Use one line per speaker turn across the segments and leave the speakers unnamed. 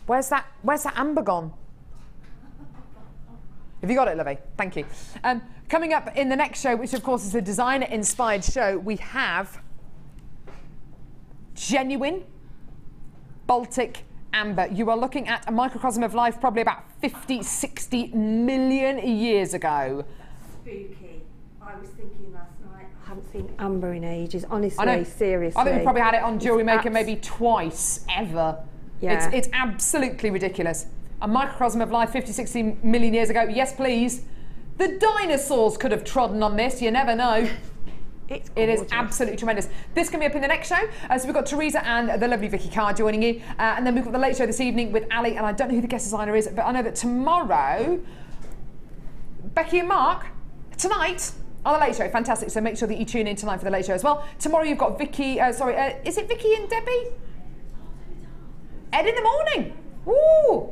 Where's that amber gone? Have you got it, Lovey? Thank you. Coming up in the next show, which of course is a designer-inspired show, we have genuine Baltic amber. You are looking at a microcosm of life probably about 50, 60 million years ago.
Spooky. I was thinking last night, I haven't seen amber in ages, honestly, seriously.
I think we probably had it on JewelleryMaker maybe twice, ever.
Yeah.
It's absolutely ridiculous. A microcosm of life 50, 60 million years ago. Yes, please. The dinosaurs could have trodden on this, you never know. It is absolutely tremendous. This can be up in the next show. So we've got Teresa and the lovely Vicky Carr joining you. And then we've got the late show this evening with Ali. And I don't know who the guest designer is, but I know that tomorrow, Becky and Mark, tonight, on the late show. Fantastic. So make sure that you tune in tonight for the late show as well. Tomorrow you've got Vicky, is it Vicky and Debbie? Ed in the morning. Woo!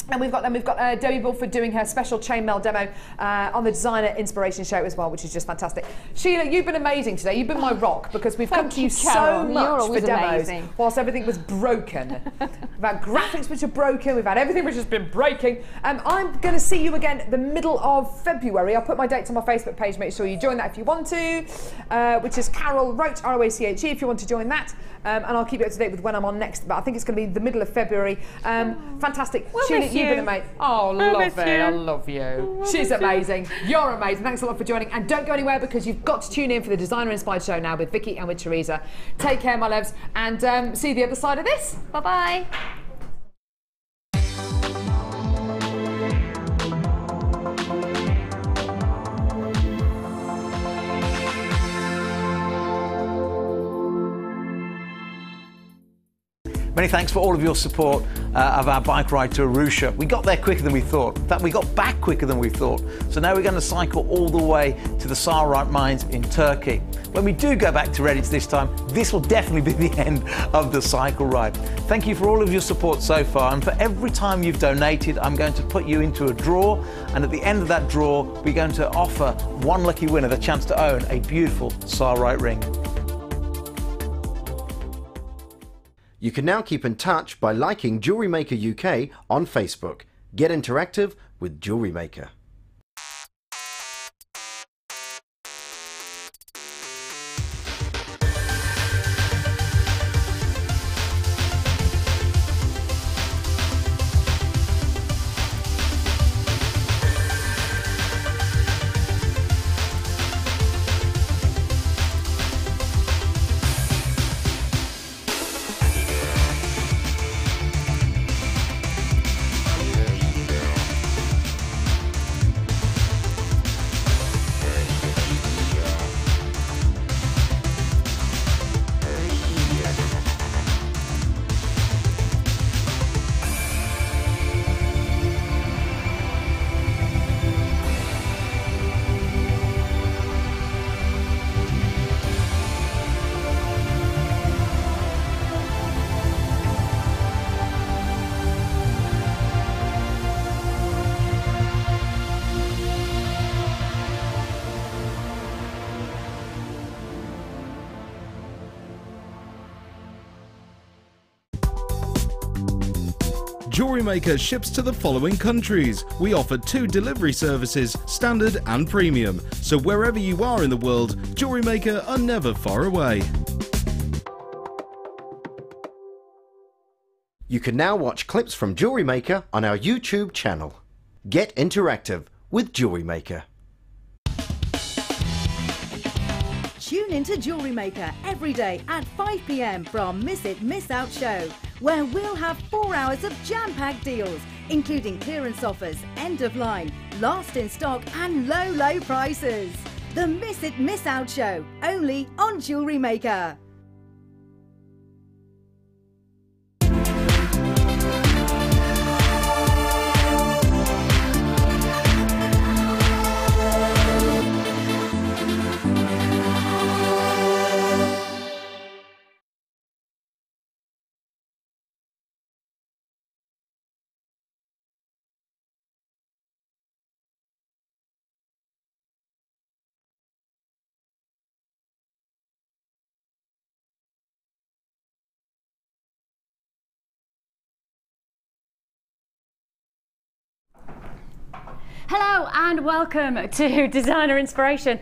And we've got Debbie Bulford doing her special chainmail demo on the Designer Inspiration Show as well, which is just fantastic. Sheila, you've been amazing today. You've been my rock because we've come to you so much for demos whilst everything was broken. We've had graphics which are broken. We've had everything which has been breaking. I'm going to see you again the middle of February. I'll put my dates on my Facebook page. Make sure you join that if you want to, which is Carol Roach, R-O-A-C-H-E, if you want to join that. And I'll keep you up to date with when I'm on next, but I think it's going to be the middle of February. Fantastic. Sheila, you've been amazing. Oh, love it. I love you. She's amazing. You're amazing. Thanks a lot for joining. And don't go anywhere because you've got to tune in for the Designer Inspired Show now with Vicky and with Teresa. Take care, my loves, and see you the other side of this. Bye-bye.
Many thanks for all of your support of our bike ride to Arusha. We got there quicker than we thought. In fact, we got back quicker than we thought. So now we're going to cycle all the way to the Sarite mines in Turkey. When we do go back to Redditch this time, this will definitely be the end of the cycle ride. Thank you for all of your support so far, and for every time you've donated, I'm going to put you into a draw, and at the end of that draw, we're going to offer one lucky winner the chance to own a beautiful Sarite ring.
You can now keep in touch by liking JewelleryMaker UK on Facebook. Get interactive with JewelleryMaker.
JewelleryMaker ships to the following countries. We offer 2 delivery services, standard and premium. So wherever you are in the world, JewelleryMaker are never far away.
You can now watch clips from JewelleryMaker on our YouTube channel. Get interactive with JewelleryMaker.
Tune into JewelleryMaker every day at 5 p.m. for our Miss It, Miss Out show, where we'll have 4 hours of jam-packed deals, including clearance offers, end of line, last in stock and low, low prices. The Miss It, Miss Out show, only on JewelleryMaker.
Hello and welcome to Designer Inspiration.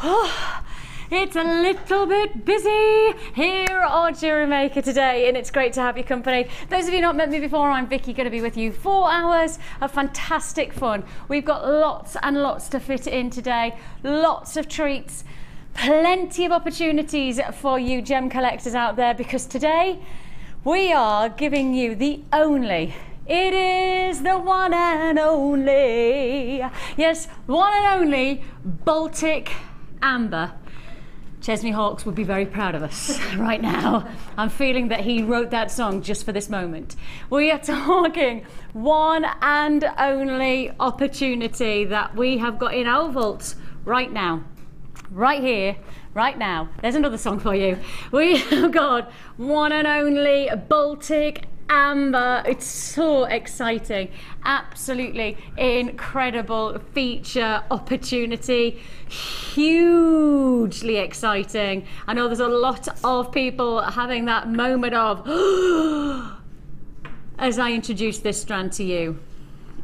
Oh, it's a little bit busy here on JewelleryMaker today, and it's great to have your company. Those of you not met me before, I'm Vicky, going to be with you 4 hours of fantastic fun. We've got lots and lots to fit in today, lots of treats, plenty of opportunities for you gem collectors out there, because today we are giving you the only, it is the one and only, yes, one and only Baltic Amber. Chesney Hawkes would be very proud of us right now. I'm feeling that he wrote that song just for this moment. We are talking one and only opportunity that we have got in our vaults right now. Right here, right now. There's another song for you. We have got one and only Baltic Amber. It's so exciting. Absolutely incredible feature opportunity. Hugely exciting. I know there's a lot of people having that moment of as I introduce this strand to you.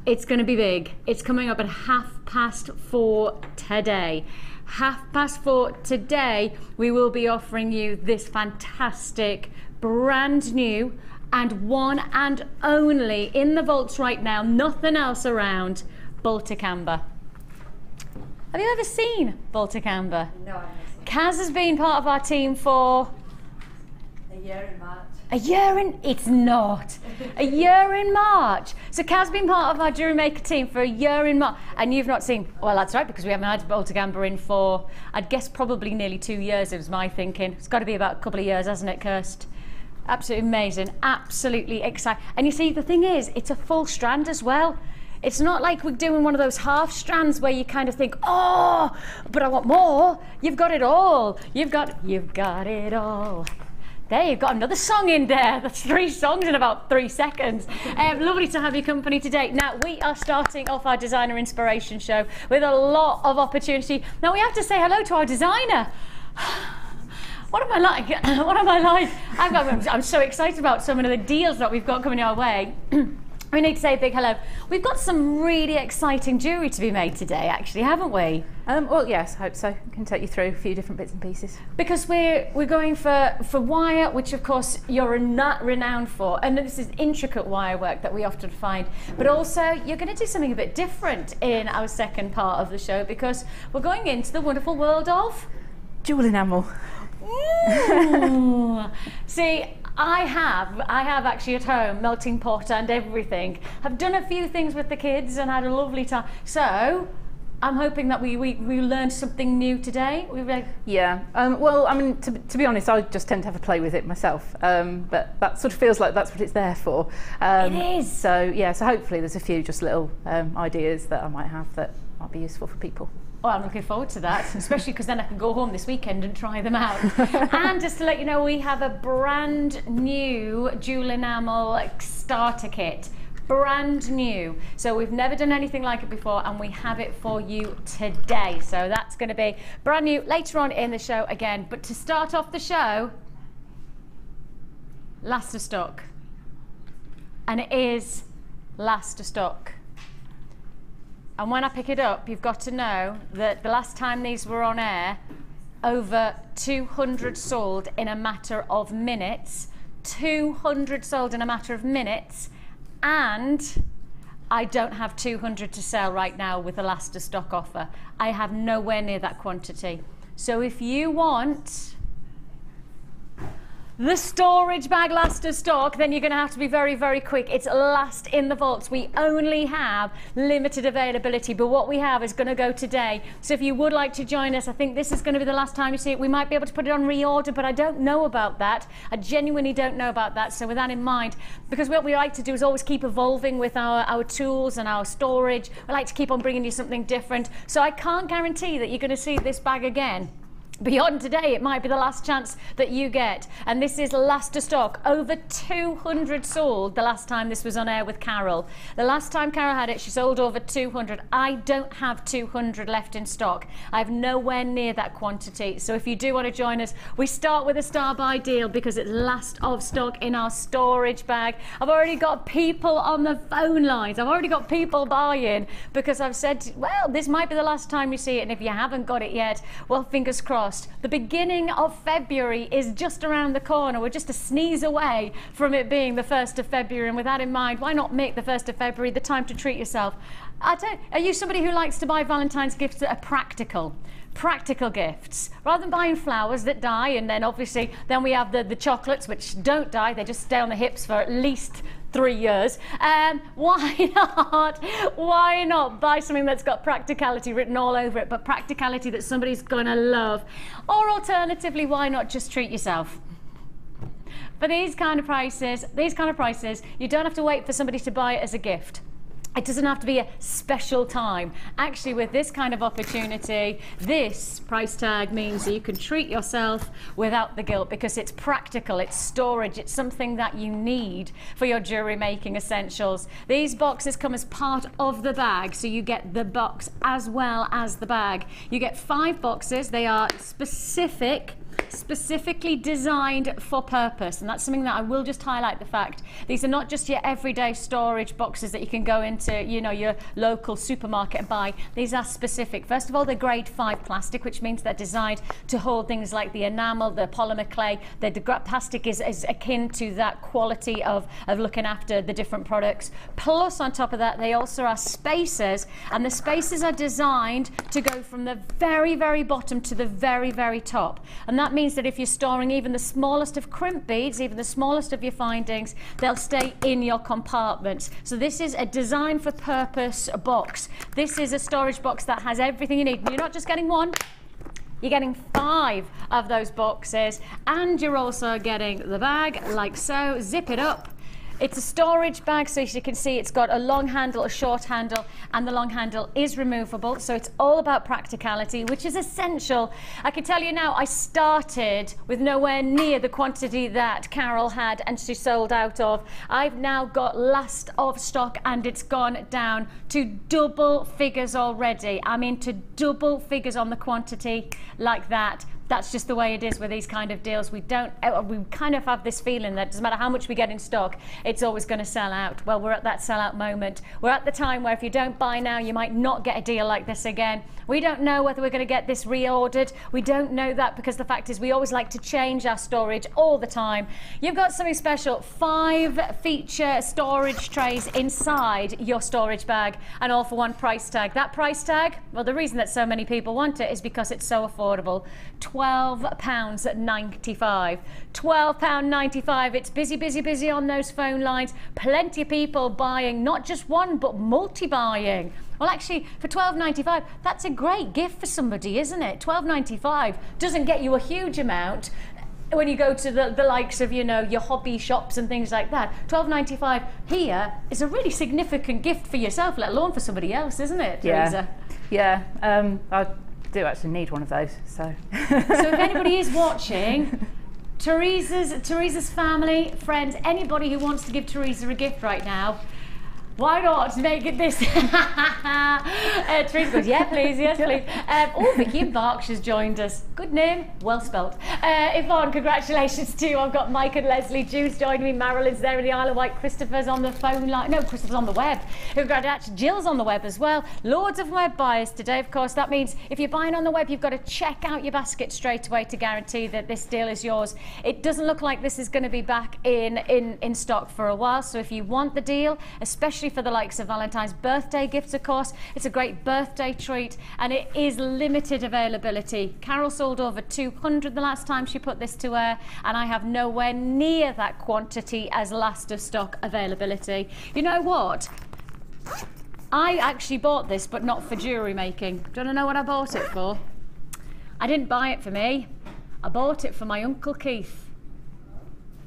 It's going to be big. It's coming up at 4:30 today. 4:30 today, we will be offering you this fantastic, brand new, and one and only in the vaults right now, nothing else around, Baltic Amber. Have you ever seen Baltic Amber?
No, I haven't.
Kaz has been part of our team for
A year in March.
a year in, it's not, a year in March. So Kaz's been part of our JewelleryMaker team for a year in March, and you've not seen, well that's right, because we haven't had Baltic Amber in for, I'd guess probably nearly 2 years, it was my thinking. It's got to be about a couple of years, hasn't it, Kirst? Absolutely amazing, absolutely exciting. And you see, the thing is, it's a full strand as well. It's not like we're doing one of those half strands where you kind of think, oh, but I want more. You've got it all. You've got it all. There, you've got another song in there. That's 3 songs in about 3 seconds. Lovely to have your company today. Now, we are starting off our Designer Inspiration show with a lot of opportunity. Now, we have to say hello to our designer. What am I like? What am I like? I'm so excited about some of the deals that we've got coming our way. We need to say a big hello. We've got some really exciting jewellery to be made today, actually, haven't we?
Well, yes, I hope so. I can take you through a few different bits and pieces.
Because we're going for wire, which of course you're renowned for, and this is intricate wire work that we often find. But also, you're going to do something a bit different in our second part of the show, because we're going into the wonderful world of
Jewel enamel.
Ooh. See, I have actually at home melting pot and everything. I've done a few things with the kids and had a lovely time. So I'm hoping that we learned something new today.
Yeah. Well, I mean, to be honest, I just tend to have a play with it myself. But that sort of feels like that's what it's there for.
It is.
So yeah. So hopefully there's a few just little ideas that I might have that might be useful for people.
Well, I'm looking forward to that, especially because then I can go home this weekend and try them out. And just to let you know, we have a brand new Jewel Enamel starter kit. Brand new. So we've never done anything like it before, and we have it for you today. So that's going to be brand new later on in the show again. But to start off the show, last of stock. And it is last of stock. And when I pick it up, you've got to know that the last time these were on air, over 200 sold in a matter of minutes. 200 sold in a matter of minutes. And I don't have 200 to sell right now with the last of stock offer. I have nowhere near that quantity. So if you want the storage bag last of stock, then you're going to have to be very, very quick. It's last in the vaults. We only have limited availability, but what we have is going to go today. So if you would like to join us, I think this is going to be the last time you see it. We might be able to put it on reorder, but I don't know about that. I genuinely don't know about that. So with that in mind, because what we like to do is always keep evolving with our tools and our storage. We like to keep on bringing you something different. So I can't guarantee that you're going to see this bag again Beyond today, it might be the last chance that you get. And this is last to stock. Over 200 sold the last time this was on air with Carol. The last time Carol had it, she sold over 200. I don't have 200 left in stock. I have nowhere near that quantity. So if you do want to join us, we start with a star buy deal because it's last of stock in our storage bag. I've already got people on the phone lines. I've already got people buying because I've said, well, this might be the last time you see it. And if you haven't got it yet, well, fingers crossed. The beginning of February is just around the corner. We're just a sneeze away from it being the 1st of February. And with that in mind, why not make the 1st of February the time to treat yourself? Are you somebody who likes to buy Valentine's gifts that are practical? Practical gifts, rather than buying flowers that die, and then obviously then we have the chocolates which don't die, they just stay on the hips for at least 3 years. Why not buy something that's got practicality written all over it, but practicality that somebody's gonna love? Or alternatively, why not just treat yourself? For these kind of prices, you don't have to wait for somebody to buy it as a gift. It doesn't have to be a special time. Actually, with this kind of opportunity, this price tag means that you can treat yourself without the guilt because it's practical, it's storage, it's something that you need for your jewellery making essentials. These boxes come as part of the bag, so you get the box as well as the bag. You get 5 boxes. They are specifically designed for purpose, and that's something that I will just highlight the fact. These are not just your everyday storage boxes that you can go into, you know, your local supermarket and buy. These are specific. First of all, they're grade 5 plastic, which means they're designed to hold things like the enamel, the polymer clay. The plastic is akin to that quality of looking after the different products. Plus, on top of that, they also are spacers, and the spacers are designed to go from the very, very bottom to the very, very top. And that means that if you're storing even the smallest of crimp beads, even the smallest of your findings, they'll stay in your compartments. So this is a design for purpose box. This is a storage box that has everything you need. You're not just getting one, you're getting 5 of those boxes, and you're also getting the bag like so. Zip it up. It's a storage bag, so as you can see, it's got a long handle, a short handle, and the long handle is removable. So it's all about practicality, which is essential. I can tell you now, I started with nowhere near the quantity that Carol had and she sold out of. I've now got last of stock, and it's gone down to double figures already. I'm into double figures on the quantity like that. That's just the way it is with these kind of deals. We kind of have this feeling that it doesn't matter how much we get in stock, it's always going to sell out. Well, we're at that sellout moment. We're at the time where if you don't buy now, you might not get a deal like this again. We don't know whether we're going to get this reordered. We don't know that because the fact is we always like to change our storage all the time. You've got something special, 5 feature storage trays inside your storage bag, and all for one price tag. That price tag, well, the reason that so many people want it is because it's so affordable. £12.95. £12.95. It's busy, busy, busy on those phone lines. Plenty of people buying, not just one, but multi-buying. Well, actually, for £12.95, that's a great gift for somebody, isn't it? £12.95 doesn't get you a huge amount when you go to the likes of, you know, your hobby shops and things like that. £12.95 here is a really significant gift for yourself, let alone for somebody else, isn't it, Teresa?
Yeah. I do actually need one of those, so.
So if anybody is watching, Teresa's family, friends, anybody who wants to give Teresa a gift right now, why not make it this? Teresa goes, yeah, please, yes, please. Oh, Vicky in Berkshire's joined us. Good name, well spelt. Yvonne, congratulations to you. I've got Mike and Leslie. Jude's joining me. Marilyn's there in the Isle of Wight. Christopher's on the phone line. No, Christopher's on the web. Congratulations. Jill's on the web as well. Loads of web buyers today, of course. That means if you're buying on the web, you've got to check out your basket straight away to guarantee that this deal is yours. It doesn't look like this is going to be back in stock for a while. So if you want the deal, especially for the likes of Valentine's birthday gifts, of course, it's a great birthday treat, and it is limited availability. Carol sold over 200 the last time she put this to air, and I have nowhere near that quantity as last of stock availability. You know what? I actually bought this, but not for jewellery making. Do you want to know what I bought it for? I didn't buy it for me. I bought it for my Uncle Keith.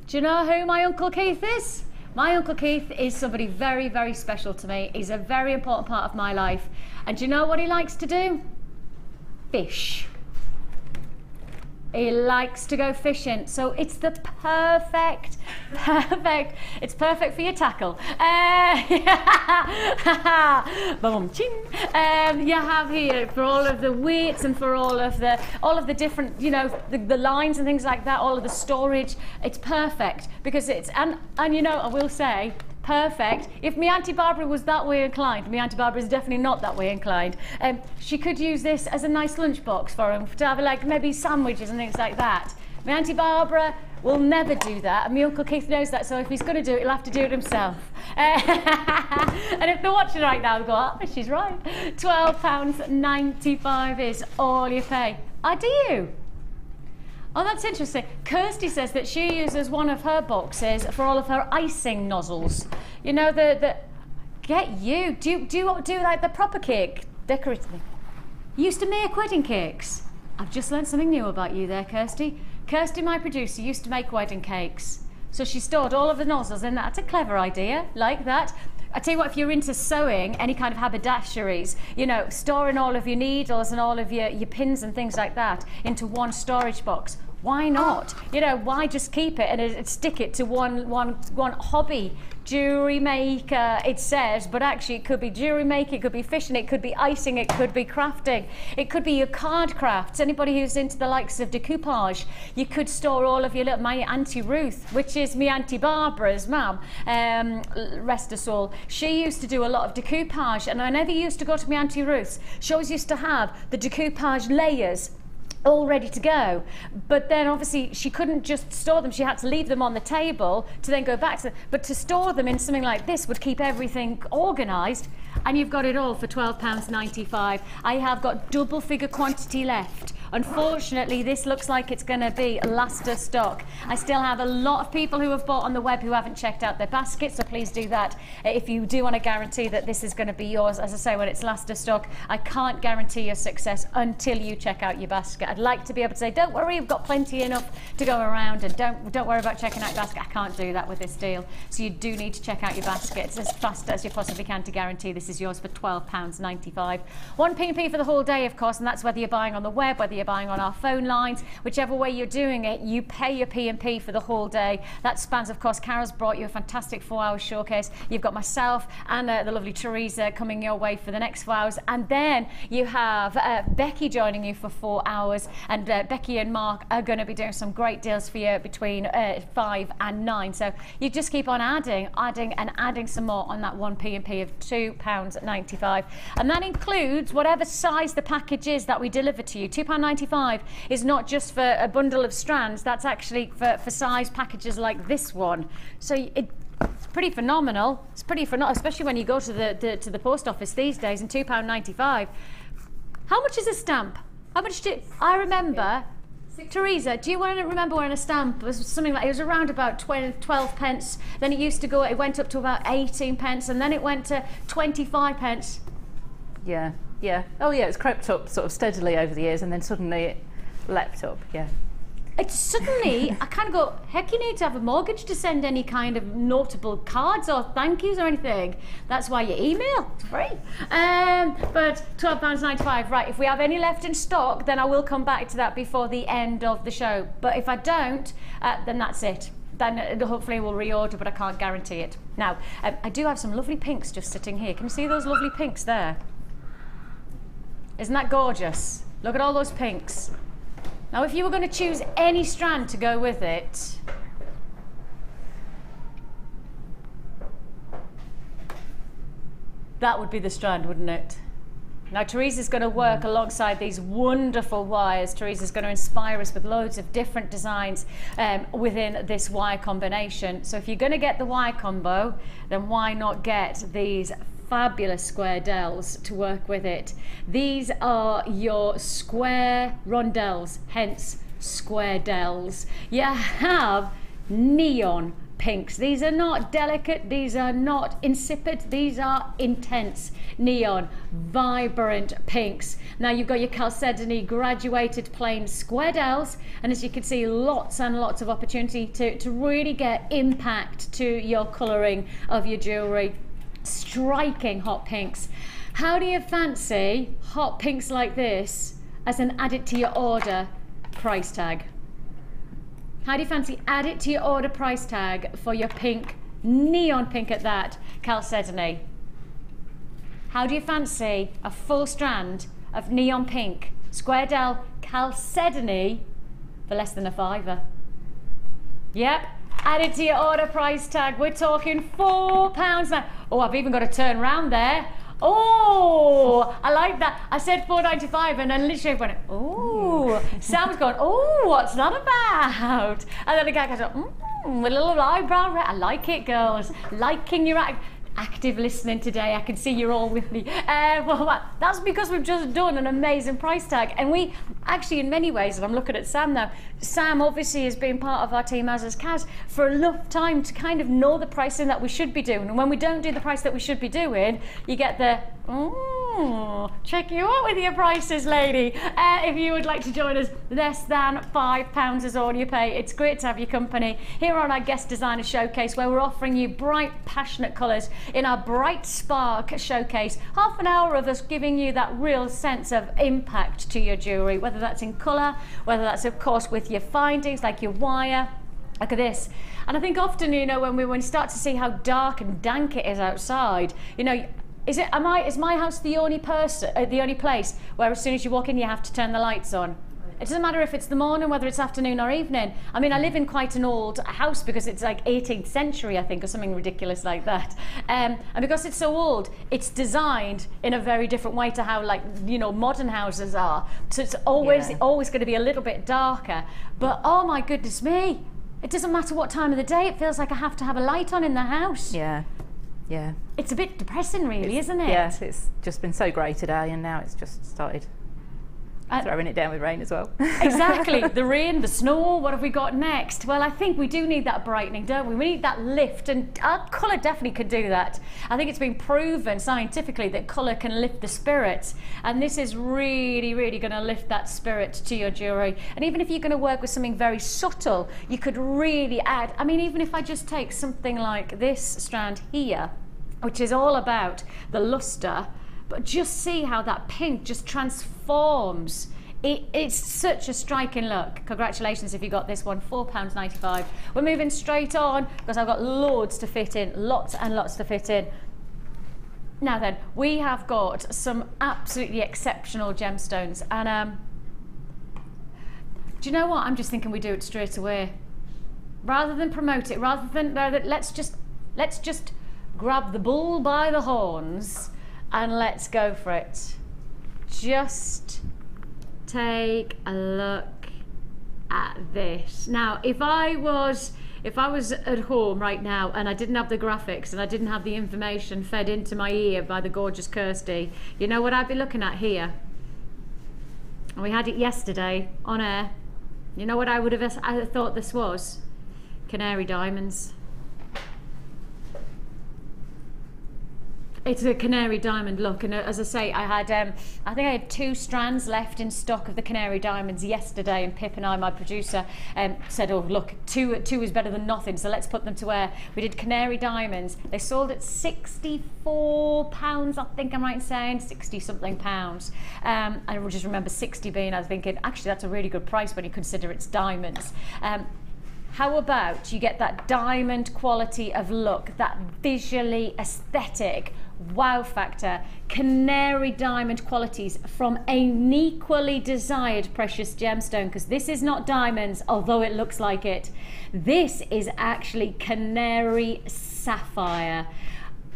Do you know who my Uncle Keith is? My Uncle Keith is somebody very, very special to me. He's a very important part of my life. And do you know what he likes to do? Fish. He likes to go fishing, so it's the perfect, it's perfect for your tackle. You have here for all of the weights and for all of the different, you know, the lines and things like that, all of the storage. It's perfect because it's, and you know, I will say, perfect. If my Auntie Barbara was that way inclined, my Auntie Barbara is definitely not that way inclined, she could use this as a nice lunchbox for him, to have like maybe sandwiches and things like that. My Auntie Barbara will never do that, and my Uncle Keith knows that, so if he's going to do it, he'll have to do it himself. And if they're watching right now, they'll go, oh, she's right. £12.95 is all you pay. Do you? Oh, that's interesting. Kirsty says that she uses one of her boxes for all of her icing nozzles. You know, get you. Do you like the proper cake decorating? You used to make wedding cakes. I've just learned something new about you there, Kirsty. Kirsty, my producer, used to make wedding cakes. So she stored all of the nozzles in that. That's a clever idea, like that. I tell you what, if you're into sewing, any kind of haberdasheries, you know, storing all of your needles and all of your pins and things like that into one storage box. Why not? You know, why just keep it and stick it to one hobby? Jewelry maker, it says, but actually it could be jewelry making, it could be fishing, it could be icing, it could be crafting, it could be your card crafts. Anybody who's into the likes of decoupage, you could store all of your little, my Auntie Ruth, which is me Auntie Barbara's mum, rest her soul, she used to do a lot of decoupage, and whenever you used to go to me Auntie Ruth's, she always used to have the decoupage layers all ready to go, but then obviously she couldn't just store them, she had to leave them on the table to then go back to them. But to store them in something like this would keep everything organised, and you've got it all for £12.95. I have got double figure quantity left. Unfortunately, this looks like it's going to be last of stock. I still have a lot of people who have bought on the web who haven't checked out their basket, so please do that. If you do want to guarantee that this is going to be yours, as I say, when it's last of stock, I can't guarantee your success until you check out your basket. I'd like to be able to say, don't worry, we've got plenty enough to go around, and don't worry about checking out your basket. I can't do that with this deal. So you do need to check out your baskets as fast as you possibly can to guarantee this is yours for £12.95. 1 P&P for the whole day, of course, and that's whether you're buying on the web, whether you're buying on our phone lines, whichever way you're doing it, you pay your P&P for the whole day. That spans, of course, Carol's brought you a fantastic 4-hour showcase. You've got myself and the lovely Teresa coming your way for the next 4 hours, and then you have Becky joining you for 4 hours, and Becky and Mark are going to be doing some great deals for you between 5 and 9. So you just keep on adding some more on that 1 P&P of £2.95, and that includes whatever size the package is that we deliver to you. £2.95 is not just for a bundle of strands, that's actually for size packages like this one. So it's pretty phenomenal. It's pretty phenomenal, especially when you go to the post office these days, and £2.95. How much is a stamp? How much do I remember? Teresa, do you want to remember when a stamp was something like, it was around about 12 pence, then it went up to about 18 pence, and then it went to 25 pence.
Yeah. Oh yeah, it's crept up sort of steadily over the years, and then suddenly it leapt up, yeah.
It's suddenly, I kind of go, heck, you need to have a mortgage to send any kind of notable cards or thank yous or anything. That's why you email, it's free. But £12.95, right, if we have any left in stock, then I will come back to that before the end of the show. But if I don't, then that's it. Then hopefully we'll reorder, but I can't guarantee it. Now, I do have some lovely pinks just sitting here. Can you see those lovely pinks there? Isn't that gorgeous? Look at all those pinks. Now, if you were going to choose any strand to go with it, that would be the strand, wouldn't it? Now, Teresa's going to work alongside these wonderful wires. Teresa's going to inspire us with loads of different designs within this wire combination. So if you're going to get the wire combo, then why not get these fabulous square dowels to work with it. These are your square rondelles, hence square dowels. You have neon pinks. These are not delicate, these are not insipid, these are intense neon, vibrant pinks. Now you've got your chalcedony graduated plain square dowels, and as you can see, lots and lots of opportunity to really get impact to your colouring of your jewellery. Striking hot pinks. How do you fancy hot pinks like this as an added to your order price tag? How do you fancy add it to your order price tag for your pink, neon pink at that, chalcedony? How do you fancy a full strand of neon pink square dell chalcedony for less than a £5? Yep, add it to your order price tag. We're talking £4 now. Oh, I've even got to turn around there. Oh, I like that. I said £4.95 and then literally went, oh, Sam's gone, oh, what's that about? And then the guy goes, with a little eyebrow. I like it, girls. Liking your active listening today. I can see you're all with me. Well, that's because we've just done an amazing price tag, and we actually, in many ways, and I'm looking at Sam now, Sam obviously has been part of our team, as has Kaz, for enough time to kind of know the pricing that we should be doing. And when we don't do the price that we should be doing, you get the check you out with your prices, lady. If you would like to join us, less than £5 is all you pay. It's great to have your company here on our guest designer showcase, where we're offering you bright, passionate colours in our Bright Spark showcase. Half an hour of us giving you that real sense of impact to your jewellery, whether that's in colour, whether that's of course with your findings like your wire. Look at this. And I think often, you know, when we start to see how dark and dank it is outside, you know, is my house the only place where as soon as you walk in you have to turn the lights on? It doesn't matter if it's the morning, whether it's afternoon or evening. I mean, I live in quite an old house because it's like 18th century, I think, or something ridiculous like that. And because it's so old, it's designed in a very different way to how, like, you know, modern houses are. So it's always going to be a little bit darker. But oh my goodness me, it doesn't matter what time of the day. It feels like I have to have a light on in the house.
Yeah. Yeah.
It's a bit depressing, really, isn't it?
Yes, it's just been so grey today, and now it's just started throwing it down with rain as well.
Exactly. The rain, the snow, what have we got next? Well, I think we do need that brightening, don't we? We need that lift, and our colour definitely could do that. I think it's been proven scientifically that colour can lift the spirits, and this is really, really going to lift that spirit to your jewellery. And even if you're going to work with something very subtle, you could really add, I mean, even if I just take something like this strand here, which is all about the lustre, but just see how that pink just transforms. It's such a striking look. Congratulations if you got this one, £4.95. We're moving straight on because I've got loads to fit in, lots and lots to fit in. Now then, we have got some absolutely exceptional gemstones, and do you know what? I'm just thinking we do it straight away. Rather than promote it, rather than let's just grab the bull by the horns and let's go for it. Just take a look at this. Now, if I was at home right now and I didn't have the graphics and I didn't have the information fed into my ear by the gorgeous Kirsty, you know what I'd be looking at here? And we had it yesterday on air. You know what I thought this was? Canary diamonds. It's a canary diamond look, and as I say, I think I had 2 strands left in stock of the canary diamonds yesterday, and Pip and I, my producer, said, oh look, two is better than nothing, so let's put them to wear. We did canary diamonds. They sold at £64, I think I'm right in saying, 60 something pounds. And I just remember 60 being, I was thinking, actually that's a really good price when you consider it's diamonds. How about you get that diamond quality of look, that visually aesthetic wow factor, canary diamond qualities from an equally desired precious gemstone, because this is not diamonds, although it looks like it. This is actually canary sapphire.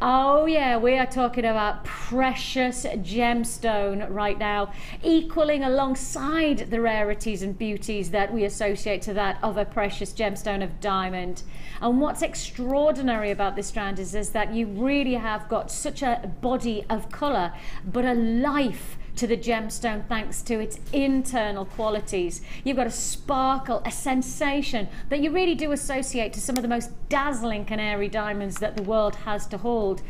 Oh yeah, we are talking about precious gemstone right now, equaling alongside the rarities and beauties that we associate to that of a precious gemstone of diamond. And what's extraordinary about this strand is that you really have got such a body of colour, but a life to the gemstone thanks to its internal qualities. You've got a sparkle, a sensation that you really do associate to some of the most dazzling canary diamonds that the world has to hold.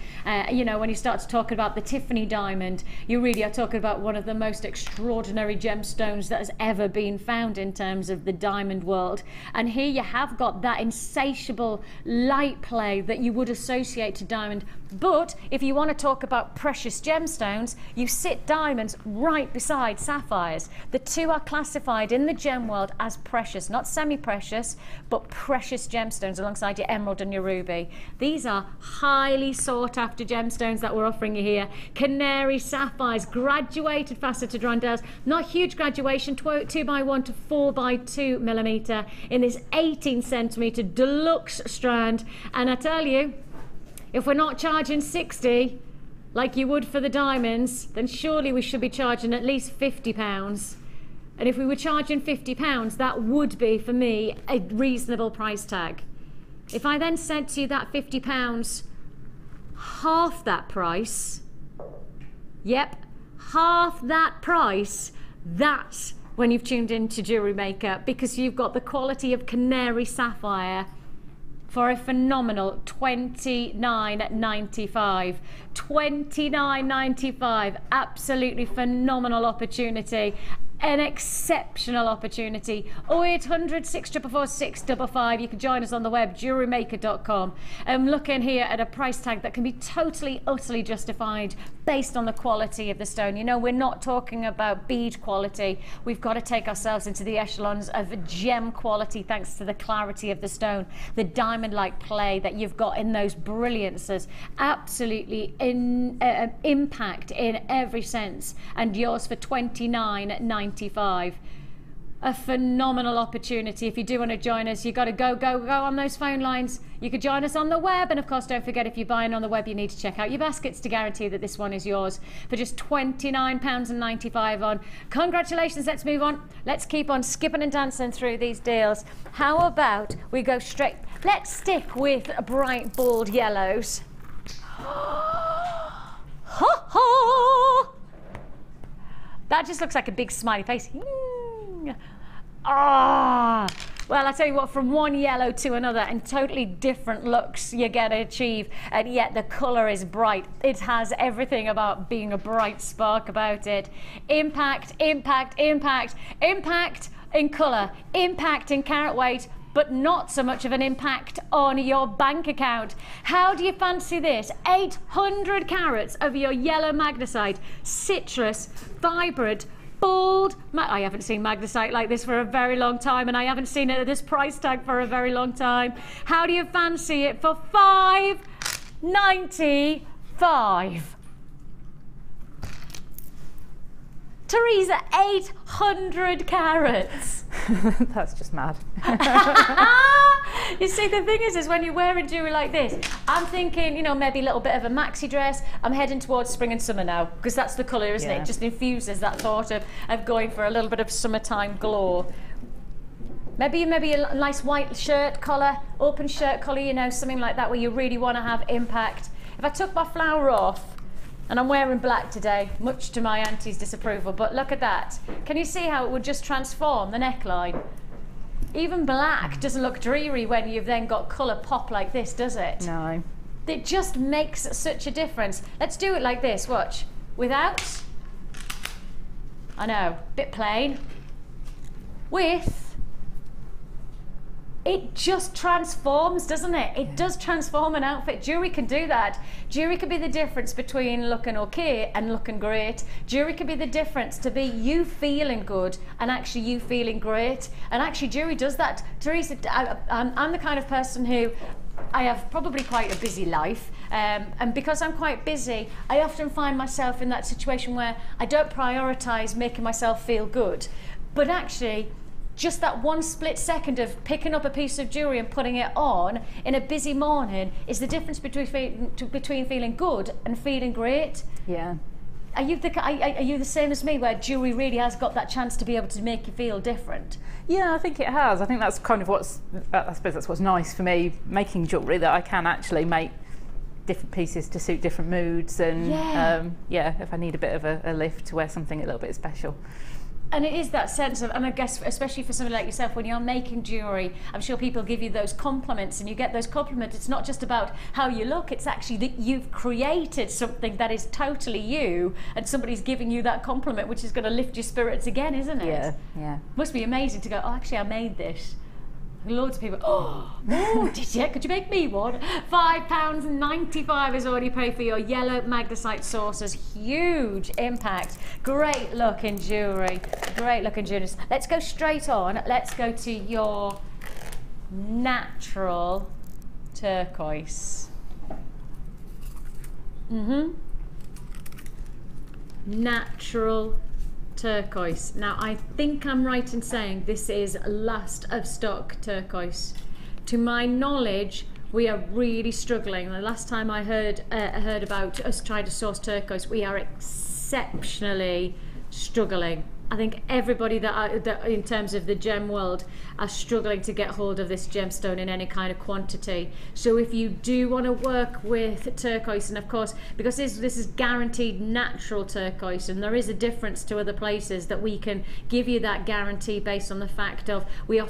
You know, when you start to talk about the Tiffany diamond, you really are talking about one of the most extraordinary gemstones that has ever been found in terms of the diamond world. And here you have got that insatiable light play that you would associate to diamond. But if you want to talk about precious gemstones, you sit diamonds right beside sapphires. The two are classified in the gem world as precious, not semi-precious, but precious gemstones alongside your emerald and your ruby. These are highly sought after gemstones that we're offering you here. Canary sapphires, graduated faceted rondelles, not huge graduation, 2x1 to 4x2 millimeter in this 18 centimeter deluxe strand. And I tell you, if we're not charging 60 like you would for the diamonds, then surely we should be charging at least £50. And if we were charging £50, that would be, for me, a reasonable price tag. If I then said to you that £50, half that price, yep, half that price, that's when you've tuned into Jewellery Maker, because you've got the quality of canary sapphire for a phenomenal $29.95. $29.95, absolutely phenomenal opportunity. An exceptional opportunity. 0800 644 655. You can join us on the web, JewelleryMaker.com. I'm looking here at a price tag that can be totally, utterly justified based on the quality of the stone. You know, we're not talking about bead quality. We've got to take ourselves into the echelons of gem quality thanks to the clarity of the stone, the diamond-like play that you've got in those brilliances. Absolutely impact in every sense, and yours for $29.95. A phenomenal opportunity. If you do want to join us, you've got to go on those phone lines. You could join us on the web, and of course don't forget, if you're buying on the web, you need to check out your baskets to guarantee that this one is yours for just £29.95 on. Congratulations. Let's move on. Let's keep on skipping and dancing through these deals. How about we go straight, let's stick with bright bold yellows. Ha ha! That just looks like a big smiley face. Ah! Well, I tell you what, from one yellow to another, and totally different looks you're going to achieve, and yet the colour is bright. It has everything about being a bright spark about it. Impact, impact, impact, impact in colour, impact in carat weight, but not so much of an impact on your bank account. How do you fancy this? 800 carats of your yellow magnesite, citrus, vibrant, bold. I haven't seen magnesite like this for a very long time, and I haven't seen it at this price tag for a very long time. How do you fancy it for $5.95? Teresa, 800 carats.
That's just mad.
You see, the thing is when you're wearing jewellery like this, I'm thinking, you know, maybe a little bit of a maxi dress. I'm heading towards spring and summer now, because that's the colour, isn't it? It just infuses that thought of going for a little bit of summertime glow. Maybe a nice white shirt collar, open shirt collar, you know, something like that where you really want to have impact. If I took my flower off, and I'm wearing black today, much to my auntie's disapproval, but look at that. Can you see how it would just transform the neckline? Even black doesn't look dreary when you've then got colour pop like this, does it?
No.
It just makes such a difference. Let's do it like this, watch. Without, I know, bit plain. With, it just transforms, doesn't it? It does transform an outfit. Jewellery can do that. Jewellery can be the difference between looking okay and looking great. Jewellery can be the difference to be you feeling good and actually you feeling great. And actually jewellery does that. Teresa, I'm the kind of person who, I have probably quite a busy life, and because I'm quite busy, I often find myself in that situation where I don't prioritise making myself feel good. But actually, just that one split second of picking up a piece of jewellery and putting it on in a busy morning is the difference between feeling good and feeling great.
Yeah.
Are you the same as me, where jewellery really has got that chance to be able to make you feel different?
Yeah, I think it has. I think that's kind of what's, I suppose that's what's nice for me making jewellery, that I can actually make different pieces to suit different moods, and yeah, if I need a bit of a lift, to wear something a little bit special.
And it is that sense of, and I guess especially for somebody like yourself, when you're making jewellery, I'm sure people give you those compliments, and you get those compliments. It's not just about how you look, it's actually that you've created something that is totally you, and somebody's giving you that compliment, which is going to lift your spirits again, isn't it?
Yeah, yeah.
Must be amazing to go, oh, actually I made this. Loads of people, oh, did you? Could you make me one? £5.95 is all you pay for your yellow magnesite saucers. Huge impact. Great looking jewellery. Great looking jewellery. Let's go straight on. Let's go to your natural turquoise. Natural turquoise. Now I think I'm right in saying this is last of stock turquoise. To my knowledge, we are really struggling. The last time I heard about us trying to source turquoise, we are exceptionally struggling. I think everybody that in terms of the gem world are struggling to get hold of this gemstone in any kind of quantity. So if you do want to work with turquoise, and of course because this is guaranteed natural turquoise, and there is a difference to other places that we can give you that guarantee based on the fact of we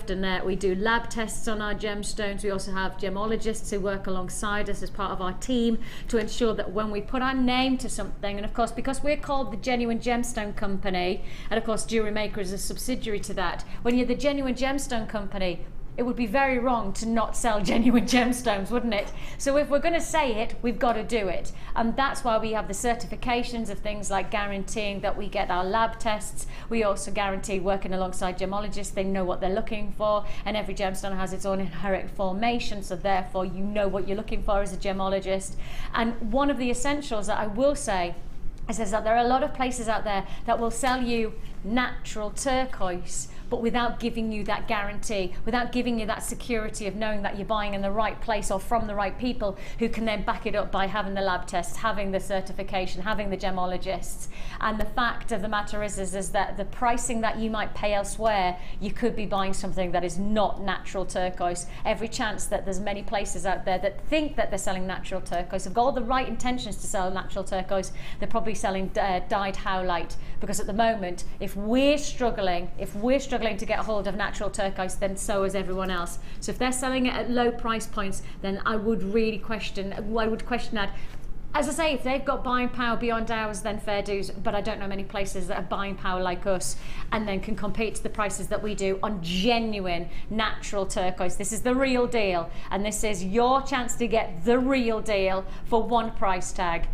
do lab tests on our gemstones. We also have gemologists who work alongside us as part of our team to ensure that when we put our name to something, and of course because we're called the Genuine Gemstone Company, and of course JewelleryMaker is a subsidiary to that. When you're the Genuine Gemstone Company, it would be very wrong to not sell genuine gemstones, wouldn't it? So if we're going to say it, we've got to do it. And that's why we have the certifications of things like guaranteeing that we get our lab tests. We also guarantee working alongside gemologists. They know what they're looking for, and every gemstone has its own inherent formation, so therefore you know what you're looking for as a gemologist. And one of the essentials that I will say is that there are a lot of places out there that will sell you natural turquoise, but without giving you that guarantee, without giving you that security of knowing that you're buying in the right place or from the right people who can then back it up by having the lab tests, having the certification, having the gemologists. And the fact of the matter is that the pricing that you might pay elsewhere, you could be buying something that is not natural turquoise. Every chance that there's many places out there that think that they're selling natural turquoise, have got all the right intentions to sell natural turquoise, they're probably selling dyed Iolite, because at the moment, if we're struggling to get a hold of natural turquoise, then so is everyone else. So if they're selling it at low price points, then I would really question that. As I say, if they've got buying power beyond ours, then fair dues, but I don't know many places that have buying power like us and then can compete to the prices that we do on genuine natural turquoise. This is the real deal, and this is your chance to get the real deal for one price tag.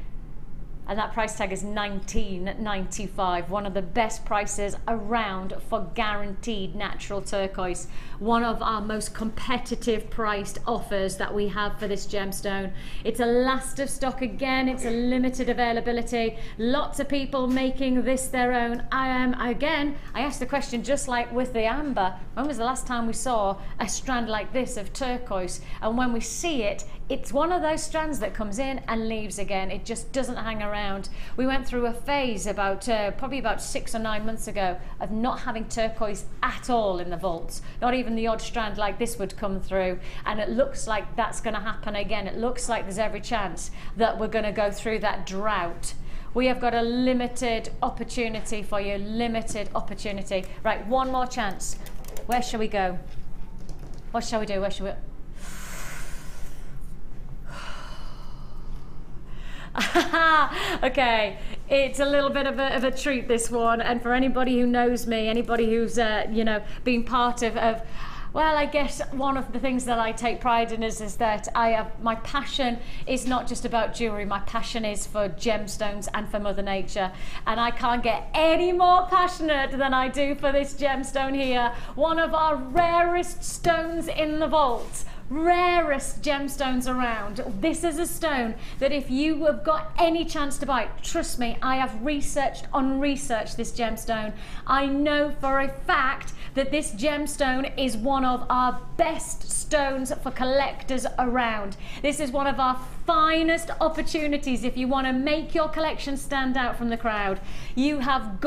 And that price tag is $19.95, one of the best prices around for guaranteed natural turquoise. One of our most competitive priced offers that we have for this gemstone. It's a last of stock again, it's a limited availability. Lots of people making this their own. I asked the question just like with the amber, when was the last time we saw a strand like this of turquoise? And when we see it, it's one of those strands that comes in and leaves again. It just doesn't hang around. We went through a phase probably about 6 or 9 months ago of not having turquoise at all in the vaults. Not even the odd strand like this would come through. And it looks like that's going to happen again. It looks like there's every chance that we're going to go through that drought. We have got a limited opportunity for you. Limited opportunity. Right, one more chance. Where shall we go? What shall we do? Where shall we... Okay, it's a little bit of a treat, this one, and for anybody who knows me, anybody who's been part of well, I guess one of the things that I take pride in is that my passion is not just about jewellery. My passion is for gemstones and for Mother Nature, and I can't get any more passionate than I do for this gemstone here. One of our rarest stones in the vault. Rarest gemstones around. This is a stone that if you have got any chance to buy, trust me, I have researched this gemstone. I know for a fact that this gemstone is one of our best stones for collectors around. This is one of our finest opportunities if you want to make your collection stand out from the crowd. You have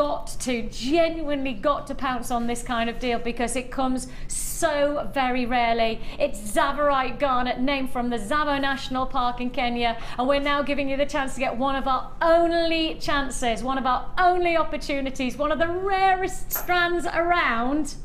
genuinely got to pounce on this kind of deal, because it comes so very rarely. It's Labradorite garnet, named from the Tsavo National Park in Kenya, and we're now giving you the chance to get one of our only chances, one of our only opportunities, one of the rarest strands around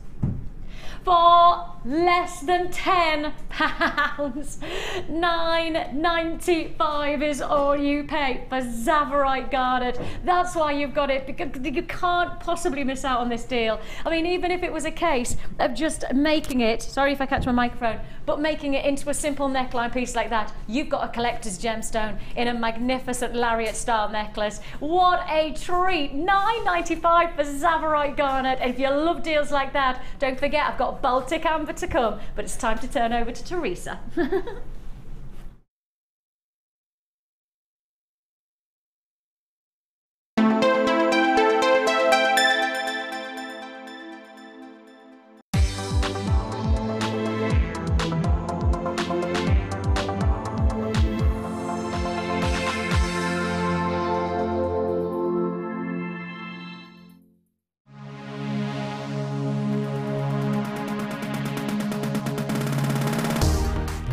for less than £10. $9.95 is all you pay for Zapphire garnet. That's why you've got it, because you can't possibly miss out on this deal. I mean, even if it was a case of just making it, sorry if I catch my microphone, but making it into a simple neckline piece like that, you've got a collector's gemstone in a magnificent lariat style necklace. What a treat! $9.95 for Zapphire garnet. And if you love deals like that, don't forget I've got Baltic amber to come, but it's time to turn over to Teresa.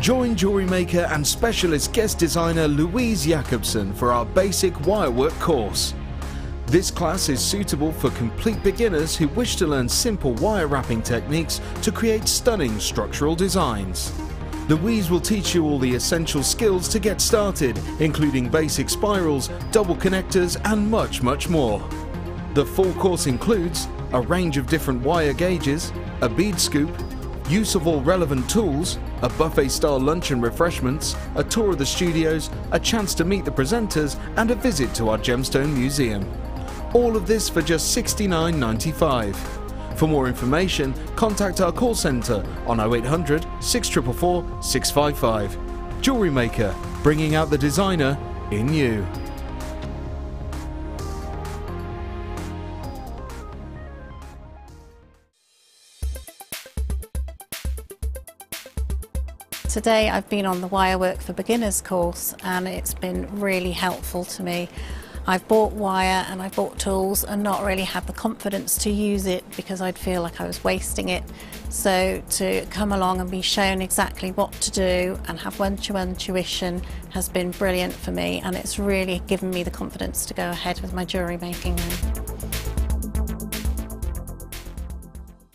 Join jewellery maker and specialist guest designer Louise Jacobsen for our basic wirework course. This class is suitable for complete beginners who wish to learn simple wire wrapping techniques to create stunning structural designs. Louise will teach you all the essential skills to get started, including basic spirals, double connectors and much more. The full course includes a range of different wire gauges, a bead scoop, use of all relevant tools, a buffet-style lunch and refreshments, a tour of the studios, a chance to meet the presenters and a visit to our gemstone museum. All of this for just $69.95. For more information, contact our call centre on 0800 644 655. Jewellery Maker, bringing out the designer in you.
Today I've been on the Wirework for Beginners course and it's been really helpful to me. I've bought wire and I've bought tools and not really had the confidence to use it because I'd feel like I was wasting it. So to come along and be shown exactly what to do and have one-to-one tuition has been brilliant for me, and it's really given me the confidence to go ahead with my jewellery making now.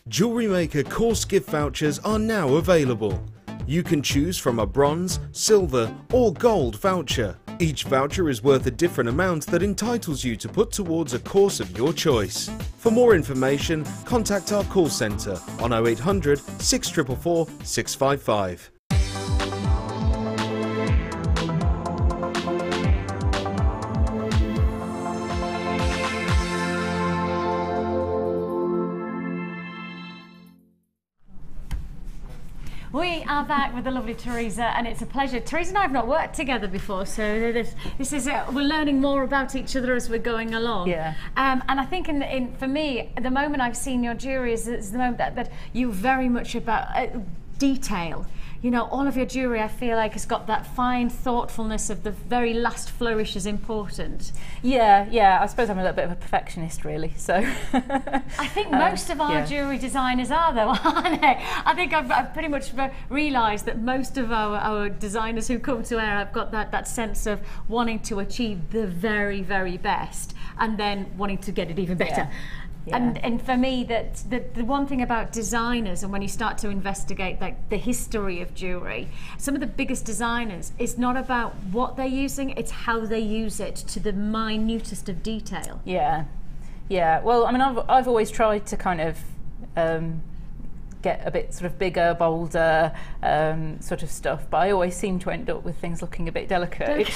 Jewellery Maker course gift vouchers are now available. You can choose from a bronze, silver or gold voucher. Each voucher is worth a different amount that entitles you to put towards a course of your choice. For more information, contact our call centre on 0800 644 655.
We are back with the lovely Teresa, and it's a pleasure. Teresa and I have not worked together before, so this is we're learning more about each other as we're going along.
Yeah.
And I think for me, the moment I've seen your jewellery is the moment that you're very much about detail. You know, all of your jewellery, I feel like, has got that fine thoughtfulness of the very last flourish is important.
Yeah, I suppose I'm a little bit of a perfectionist, really, so.
I think most of our jewellery designers are, though, aren't they? I think I've pretty much realised that most of our designers who come to air have got that sense of wanting to achieve the very, very best and then wanting to get it even better.
Yeah.
And for me, that the one thing about designers, and when you start to investigate like the history of jewellery, some of the biggest designers, it's not about what they're using, it's how they use it to the minutest of detail.
Yeah. Well, I mean, I've always tried to kind of get a bit sort of bigger, bolder sort of stuff, but I always seem to end up with things looking a bit delicate.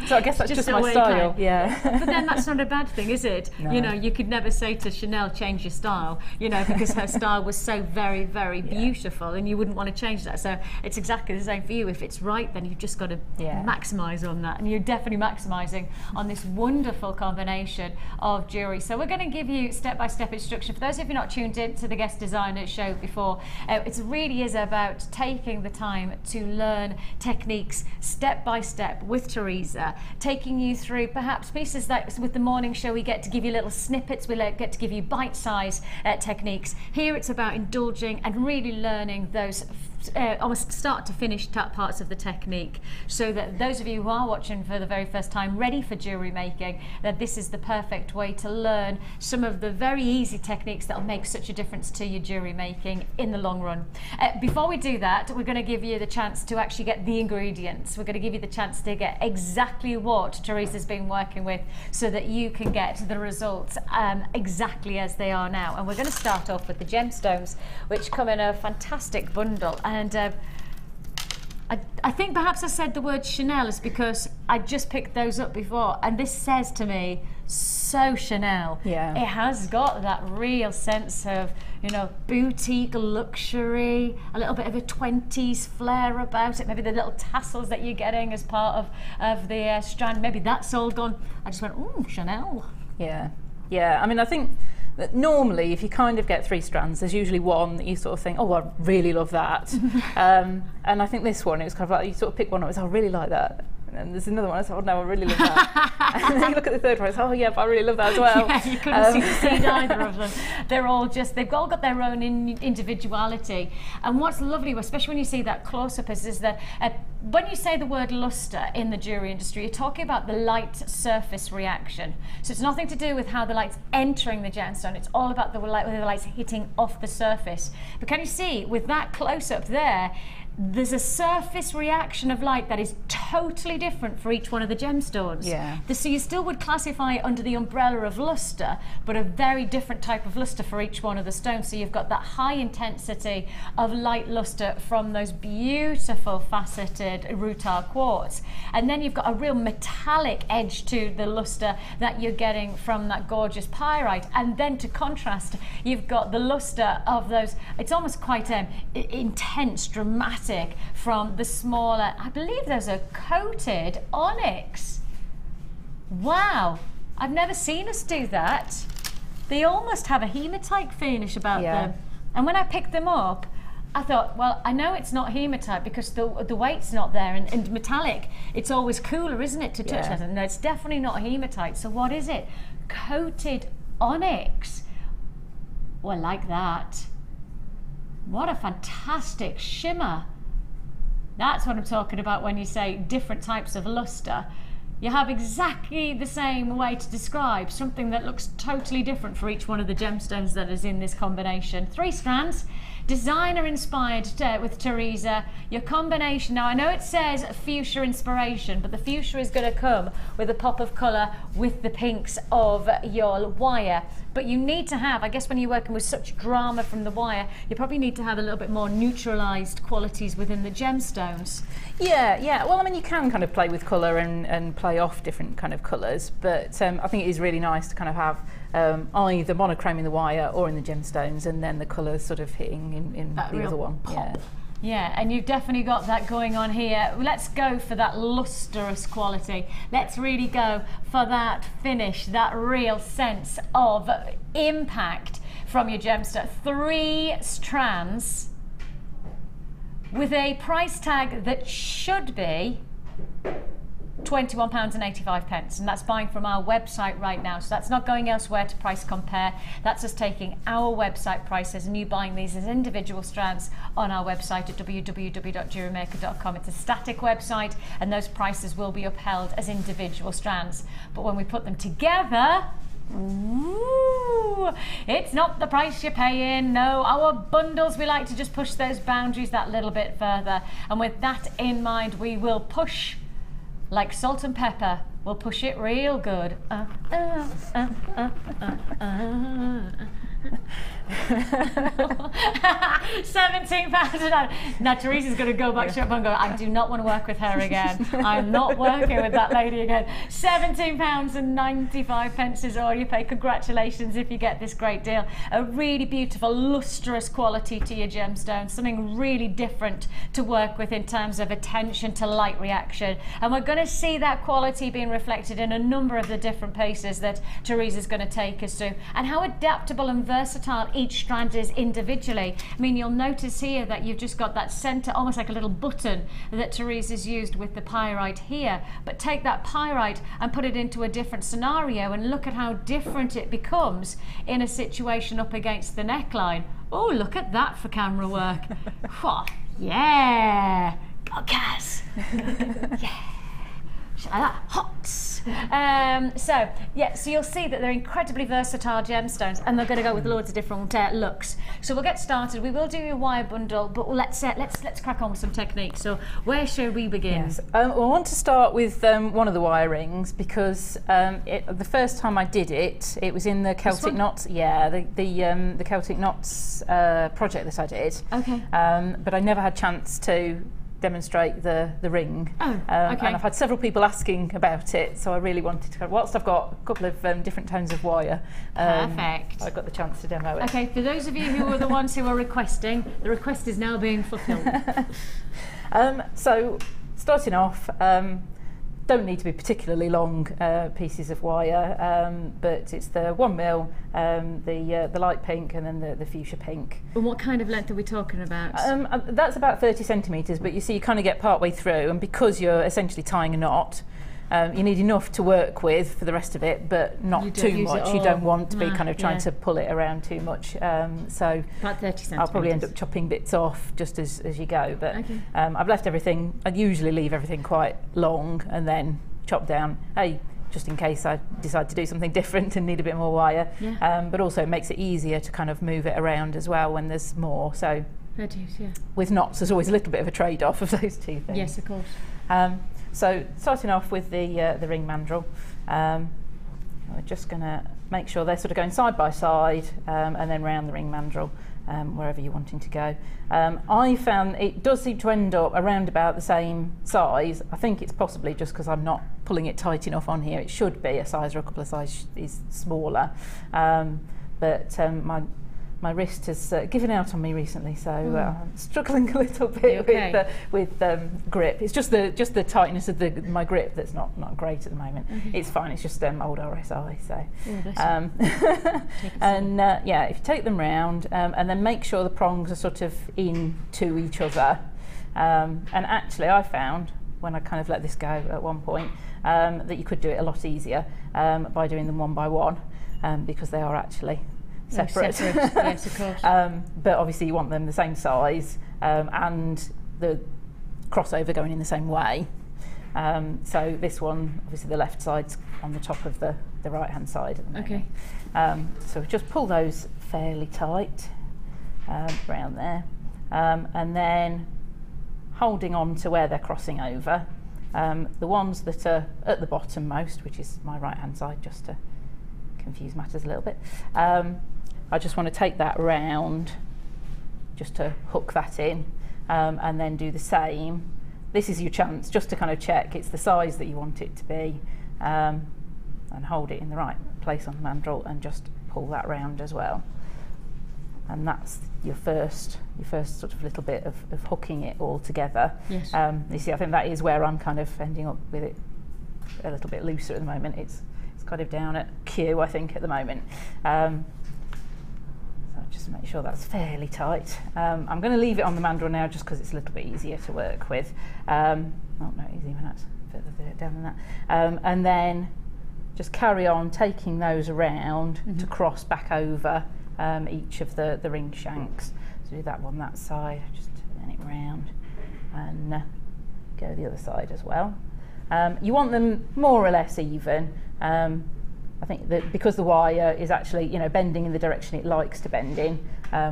So I guess that's just my style. Yeah.
But then that's not a bad thing, is it? No. You know, you could never say to Chanel, change your style, you know, because her style was so very, very beautiful, and you wouldn't want to change that. So it's exactly the same for you. If it's right, then you've just got to maximise on that, and you're definitely maximising on this wonderful combination of jewellery. So we're going to give you step-by-step instruction. For those of you not tuned in to the guest designer show before, it really is about taking the time to learn techniques step by step with Teresa, taking you through perhaps pieces that with the morning show we get to give you little snippets, we get to give you bite-sized techniques. Here it's about indulging and really learning those almost start to finish parts of the technique, so that those of you who are watching for the very first time, ready for jewellery making, that this is the perfect way to learn some of the very easy techniques that will make such a difference to your jewellery making in the long run. Before we do that, we're going to give you the chance to actually get the ingredients. We're going to give you the chance to get exactly what Teresa's been working with, so that you can get the results exactly as they are now. And we're going to start off with the gemstones, which come in a fantastic bundle. And I think perhaps I said the word Chanel is because I just picked those up before, and this says to me so Chanel.
Yeah.
It has got that real sense of, you know, boutique luxury, a little bit of a 20s flair about it, maybe the little tassels that you're getting as part of the strand, maybe that's all gone. I just went, ooh, Chanel.
Yeah, yeah. I mean, I think that normally if you kind of get 3 strands, there's usually one that you sort of think, oh, I really love that. And I think this one, it was kind of like you sort of pick one up, it's, oh, I really like that. And there's another one, I thought, oh no, I really love that. And then you look at the third one, it's, oh yeah, but I really love that as well.
Yeah, you couldn't see the seed either of them. They're all just, they've all got their own individuality. And what's lovely, especially when you see that close-up, is that when you say the word luster in the jewellery industry, you're talking about the light surface reaction. So it's nothing to do with how the light's entering the gemstone, it's all about the light, whether the light's hitting off the surface. But can you see, with that close-up there, there's a surface reaction of light that is totally different for each one of the gemstones.
Yeah.
So you still would classify it under the umbrella of luster, but a very different type of luster for each one of the stones. So you've got that high intensity of light luster from those beautiful faceted rutile quartz. And then you've got a real metallic edge to the luster that you're getting from that gorgeous pyrite. And then to contrast, you've got the luster of those, it's almost quite intense, dramatic, from the smaller, I believe those are coated onyx. Wow, I've never seen us do that. They almost have a hematite finish about them. And when I picked them up, I thought, well, I know it's not hematite because the weight's not there, and metallic, it's always cooler, isn't it, to touch that? No, it's definitely not hematite. So what is it? Coated onyx. Oh, I like that. What a fantastic shimmer. That's what I'm talking about when you say different types of luster. You have exactly the same way to describe something that looks totally different for each one of the gemstones that is in this combination. 3 strands, designer inspired with Teresa. Your combination, now I know it says fuchsia inspiration, but the fuchsia is going to come with a pop of colour with the pinks of your wire. But you need to have, I guess when you're working with such drama from the wire, you probably need to have a little bit more neutralised qualities within the gemstones.
Yeah, yeah. Well, I mean, you can kind of play with colour and play off different kind of colours, but I think it is really nice to kind of have either monochrome in the wire or in the gemstones, and then the colours sort of hitting in the other one.
Pop. Yeah, and you've definitely got that going on here. Let's go for that lustrous quality. Let's really go for that finish, that real sense of impact from your gemstone. 3 strands with a price tag that should be £21.85, and that's buying from our website right now, so that's not going elsewhere to price compare. That's us taking our website prices and you buying these as individual strands on our website at www.jewellerymaker.com. It's a static website and those prices will be upheld as individual strands, but when we put them together, ooh, it's not the price you're paying. No, our bundles, we like to just push those boundaries that little bit further, and with that in mind, we will push like salt and pepper. We'll push it real good. £17. Now Teresa's going to go back to her and go, I do not want to work with her again. I'm not working with that lady again. £17.95 is all you pay. Congratulations if you get this great deal. A really beautiful lustrous quality to your gemstones, something really different to work with in terms of attention to light reaction, and we're going to see that quality being reflected in a number of the different pieces that Teresa's going to take us to, and how adaptable and versatile each strand is individually. I mean, you'll notice here that you've just got that center, almost like a little button that Teresa's used with the pyrite here, but take that pyrite and put it into a different scenario and look at how different it becomes in a situation up against the neckline. Oh, look at that for camera work. Yeah. Go, Kaz. Yeah. Like that. Hot. So you'll see that they're incredibly versatile gemstones, and they're going to go with loads of different looks. So we'll get started. We will do a wire bundle, but let's crack on with some techniques. So where should we begin?
Yes. I want to start with one of the wire rings because the first time I did it, it was in the Celtic knots. Yeah, the Celtic knots project that I did.
Okay.
But I never had a chance to demonstrate the ring.
Okay.
And I've had several people asking about it, so I really wanted to. Whilst I've got a couple of different tones of wire,
perfect.
I got the chance to demo it.
Okay, for those of you who are the ones who are requesting, the request is now being fulfilled.
So starting off, don't need to be particularly long pieces of wire, but it's the 1mm, the light pink, and then the fuchsia pink.
And what kind of length are we talking about?
That's about 30 centimetres, but you see you kind of get part way through, and because you're essentially tying a knot, you need enough to work with for the rest of it, but not too much. You don't want to be kind of trying to pull it around too much. So
about 30 centimetres.
I'll probably end up chopping bits off just as you go. But I've left everything. I usually leave everything quite long and then chop down. Just in case I decide to do something different and need a bit more wire.
Yeah.
But also it makes it easier to kind of move it around as well when there's more. So with knots, there's always a little bit of a trade-off of those two things.
Yes, of course.
So starting off with the ring mandrel, we're just going to make sure they're sort of going side by side and then round the ring mandrel, wherever you're wanting to go. I found it does seem to end up around about the same size. I think it's possibly just because I'm not pulling it tight enough on here. It should be a size or a couple of sizes smaller, but my wrist has given out on me recently, so I'm struggling a little bit with grip. It's just the tightness of my grip that's not great at the moment. It's fine. It's just old RSI. So, and if you take them round and then make sure the prongs are sort of into each other. And actually, I found when I kind of let this go at one point that you could do it a lot easier by doing them one by one, because they are actually separate.
Yes, of course.
But obviously you want them the same size and the crossover going in the same way. So this one, obviously the left side's on the top of the right hand side at the moment. So just pull those fairly tight around there, and then holding on to where they're crossing over. The ones that are at the bottom most, which is my right hand side, just to confuse matters a little bit, I just want to take that round just to hook that in, and then do the same. This is your chance just to kind of check it's the size that you want it to be, and hold it in the right place on the mandrel and just pull that round as well. And that's your first sort of little bit of hooking it all together.
Yes.
You see, I think that is where I'm kind of ending up with it a little bit looser at the moment. It's kind of down at Q, I think, at the moment. So just make sure that's fairly tight. I'm going to leave it on the mandrel now just because it's a little bit easier to work with. Oh no, it's even that's further down than that. And then just carry on taking those around to cross back over each of the ring shanks. So do that one that side, just turn it round, and go the other side as well. You want them more or less even. I think that because the wire is actually, bending in the direction it likes to bend in,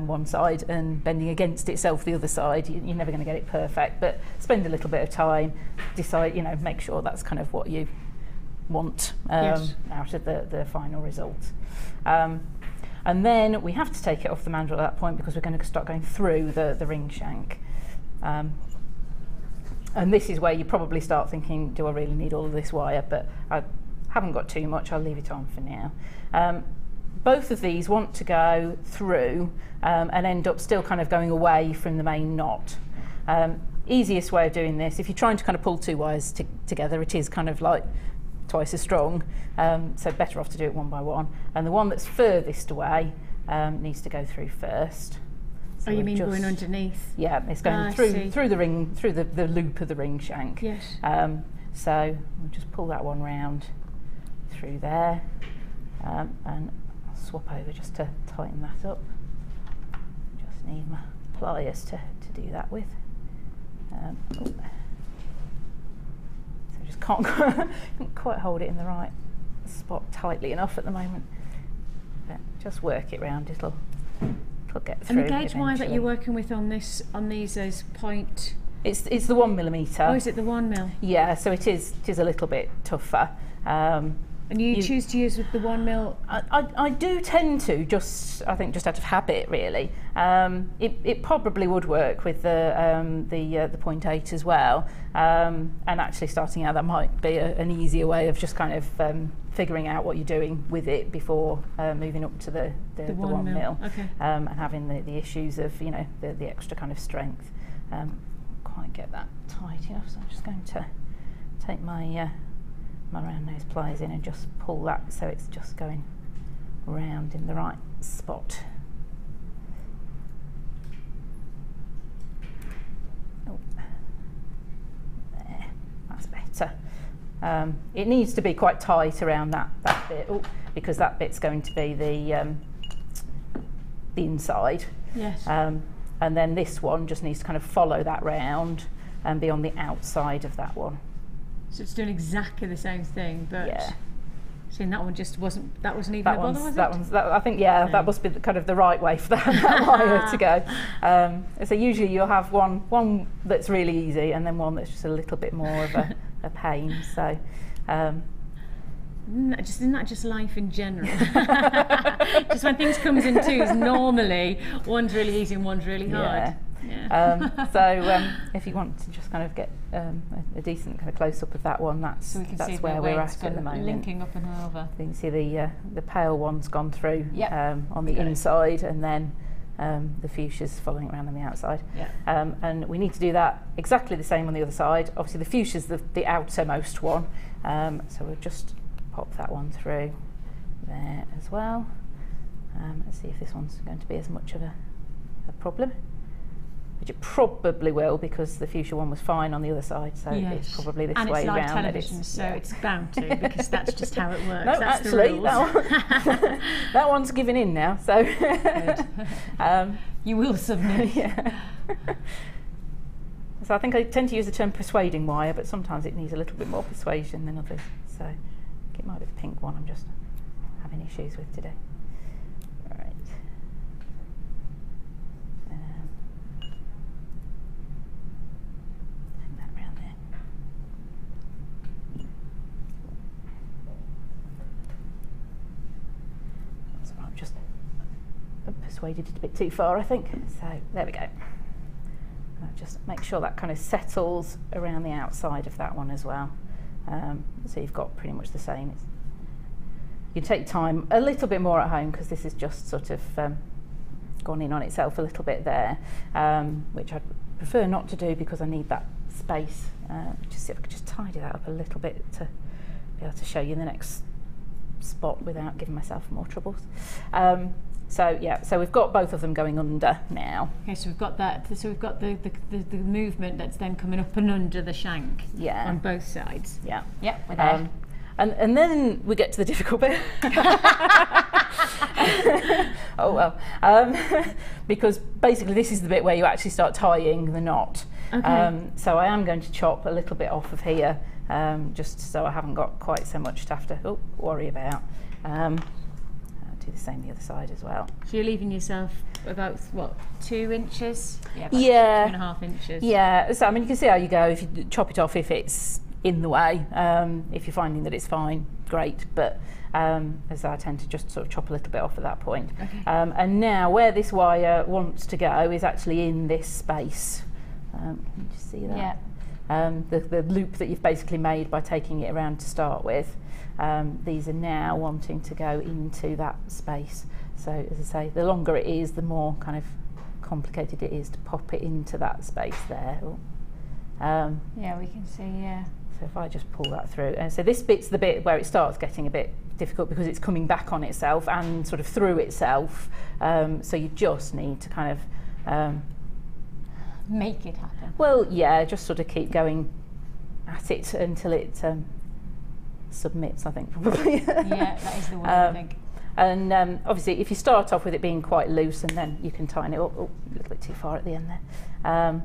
one side, and bending against itself the other side, you're never going to get it perfect. But spend a little bit of time, decide, make sure that's kind of what you want out of the final result. And then we have to take it off the mandrel at that point because we're going to start going through the ring shank. And this is where you probably start thinking, do I really need all of this wire? But I haven't got too much, I'll leave it on for now. Both of these want to go through and end up still kind of going away from the main knot. Easiest way of doing this, if you're trying to kind of pull two wires together, it is kind of like twice as strong, so better off to do it one by one. And the one that's furthest away needs to go through first. So
you mean going underneath?
Yeah, it's going through the ring, through the loop of the ring shank.
Yes.
So we'll just pull that one round through there, and I'll swap over just to tighten that up. Just need my pliers to do that with. So just can't quite hold it in the right spot tightly enough at the moment. But just work it round, it'll get through.
And the gauge wire that
eventually.
you're working with on these is point.
It's the 1mm.
Oh, is it the 1mm?
Yeah, so it is a little bit tougher.
And you choose to use with the 1mm?
I do tend to, I think just out of habit really. It probably would work with the 0.8 as well. And actually starting out, that might be an easier way of just kind of figuring out what you're doing with it before moving up to the 1mm.
Okay.
And having the issues of, you know, the extra kind of strength. Quite get that tight enough, so I'm just going to take my my round nose pliers in and just pull that so it's just going round in the right spot. Oh, there, that's better. It needs to be quite tight around that bit, because that bit's going to be the inside.
Yes.
And then this one just needs to kind of follow that round and be on the outside of that one.
So it's doing exactly the same thing, but
yeah.
Seeing that one just wasn't even a bother, was it?
I think, yeah, that must be kind of the right way for that wire to go. So usually you'll have one that's really easy and then one that's just a little bit more of a pain. So.
Isn't that just life in general? Just when things comes in twos, normally one's really easy and one's really hard. Yeah.
So if you want to just kind of get a decent kind of close up of that one, that's where we're at the moment.
Linking up and over.
You can see the pale one's gone through on the
Got
inside, and then the fuchsia's following around on the outside.
Yeah.
And we need to do that exactly the same on the other side. Obviously the fuchsia's the outermost one, so we'll just pop that one through there as well. Let's see if this one's going to be as much of a problem, which it probably will, because the fuchsia one was fine on the other side, so it's probably this way
live
around.
Television, so it's bound to, because that's just how it works.
No,
that's
actually,
the rules.
that one's giving in now, so
you will submit.
Yeah. So I think I tend to use the term persuading wire, but sometimes it needs a little bit more persuasion than others. So it might be the pink one I'm just having issues with today. All right. Hang that round there. That's right, I've just persuaded it a bit too far, I think. So there we go. Just make sure that kind of settles around the outside of that one as well. So you've got pretty much the same. You take time a little bit more at home, because this is just sort of gone in on itself a little bit there, which I'd prefer not to do because I need that space. Just see if I could just tidy that up a little bit to be able to show you the next spot without giving myself more troubles. So yeah, so we've got both of them going under now.
Okay, so we've got that. So we've got the movement that's then coming up and under the shank.
Yeah.
On both sides.
Yeah.
Yeah. We're there.
And then we get to the difficult bit. Oh well, because basically this is the bit where you actually start tying the knot.
Okay.
So I am going to chop a little bit off of here, just so I haven't got quite so much to have to worry about. Do the same the other side as well.
So you're leaving yourself about, what, 2 inches? Yeah. 2.5 inches.
Yeah, so I mean, you can see how you go if you chop it off if it's in the way. If you're finding that it's fine, great, but as I tend to just sort of chop a little bit off at that point.
Okay.
And now where this wire wants to go is actually in this space. Can you just see that?
Yeah.
The loop that you've basically made by taking it around to start with. These are now wanting to go into that space. So as I say, the longer it is, the more kind of complicated it is to pop it into that space there.
Yeah, we can see, yeah.
So if I just pull that through, and so this bit's the bit where it starts getting a bit difficult because it's coming back on itself and sort of through itself. So you just need to kind of
make it happen.
Well, yeah, just sort of keep going at it until it submits, I think, probably.
Yeah, that is the one, I think.
And obviously, if you start off with it being quite loose, and then you can tighten it up a little bit too far at the end there.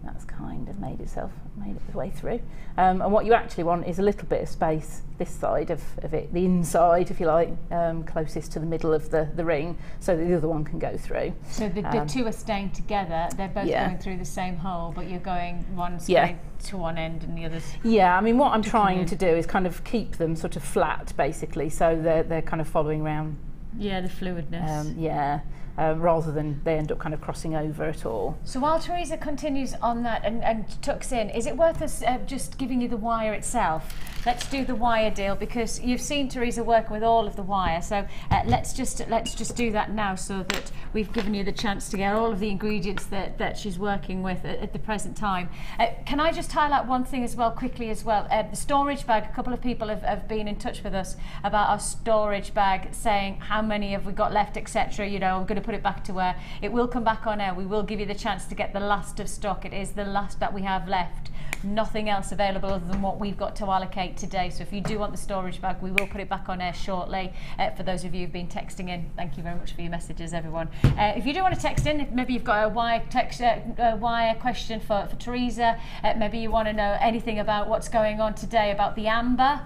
that's kind of made its way through. And what you actually want is a little bit of space this side of it, the inside, if you like, closest to the middle of the ring, so that the other one can go through.
So the two are staying together, they're both going through the same hole, but you're going, one's going to one end and the other's...
Yeah, I mean, what I'm trying to do is kind of keep them sort of flat, basically, so they're kind of following around.
Yeah, the fluidness.
Rather than they end up kind of crossing over at all.
So while Teresa continues on that and tucks in, is it worth us just giving you the wire itself? Let's do the wire deal, because you've seen Teresa working with all of the wire. So let's just do that now, so that we've given you the chance to get all of the ingredients that she's working with at the present time. Can I just highlight one thing as well, quickly as well? The storage bag. A couple of people have been in touch with us about our storage bag, saying how many have we got left, etc. You know, I'm going to put it back to air. It will come back on air. We will give you the chance to get the last of stock. It is the last that we have left. Nothing else available other than what we've got to allocate today. So if you do want the storage bag, we will put it back on air shortly. For those of you who've been texting in, thank you very much for your messages, everyone. If you do want to text in, maybe you've got a wire question for Teresa, maybe you want to know anything about what's going on today about the amber.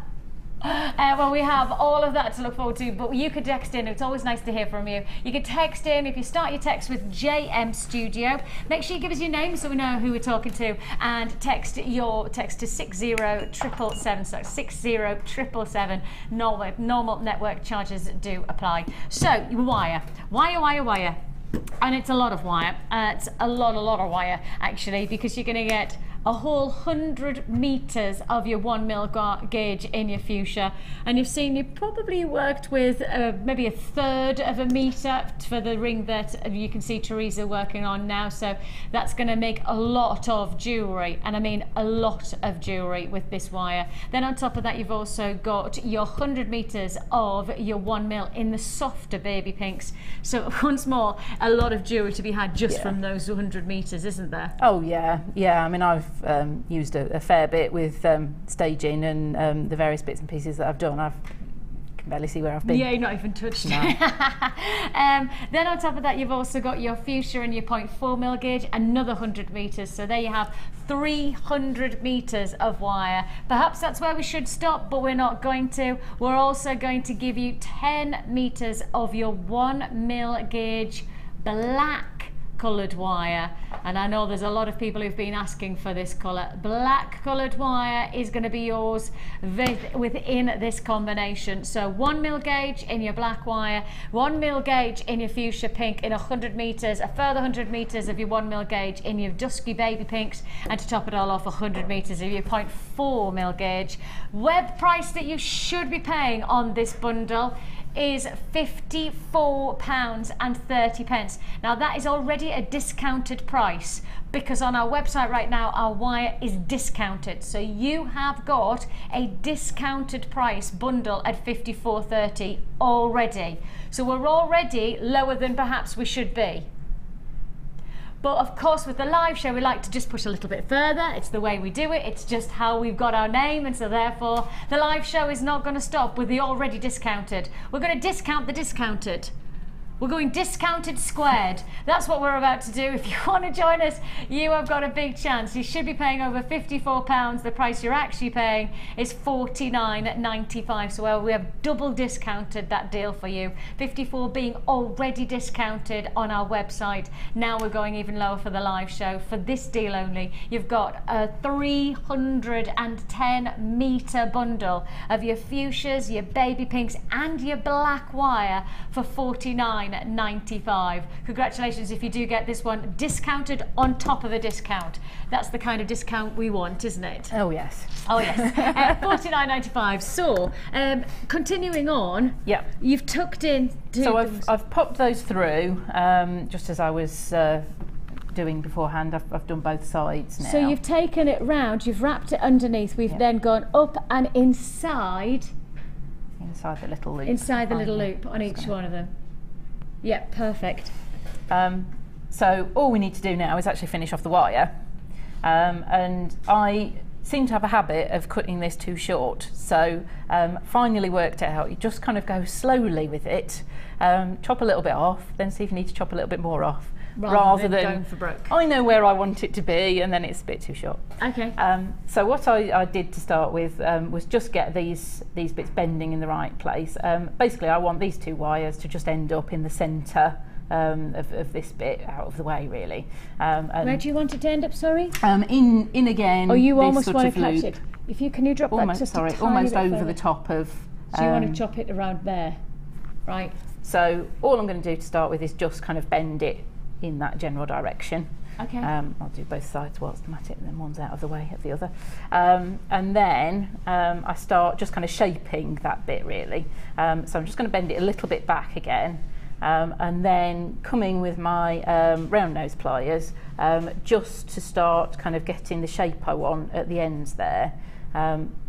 Well, we have all of that to look forward to, but you could text in. It's always nice to hear from you. You can text in. If you start your text with JM Studio, make sure you give us your name so we know who we're talking to, and text to 60777. So 60777. Normal network charges do apply. So wire, and it's a lot of wire. It's a lot of wire, actually, because you're going to get a whole 100 meters of your 1mm gauge in your fuchsia, and you've seen, you probably worked with maybe a third of a meter for the ring that you can see Teresa working on now. So that's going to make a lot of jewellery, and I mean a lot of jewellery with this wire. Then on top of that, you've also got your 100 meters of your 1mm in the softer baby pinks. So once more, a lot of jewellery to be had just from those 100 meters, isn't there?
Oh yeah, I mean, I've used a fair bit with staging and the various bits and pieces that I've done. I can barely see where I've been.
Yeah, you're not even touched.
No.
Then on top of that, you've also got your fuchsia and your 0.4mm gauge, another 100 meters. So there you have 300 meters of wire. Perhaps that's where we should stop, but we're not going to. We're also going to give you 10 meters of your 1mm gauge black coloured wire, and I know there's a lot of people who've been asking for this colour. Black coloured wire is going to be yours within this combination. So 1mm gauge in your black wire, 1mm gauge in your fuchsia pink in 100 meters, a further 100 meters of your 1mm gauge in your dusky baby pinks, and to top it all off, 100 meters of your 0.4mm gauge. Web price that you should be paying on this bundle is £54.30. Now that is already a discounted price, because on our website right now our wire is discounted. So you have got a discounted price bundle at £54.30 already. So we're already lower than perhaps we should be. But of course, with the live show, we like to just push a little bit further. It's the way we do it. It's just how we've got our name. And so therefore, the live show is not going to stop with the already discounted. We're going to discount the discounted. We're going discounted squared. That's what we're about to do. If you want to join us, you have got a big chance. You should be paying over £54. The price you're actually paying is $49.95. So we have double discounted that deal for you. $54 being already discounted on our website. Now we're going even lower for the live show. For this deal only, you've got a 310 meter bundle of your fuchsias, your baby pinks, and your black wire for $49.95. Congratulations if you do get this one discounted on top of a discount. That's the kind of discount we want, isn't it?
Oh yes.
Oh yes. $49.95. So continuing on, you've tucked in.
So I've popped those through just as I was doing beforehand. I've done both sides now.
So you've taken it round, you've wrapped it underneath. We've then gone up and inside
the little loop.
Inside the little loop on each one of them. Yeah, perfect.
So all we need to do now is actually finish off the wire, and I seem to have a habit of cutting this too short, so finally worked it out. You just kind of go slowly with it, chop a little bit off, then see if you need to chop a little bit more off, rather than
going for broke.
I know where I want it to be and then it's a bit too short.
Okay.
So what I did to start with was just get these bits bending in the right place. Basically I want these 2 wires to just end up in the centre of this bit, out of the way really.
Where do you want it to end up, sorry?
In again.
Oh, you
this
almost
sort
want
of
to catch
loop.
it. Can you drop
Almost,
that just
sorry,
a tiny
almost
bit
over
further?
the top of.
So you want to chop it around there, right?
So all I'm going to do to start with is just kind of bend it in that general direction.
Okay.
I'll do both sides whilst I'm at it, and then one's out of the way of the other. And then I start just kind of shaping that bit really. So I'm just going to bend it a little bit back again. And then coming with my round nose pliers just to start kind of getting the shape I want at the ends there.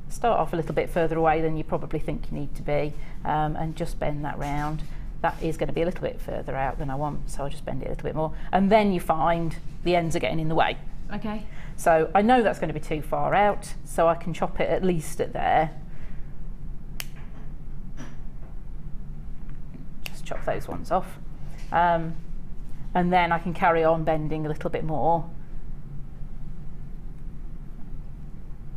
Start off a little bit further away than you probably think you need to be, and just bend that round. That is going to be a little bit further out than I want, so I'll just bend it a little bit more. And then you find the ends are getting in the way.
Okay.
So I know that's going to be too far out, so I can chop it at least at there. Just chop those ones off. And then I can carry on bending a little bit more.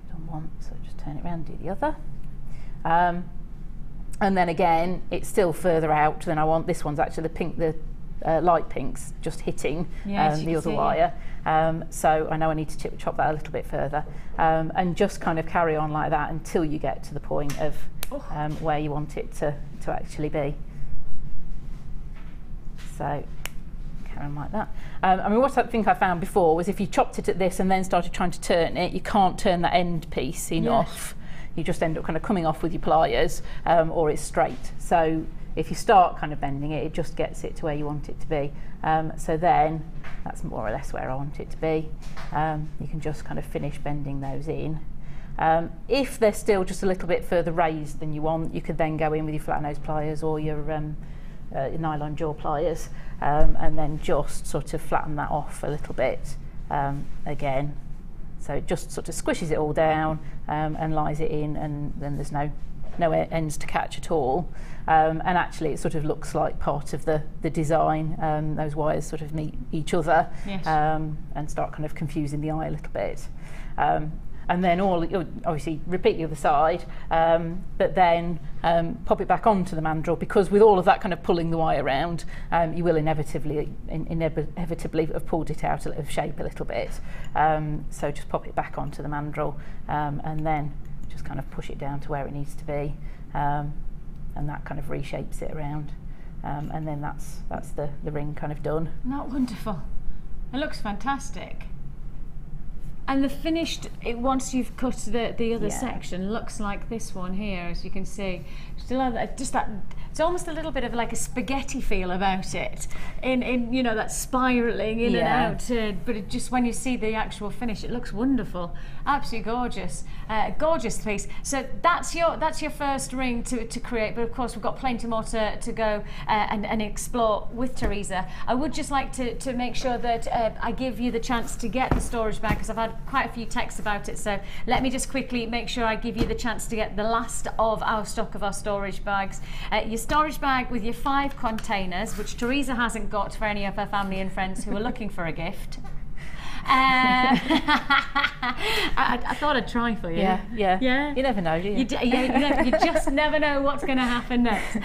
Done one, so just turn it around, do the other. And then again, it's still further out than I want. This one's actually the pink, the light pink's just hitting the other wire. So I know I need to chop that a little bit further. And just kind of carry on like that until you get to the point of where you want it to actually be. So carry on like that. I mean, what I think I found before was if you chopped it at this and then started trying to turn it, you can't turn that end piece enough. You just end up kind of coming off with your pliers, or it's straight. So if you start kind of bending it, it just gets it to where you want it to be. So then that's more or less where I want it to be. You can just kind of finish bending those in. If they're still just a little bit further raised than you want, you could then go in with your flat nose pliers or your nylon jaw pliers, and then just sort of flatten that off a little bit again. So it just sort of squishes it all down and lies it in, and then there's no ends to catch at all. And actually it sort of looks like part of the design. Those wires sort of meet each other, and start kind of confusing the eye a little bit. And then obviously repeat the other side, but then pop it back onto the mandrel, because with all of that kind of pulling the wire around, you will inevitably have pulled it out of shape a little bit. So just pop it back onto the mandrel, and then just kind of push it down to where it needs to be, and that kind of reshapes it around. And then that's the ring kind of done.
Not wonderful. It looks fantastic. And the finished, once you've cut the other section, looks like this one here, as you can see. Still have just that, it's almost a little bit of like a spaghetti feel about it, in you know, that spiralling in and out. But it just, when you see the actual finish, it looks wonderful, absolutely gorgeous, gorgeous piece. So that's your first ring to create. But of course, we've got plenty more to go and explore with Teresa. I would just like to make sure that I give you the chance to get the storage bag, because I've had quite a few texts about it. So let me just quickly make sure I give you the chance to get the last of our stock of our storage bags. Your storage bag with your 5 containers, which Teresa hasn't got for any of her family and friends who are looking for a gift. I thought I'd try for you. Yeah.
You never know, do you?
You just never know what's going to happen next.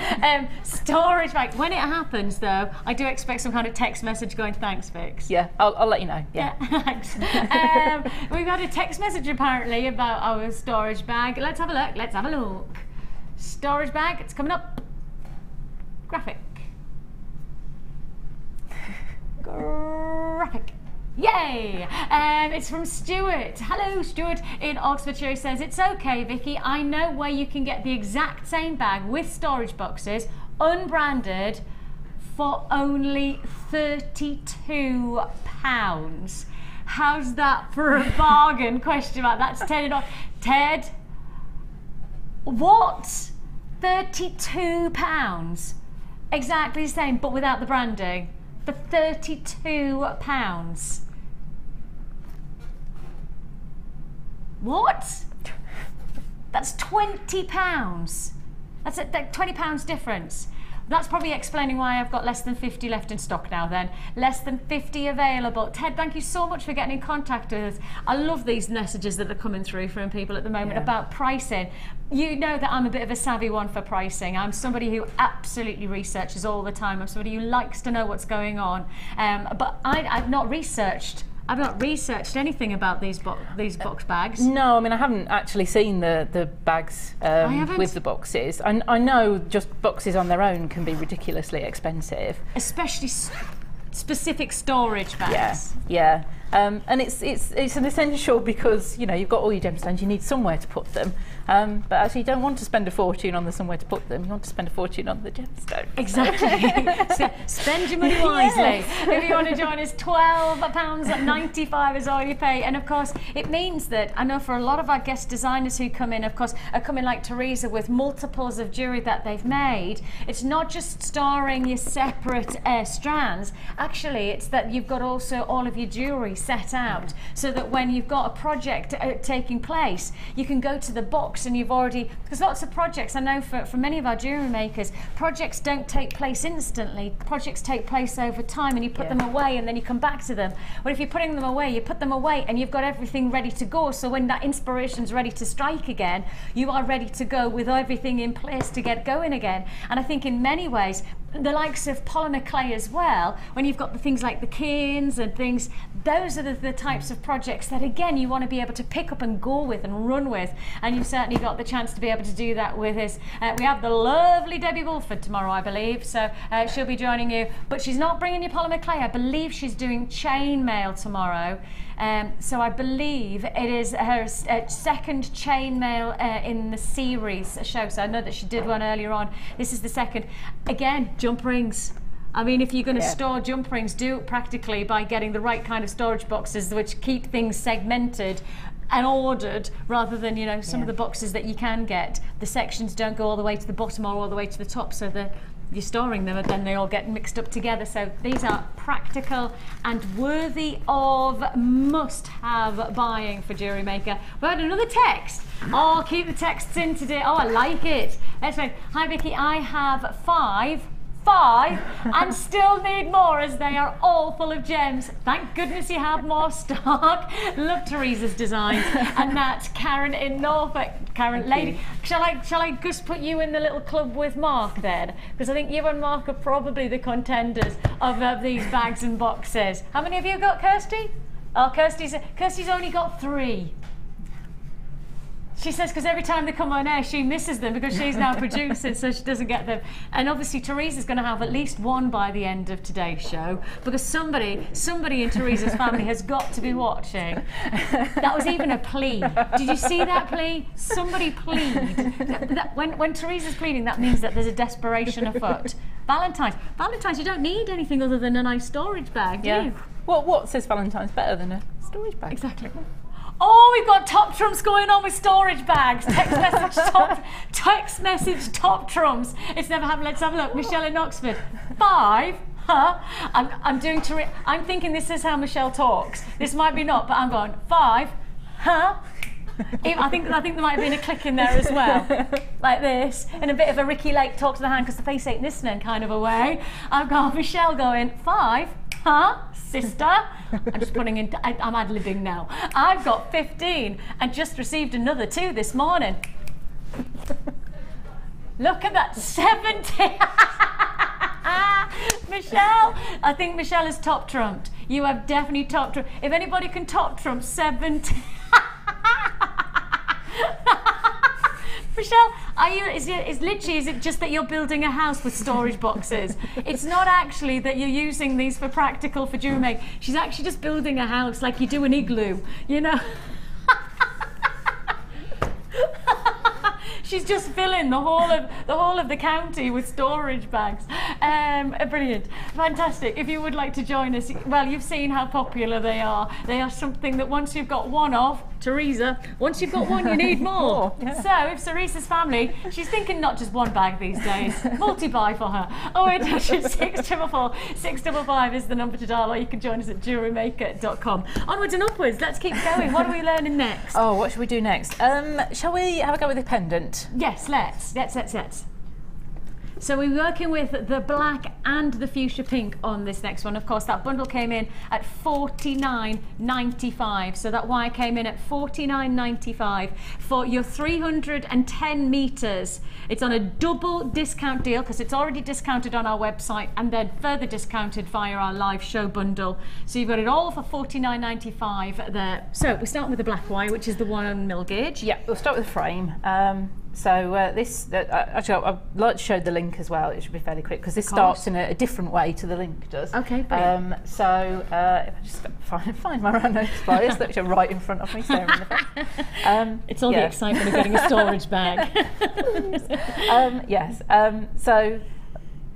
Storage bag. When it happens, though, I do expect some kind of text message going, "Thanks, Vix."
Yeah, I'll let you know. Yeah.
Thanks. We've got a text message apparently about our storage bag. Let's have a look. Let's have a look. Storage bag. It's coming up. Graphic. Graphic. Yay! It's from Stuart. Hello, Stuart in Oxfordshire. He says, "It's okay, Vicky. I know where you can get the exact same bag with storage boxes, unbranded, for only £32. How's that for a bargain? Question mark. That's Ted. Ted, what? £32? Exactly the same, but without the branding. For £32. What? That's £20. That's a £20 difference. That's probably explaining why I've got less than 50 left in stock now then. Less than 50 available. Ted, thank you so much for getting in contact with us. I love these messages that are coming through from people at the moment about pricing. You know that I'm a bit of a savvy one for pricing. I'm somebody who absolutely researches all the time. I'm somebody who likes to know what's going on. But I've not researched anything about these box bags.
No, I mean I haven't actually seen the bags with the boxes. I know just boxes on their own can be ridiculously expensive,
especially specific storage bags.
Yeah. And it's an essential because you know you've got all your gemstones. You need somewhere to put them. But actually, you don't want to spend a fortune on the somewhere to put them. You want to spend a fortune on the gemstone.
Exactly. So spend your money wisely. If you want to join us, £12.95 is all you pay. And of course, it means that I know for a lot of our guest designers who come in, of course, are coming like Teresa with multiples of jewellery that they've made. It's not just storing your separate strands. Actually, it's that you've got also all of your jewellery set out so that when you've got a project taking place, you can go to the box and you've already, because lots of projects, I know for many of our jewellery makers, projects don't take place instantly. Projects take place over time and you put them away and then you come back to them. Well, if you're putting them away, you put them away and you've got everything ready to go, so when that inspiration's ready to strike again, you are ready to go with everything in place to get going again. And I think in many ways, the likes of polymer clay as well, when you've got the things like the cairns and things, those are the types of projects that again you want to be able to pick up and go with and run with, and you've certainly got the chance to be able to do that with us. We have the lovely Debbie Wolford tomorrow, I believe, so she'll be joining you, but she's not bringing you polymer clay. I believe she's doing chainmail tomorrow. So I believe it is her second chainmail in the series show. So I know that she did one earlier on. This is the second. Again, jump rings. I mean, if you're going to store jump rings, do it practically by getting the right kind of storage boxes which keep things segmented and ordered, rather than, you know, some of the boxes that you can get, the sections don't go all the way to the bottom or all the way to the top, so you're storing them and then they all get mixed up together. So these are practical and worthy of must-have buying for Jewellery Maker. We had another text. Oh, keep the texts in today. Oh, I like it. That's right. Hi Vicky, I have five and still need more as they are all full of gems. Thank goodness you have more stock. Love Teresa's designs. And that's Karen in Norfolk. Karen, lady, shall I just put you in the little club with Mark then? Because I think you and Mark are probably the contenders of these bags and boxes. How many have you got, Kirsty? Oh, Kirsty's only got 3. She says because every time they come on air, she misses them because she's now producing, so she doesn't get them. And obviously, Teresa's going to have at least one by the end of today's show because somebody in Teresa's family has got to be watching. That was even a plea. Did you see that plea? Somebody plead. When Teresa's pleading, that means that there's a desperation afoot. Valentine's, you don't need anything other than a nice storage bag, do you?
Well, what says Valentine's better than a storage bag?
Exactly. Oh, we've got top trumps going on with storage bags. Text message top trumps. It's never happened. Let's have a look. Michelle in Oxford. 5. Huh? I'm thinking this is how Michelle talks. This might be not, but I'm going 5. Huh? I think there might have been a click in there as well, like this, in a bit of a Ricky Lake talk to the hand because the face ain't listening kind of a way. I've got Michelle going 5. Huh, sister? I'm just putting in, I'm ad-libbing now. I've got 15 and just received another 2 this morning. Look at that, 70. Michelle, I think Michelle is top trumped. You have definitely top trumped. If anybody can top trump 70. Michelle, is it just that you're building a house with storage boxes? It's not actually that you're using these for practical for jewellery making. She's actually just building a house like you do an igloo, you know? She's just filling the whole of the county with storage bags. Brilliant, fantastic. If you would like to join us, well, you've seen how popular they are. They are something that once you've got one of, Teresa, once you've got one, you need more. So if Teresa's family, she's thinking not just one bag these days, multi-buy for her. 0800 644 655 is the number to dial, or you can join us at JewelleryMaker.com. Onwards and upwards, let's keep going. What are we learning next?
Oh, what should we do next? Shall we have a go with the pendant?
Yes, let's. So we're working with the black and the fuchsia pink on this next one. Of course, that bundle came in at $49.95. So that wire came in at $49.95 for your 310 meters. It's on a double discount deal because it's already discounted on our website and then further discounted via our live show bundle. So you've got it all for $49.95 there. So we're starting with the black wire, which is the 1 mil gauge.
Yeah, we'll start with the frame. Actually, I'd like to show the link as well. It should be fairly quick because this starts in a different way to the link does.
Okay,
if I just find my random pliers that are right in front of me, staring in the face.
It's all the excitement of getting a storage bag.
Yes. So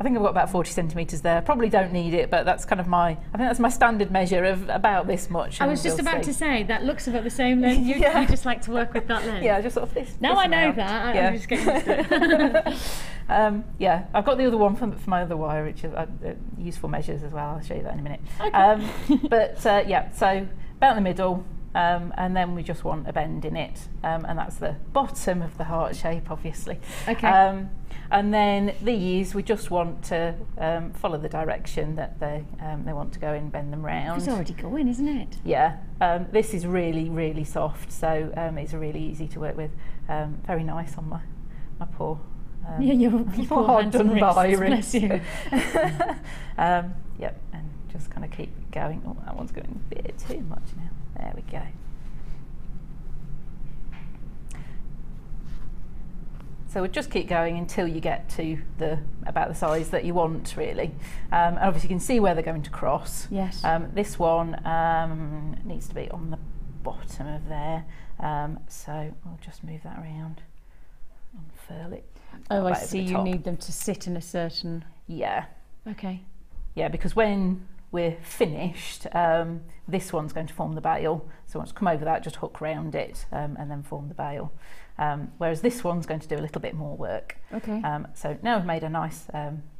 I think I've got about 40 centimetres there. Probably don't need it, but that's kind of I think that's my standard measure of about this much.
I was just about to say, that looks about the same length. You just like to work with that length.
Yeah, just sort of this.
Now I know that. I'm just getting used to it.
Yeah, I've got the other one for my other wire, which is useful measures as well. I'll show you that in a minute.
Okay.
So about in the middle, and then we just want a bend in it, and that's the bottom of the heart shape, obviously.
Okay.
And then these, we just want to follow the direction that they want to go in, bend them round.
It's already going, isn't it?
Yeah. This is really, really soft, so it's really easy to work with. Very nice on my poor.
Your poor
hard done by
wrists, bless you.
Yep, and just kind of keep going. Oh, that one's going a bit too much now. There we go. So we'll just keep going until you get to about the size that you want, really. And obviously you can see where they're going to cross.
Yes.
This one needs to be on the bottom of there. So we'll just move that around, unfurl it.
Oh, I see. You need them to sit in a certain...
Yeah.
Okay.
Yeah, because when we're finished, this one's going to form the bail. So once you come over that, just hook round it and then form the bail. Whereas this one's going to do a little bit more work.
Okay.
So now we've made a nice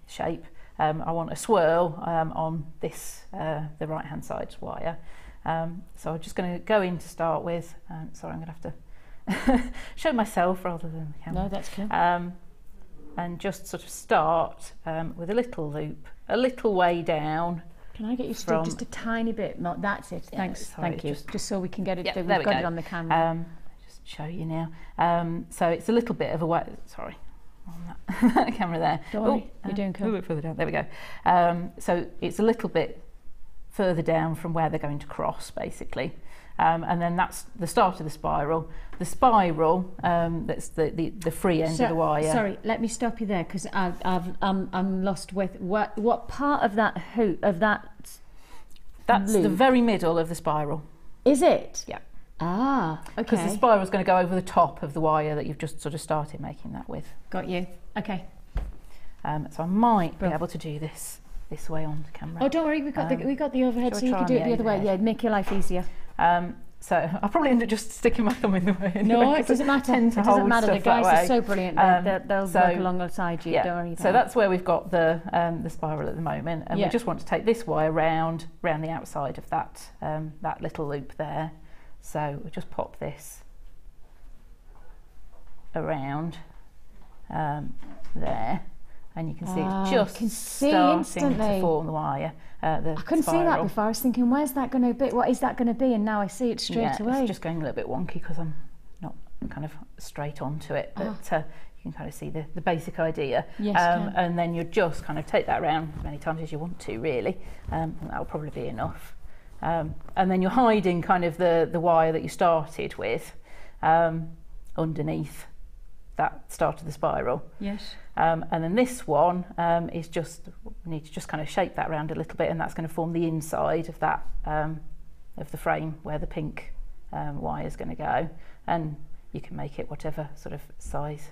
shape. I want a swirl on this, the right hand side wire. So I'm just going to go in to start with. Sorry, I'm going to have to show myself rather than the camera.
No, that's cool.
And just sort of start with a little loop, a little way down.
Can I get you to do just a tiny bit? No, that's it. Thanks.
Sorry,
thank you. Just so we can get it.
Yeah,
we've got it on the camera.
Just show you now. So it's a little bit of a way. Sorry, on that camera there.
Don't worry, you're doing cool.
A little bit further down. There we go. So it's a little bit further down from where they're going to cross, basically. And then that's the start of the spiral. The spiral, that's the free end of the wire.
Sorry, let me stop you there because I'm lost with what part of that hoop of that.
That's
loop?
the very middle of the spiral.
Is it?
Yeah.
Ah, okay.
Because the spiral is going to go over the top of the wire that you've just sort of started making that with.
Got you. Okay.
So I might be able to do this way on the camera.
Oh, don't worry, we got the overhead, so you can do it the other way. Yeah, make your life easier.
So I'll probably end up just sticking my thumb in the way anyway.
No, it doesn't matter. It doesn't matter. The guys are so brilliant. They'll work alongside you.
Yeah.
Don't worry about
so that's where we've got the spiral at the moment, and we just want to take this wire round the outside of that little loop there. So we just pop this around there, and you can see it's just starting to form the wire. I
couldn't see that before. I was thinking, where's that going to be? What is that going to be? And now I see it straight away.
It's just going a little bit wonky because I'm not kind of straight onto it, but you can kind of see the basic idea.
Yes,
and then you just kind of take that around as many times as you want to, really, and that'll probably be enough. And then you're hiding kind of the wire that you started with underneath that start of the spiral.
Yes.
And then this one is just, we need to just kind of shape that around a little bit, and that's going to form the inside of that of the frame where the pink wire is going to go. And you can make it whatever sort of size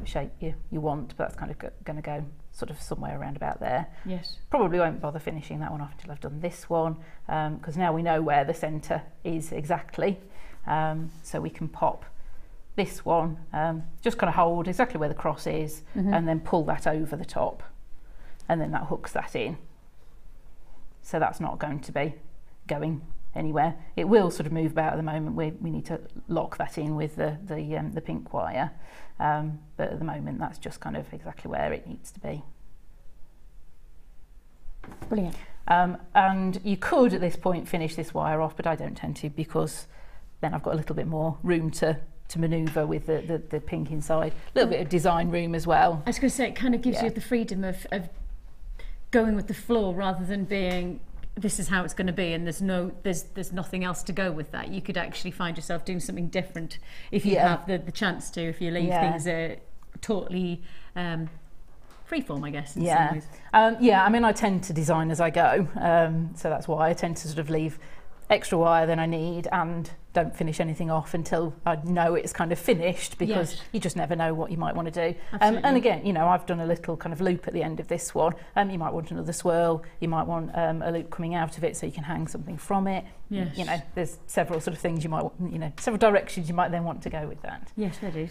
shape you want, but that's kind of going to go sort of somewhere around about there.
Yes.
Probably won't bother finishing that one off until I've done this one, because now we know where the centre is exactly. So we can pop this one, just kind of hold exactly where the cross is, and then pull that over the top, and then that hooks that in. So that's not going to be going anywhere. It will sort of move about at the moment. We need to lock that in with the pink wire, but at the moment that's just kind of exactly where it needs to be.
Brilliant.
And you could at this point finish this wire off, but I don't tend to, because then I've got a little bit more room to manoeuvre with the pink inside. A little bit of design room as well.
I was going to say, it kind of gives you the freedom of going with the flow rather than being, this is how it's going to be, and there's nothing else to go with that. You could actually find yourself doing something different if you have the chance to, if you leave things totally freeform, I guess, in some ways.
I mean, I tend to design as I go, so that's why I tend to sort of leave extra wire than I need and don't finish anything off until I know it's kind of finished, because you just never know what you might want to do. And again, you know, I've done a little kind of loop at the end of this one. You might want another swirl, you might want a loop coming out of it so you can hang something from it.
Yes.
You know, there's several sort of things you might, you know, several directions you might then want to go with that.
Yes, there is.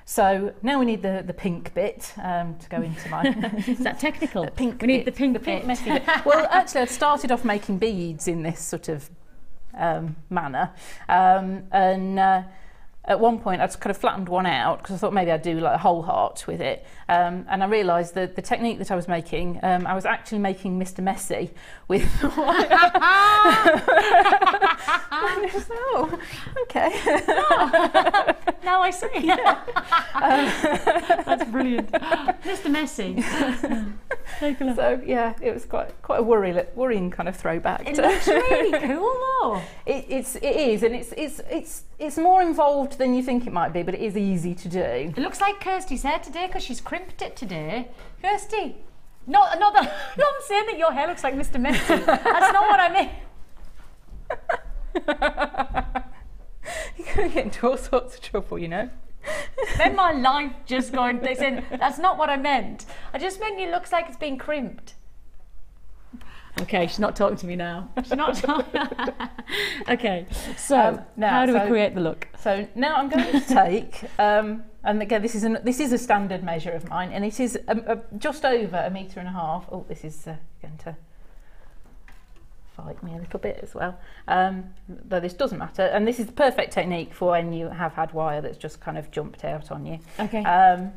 So now we need the pink bit to go into my...
Is that technical?
The pink
we need the pink bit.
Messy bit. Well, actually, I'd started off making beads in this sort of manner, and at one point I'd kind of flattened one out because I thought maybe I'd do like a whole heart with it, and I realised that the technique that I was making, I was actually making Mr. Messy with oh, okay.
Now I see. That's brilliant. Mr. Messy.
So yeah, it was quite a worrying kind of throwback.
It looks really cool though.
It is, and it's more involved than you think it might be, but it is easy to do.
It looks like Kirsty's hair today because she's crimped it today. Kirsty, not that I'm saying that your hair looks like Mr. Messy. That's not what I mean.
You're going to get into all sorts of trouble, you know.
Then my life just going, they said, that's not what I meant. I just meant it looks like it's been crimped. Okay, she's not talking to me now. She's not talking. Okay, so now, how do we create the look?
So now I'm going to take, and again, this is a standard measure of mine, and it is just over 1.5 meters. Oh, this is going to fight me a little bit as well, though this doesn't matter, and this is the perfect technique for when you have had wire that's just kind of jumped out on you.
Okay.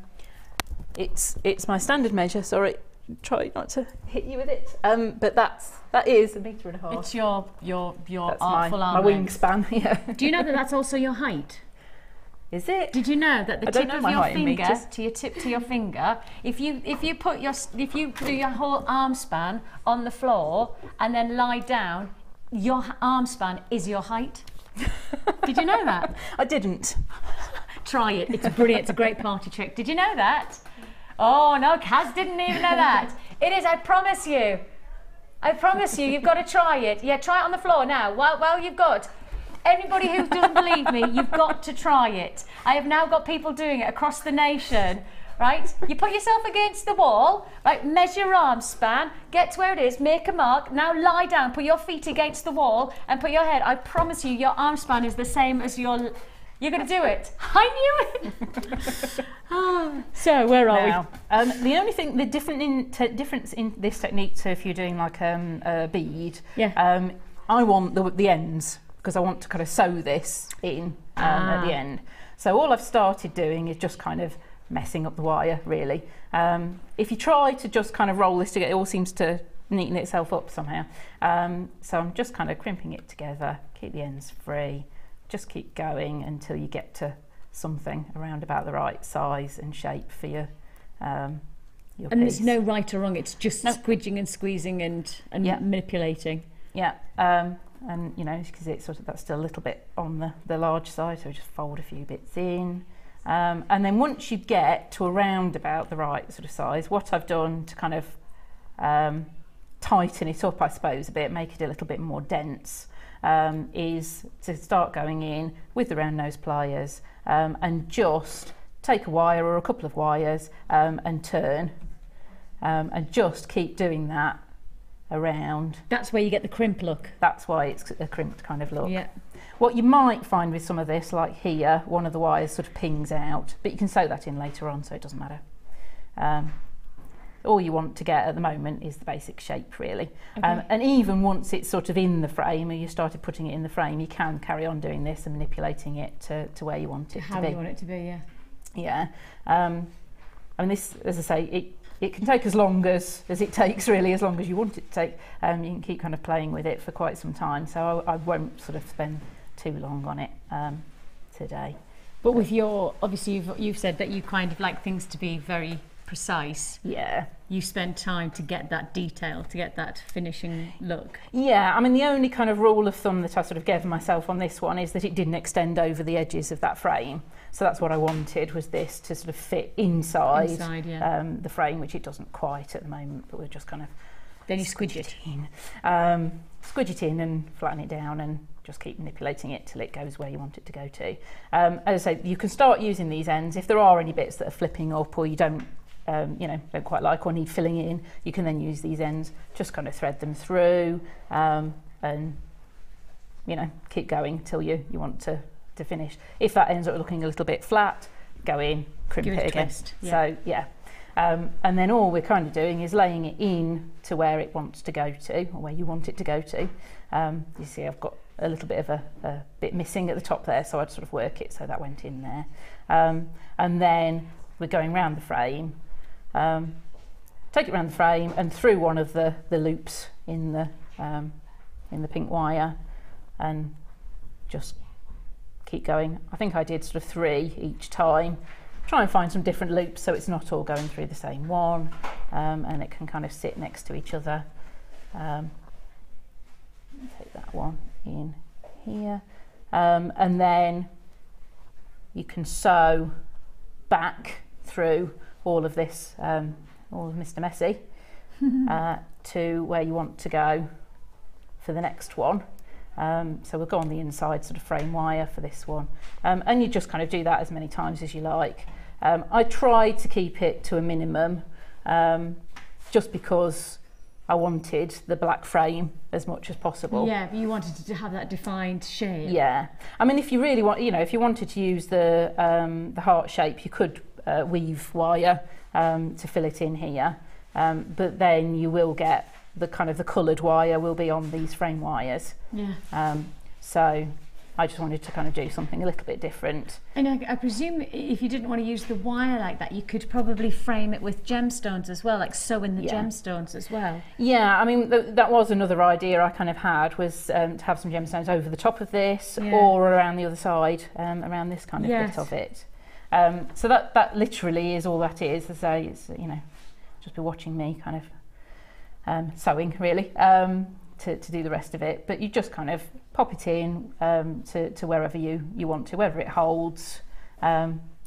It's my standard measure. Sorry, try not to hit you with it. But that is 1.5 meters.
It's your
that's
artful
my wingspan. Yeah.
Do you know that that's also your height?
Is it?
Did you know that the tip of your finger
to
your finger, if you do your whole arm span on the floor and then lie down, your arm span is your height? Did you know that?
I didn't.
Try it. It's brilliant. It's a great party trick. Did you know that? Oh no, Kaz didn't even know that. It is. I promise you. I promise you. You've got to try it. Yeah, try it on the floor now. While you've got. Anybody who doesn't believe me, you've got to try it. I have now got people doing it across the nation, right? You put yourself against the wall, right? Measure your arm span, get to where it is, make a mark. Now lie down, put your feet against the wall and put your head. I promise you, your arm span is the same as your... You're going to do it. I knew it. So where are we?
The only thing, the difference in this technique to if you're doing like a bead, I want the ends, because I want to kind of sew this in at the end. So all I've started doing is just kind of messing up the wire, really. If you try to just kind of roll this together, it all seems to neaten itself up somehow. So I'm just kind of crimping it together, keep the ends free, just keep going until you get to something around about the right size and shape for your
and
piece.
There's no right or wrong, it's just squidging and squeezing and manipulating.
Yeah. And you know, because it's sort of, that's still a little bit on the large side, so just fold a few bits in, and then once you get to around about the right sort of size, what I've done to kind of tighten it up, I suppose, a bit, make it a little bit more dense, is to start going in with the round nose pliers and just take a wire or a couple of wires and turn, and just keep doing that around.
That's where you get the crimp look.
That's why it's a crimped kind of look.
Yeah.
What you might find with some of this, like here, one of the wires sort of pings out, but you can sew that in later on, so it doesn't matter. all you want to get at the moment is the basic shape, really. And even once it's sort of in the frame, or you started putting it in the frame, you can carry on doing this and manipulating it to where you want it to be.
How you want it to be, yeah.
Yeah. I mean, this, as I say, it can take as long as it takes, really, as long as you want it to take. You can keep kind of playing with it for quite some time, so I won't sort of spend too long on it today.
But with your, obviously you've said that you kind of like things to be very precise.
Yeah.
You spend time to get that detail, to get that finishing look.
Yeah, I mean, the only kind of rule of thumb that I sort of gave myself on this one is that it didn't extend over the edges of that frame. So that's what I wanted, was this to sort of fit inside
yeah.
The frame, which it doesn't quite at the moment, but we're just kind of...
Then you squidge it
in. Squidge it in and flatten it down and just keep manipulating it till it goes where you want it to go to. As I say, you can start using these ends. If there are any bits that are flipping up or you don't, you know, don't quite like or need filling in, you can then use these ends, just kind of thread them through and, you know, keep going till you want to finish. If that ends up looking a little bit flat, go in, crimp it again.
Twist. Yeah.
So, yeah. And then all we're kind of doing is laying it in to where it wants to go to, or where you want it to go to. You see I've got a little bit of a bit missing at the top there, so I'd sort of work it so that went in there. And then we're going round the frame, take it round the frame and through one of the loops in the pink wire, and just keep going. I think I did sort of 3 each time. Try and find some different loops so it's not all going through the same one, and it can kind of sit next to each other. Take that one in here, and then you can sew back through all of this, all of Mr. Messy, to where you want to go for the next one. So we'll go on the inside sort of frame wire for this one, and you just kind of do that as many times as you like. I try to keep it to a minimum, just because I wanted the black frame as much as possible.
Yeah, but you wanted to have that defined shape.
Yeah, I mean, if you really want, you know, if you wanted to use the heart shape, you could weave wire to fill it in here, but then you will get the kind of the coloured wire will be on these frame wires.
Yeah.
So I just wanted to kind of do something a little bit different.
And I presume if you didn't want to use the wire like that, you could probably frame it with gemstones as well, like sew in the gemstones as well.
Yeah, I mean, that was another idea I kind of had, was to have some gemstones over the top of this, or around the other side, around this kind of bit of it. So that literally is all that is. As I say, it's, you know, just be watching me kind of sewing, really, to do the rest of it. But you just kind of pop it in to wherever you want to, wherever it holds.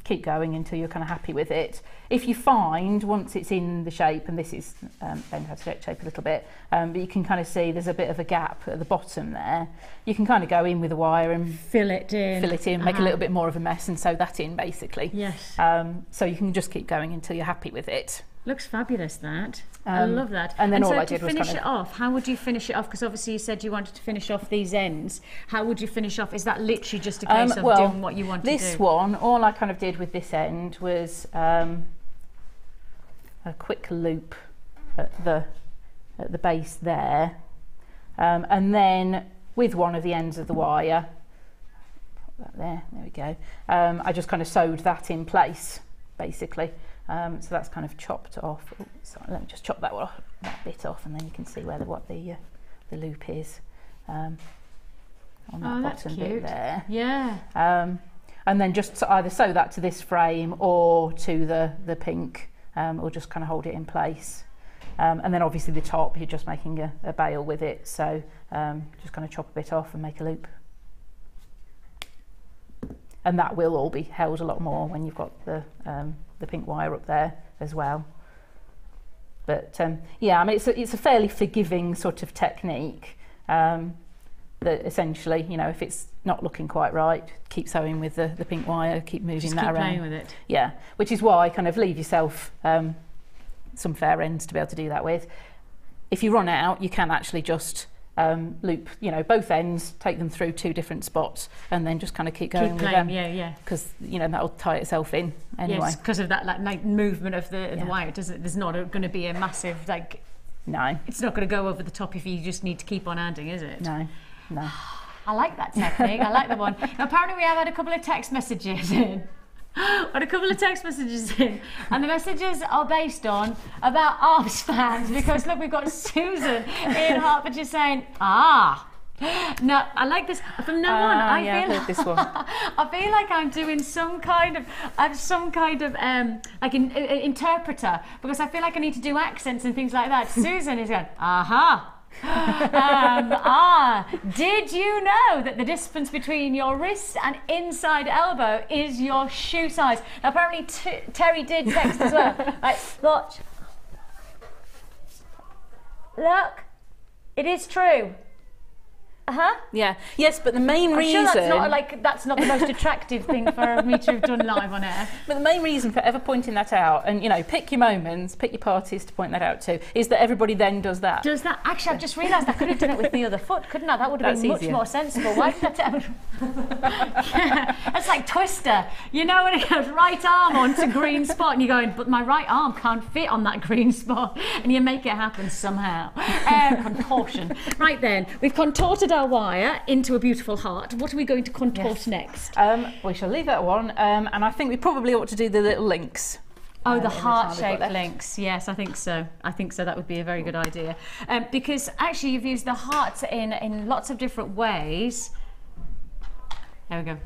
Keep going until you're kind of happy with it. If you find, once it's in the shape, and this is bent out of shape a little bit, but you can kind of see there's a bit of a gap at the bottom there, you can kind of go in with a wire and
fill it in,
make a little bit more of a mess and sew that in, basically.
Yes.
So you can just keep going until you're happy with it.
Looks fabulous, that. I love that.
And then all
so
I did was
to finish it off, how would you finish it off? Because obviously you said you wanted to finish off these ends. How would you finish off? Is that literally just a case of doing what you want to do?
This one, all I kind of did with this end was a quick loop at the base there, and then with one of the ends of the wire, put that there we go, I just kind of sewed that in place, basically. So that's kind of chopped off. Oh, sorry, let me just chop that bit off, and then you can see what the loop is on that bottom bit there.
Yeah.
And then just either sew that to this frame or to the pink, or just kind of hold it in place. And then obviously the top, you're just making a bail with it, so just kind of chop a bit off and make a loop. And that will all be held a lot more when you've got the pink wire up there as well. But yeah, I mean, it's a fairly forgiving sort of technique, that essentially, you know, if it's not looking quite right, keep sewing with the pink wire, keep moving that around.
Playing with it.
Yeah, which is why I kind of leave yourself some fair ends to be able to do that with. If you run out, you can actually just loop, you know, both ends, take them through 2 different spots, and then just kind of keep going with them.
Yeah.
Because, you know, that'll tie itself in anyway.
Yes, because of that like movement of the wire. There's not going to be a massive like.
No.
It's not going to go over the top if you just need to keep on adding, is it?
No.
I like that technique. I like the one. Now, apparently, we have had a couple of text messages in. And the messages are based on about arm spans, because look, we've got Susan in Hertfordshire saying, no, I like this. From now on, I feel
this one.
I feel like I'm doing some kind of like an interpreter, because I feel like I need to do accents and things like that. Susan is going, did you know that the distance between your wrist and inside elbow is your shoe size? Now, apparently Terry did text as well. Like, watch. Look, it is true.
Yeah. Yes, but the main reason...
I'm sure that's not the most attractive thing for me to have done live on air.
But the main reason for ever pointing that out, and, you know, pick your moments, pick your parties to point that out to, is that everybody then does that.
Actually, I've just realised I could have done it with the other foot, couldn't I? That would have been much more sensible. Why did that... That's like Twister. You know, when it goes right arm onto green spot, and you're going, but my right arm can't fit on that green spot, and you make it happen somehow. Contortion. Right then, we've contorted our wire into a beautiful heart. What are we going to contort next?
We shall leave that one, and I think we probably ought to do the little links.
Oh, the heart-shaped links. Yes, I think so. That would be a very good idea. Because actually you've used the hearts in lots of different ways. There we go.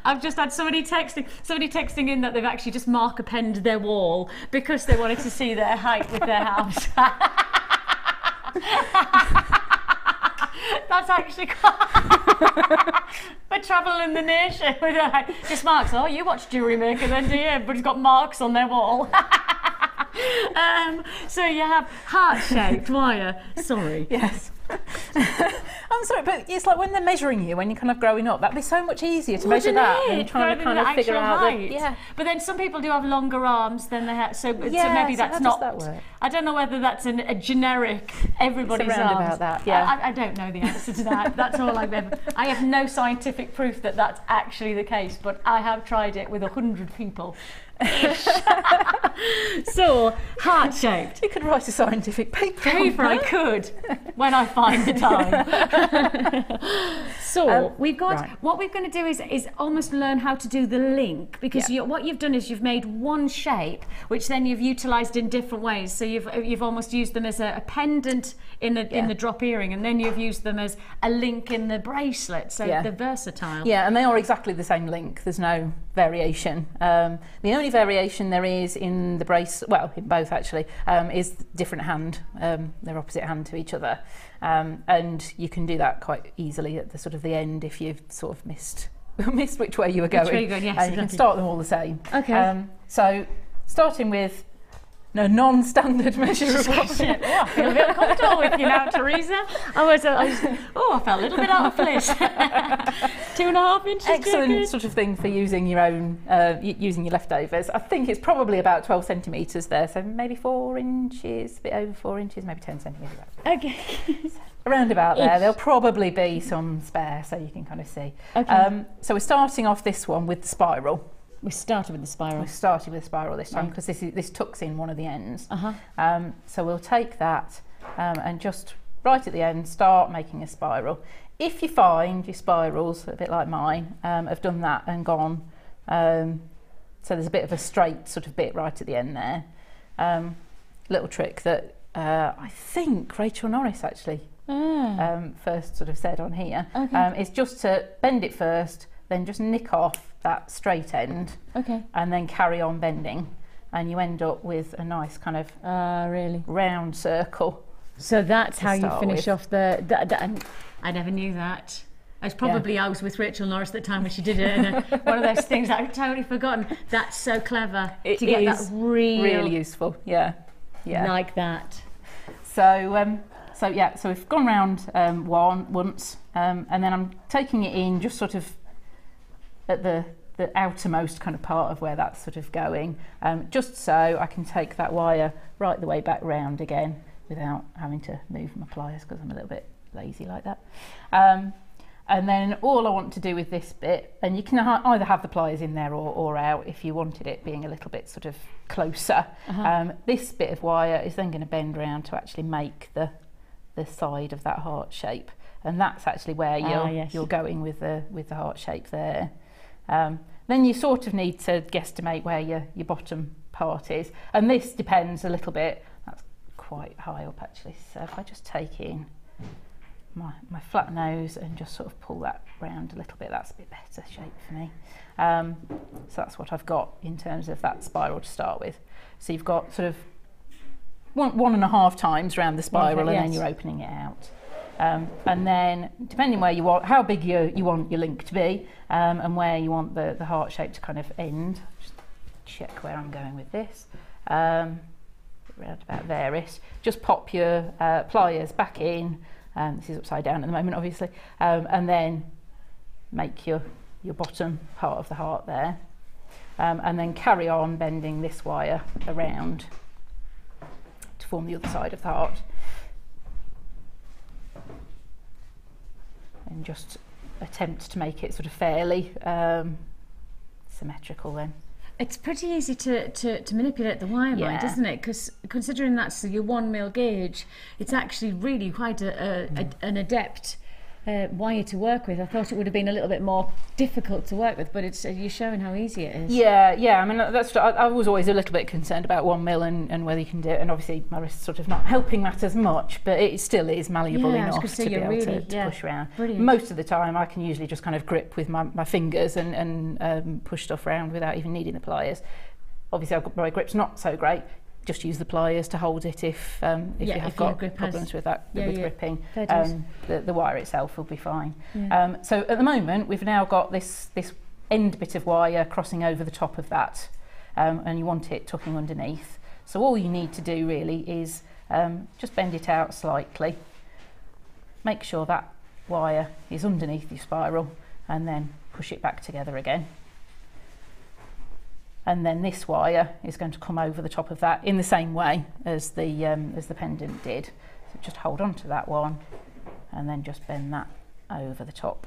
I've just had somebody texting in that they've actually just marker penned their wall because they wanted to see their height with their house. That's actually we're travelling the nation with just marks. Oh, you watch JewelleryMaker then, do you? Everybody's got marks on their wall. So you have heart-shaped wire. Sorry.
Yes. I'm sorry, but it's like when they're measuring you when you're kind of growing up, that'd be so much easier to measure that than trying to kind of figure out
height. But then some people do have longer arms than they have, so maybe that's not. That work? I don't know whether that's a generic everybody's arms.
About that. Yeah.
I don't know the answer to that. That's all I've ever. I have no scientific proof that that's actually the case, but I have tried it with 100 people. So, heart-shaped.
You could write a scientific paper.
I could, when I find the time. So, we've got, what we're going to do is almost learn how to do the link, because what you've done is you've made one shape, which then you've utilised in different ways. So you've almost used them as a pendant in the drop earring, and then you've used them as a link in the bracelet, so they're versatile.
Yeah, and they are exactly the same link. There's no variation. The only variation there is in the brace, well, in both actually, is different hand. They're opposite hand to each other, and you can do that quite easily at the sort of the end if you've sort of missed which way you were going.
Yes,
you can start them all the same.
Okay.
So starting with non-standard measurable.
I feel a bit uncomfortable with you now, Teresa. I felt a little bit out of place. 2.5 inches.
Excellent sort of thing for using your own, using your leftovers. I think it's probably about 12 centimetres there, so maybe 4 inches, a bit over 4 inches, maybe 10 centimetres.
Okay.
Around about there. There'll probably be some spare, so you can kind of see.
Okay.
So we're starting off this one with the spiral.
We started with the spiral.
We started with the spiral this time because this tucks in one of the ends.
Uh-huh.
So we'll take that and just right at the end start making a spiral. If you find your spirals, a bit like mine, have done that and gone, so there's a bit of a straight sort of bit right at the end there. Little trick that I think Rachel Norris actually first sort of said on here, is just to bend it first, then just nick off that straight end, and then carry on bending, and you end up with a nice kind of round circle.
So that's how you finish off the I never knew that. I was with Rachel Norris at the time when she did it, and one of those things I've totally forgotten. That's so clever to get that really
useful. Yeah.
Like that.
So so we've gone round once, and then I'm taking it in just sort of at the outermost kind of part of where that's sort of going, just so I can take that wire right the way back round again without having to move my pliers, because I'm a little bit lazy like that. And then all I want to do with this bit, and you can either have the pliers in there or out if you wanted it being a little bit sort of closer. This bit of wire is then going to bend around to actually make the side of that heart shape, and that's actually where you're going with the heart shape there. Then you sort of need to guesstimate where your bottom part is, and this depends a little bit. That's quite high up actually, so if I just take in my flat nose and just sort of pull that round a little bit, that's a bit better shape for me. So that's what I've got in terms of that spiral to start with. So you've got sort of one and a half times around the spiral, and then you're opening it out. And then depending where you want, how big you want your link to be, and where you want the heart shape to kind of end. Just check where I'm going with this. Around about there-ish. Just pop your pliers back in. This is upside down at the moment, obviously, and then make your bottom part of the heart there, and then carry on bending this wire around to form the other side of the heart, and just attempt to make it sort of fairly symmetrical then.
It's pretty easy to manipulate the wire mind, isn't it? Because considering that's your 1 mil gauge, it's actually really quite an adept wire to work with. I thought it would have been a little bit more difficult to work with, but it's you're showing how easy it is. Yeah. I mean, I was always a little bit concerned about 1 mil and whether you can do it. And obviously, my wrist's sort of not helping matters much, but it still is malleable enough to be able to push around. Brilliant. Most of the time, I can usually just kind of grip with my fingers and push stuff around without even needing the pliers. Obviously, my grip's not so great. Just use the pliers to hold it if you have got problems with that with gripping. The wire itself will be fine. So at the moment we've now got this end bit of wire crossing over the top of that, and you want it tucking underneath. So all you need to do really is just bend it out slightly, make sure that wire is underneath your spiral, and then push it back together again. And then this wire is going to come over the top of that in the same way as the pendant did. So just hold on to that one and then just bend that over the top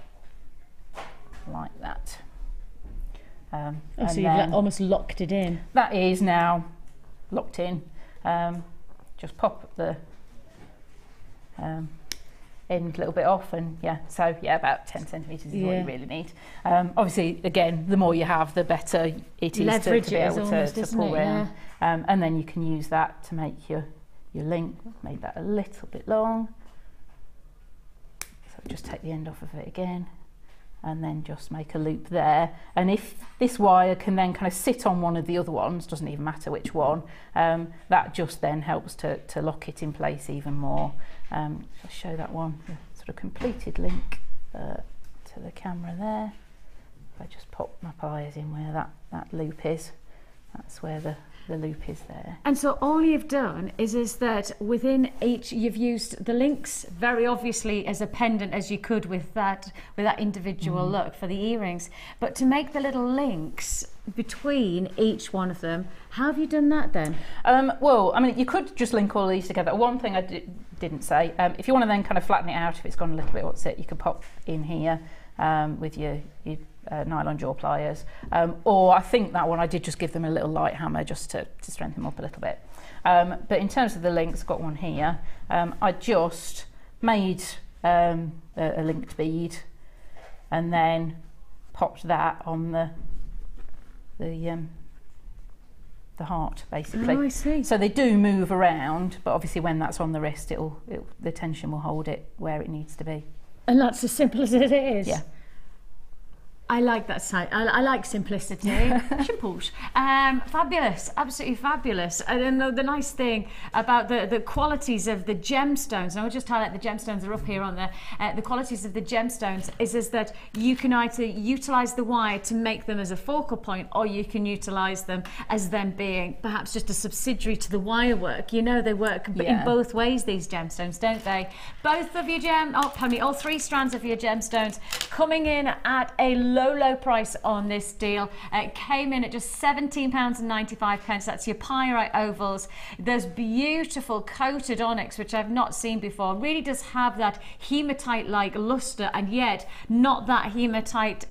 like that. So you've almost locked it in.
That is now locked in. Just pop the end a little bit off, and about 10 centimetres is what you really need. Obviously, again, the more you have, the better it is to be able to pull around. And then you can use that to make your link. Made that a little bit long. So just take the end off of it again, and then just make a loop there. And if this wire can then kind of sit on one of the other ones, doesn't even matter which one, that just then helps to lock it in place even more. I'll show that one, the sort of completed link to the camera there. If I just pop my pliers in where that loop is, that's where the loop is there.
And so all you've done is that within each, you've used the links very obviously as a pendant as you could with that individual look for the earrings, but to make the little links between each one of them, how have you done that then?
Well, I mean, you could just link all these together. One thing I didn't say, if you want to then kind of flatten it out, if it's gone a little bit, you could pop in here with your nylon jaw pliers, or I think that one I did just give them a little light hammer just to strengthen them up a little bit. But in terms of the links, I've got one here. I just made a linked bead and then popped that on the heart, basically.
Oh, I see.
So they do move around, but obviously when that's on the wrist, the tension will hold it where it needs to be.
And that's as simple as it is.
Yeah.
I like that side. I like simplicity. Simple. Fabulous, absolutely fabulous. And then the nice thing about the qualities of the gemstones, and I'll just highlight the gemstones are up here on there. The qualities of the gemstones is that you can either utilise the wire to make them as a focal point, or you can utilise them as them being perhaps just a subsidiary to the wire work. You know, they work in both ways, these gemstones, don't they? Both of your all 3 strands of your gemstones coming in at a low price on this deal. It came in at just £17.95. That's your pyrite ovals. There's beautiful coated onyx, which I've not seen before. It really does have that hematite-like luster, and yet not that hematite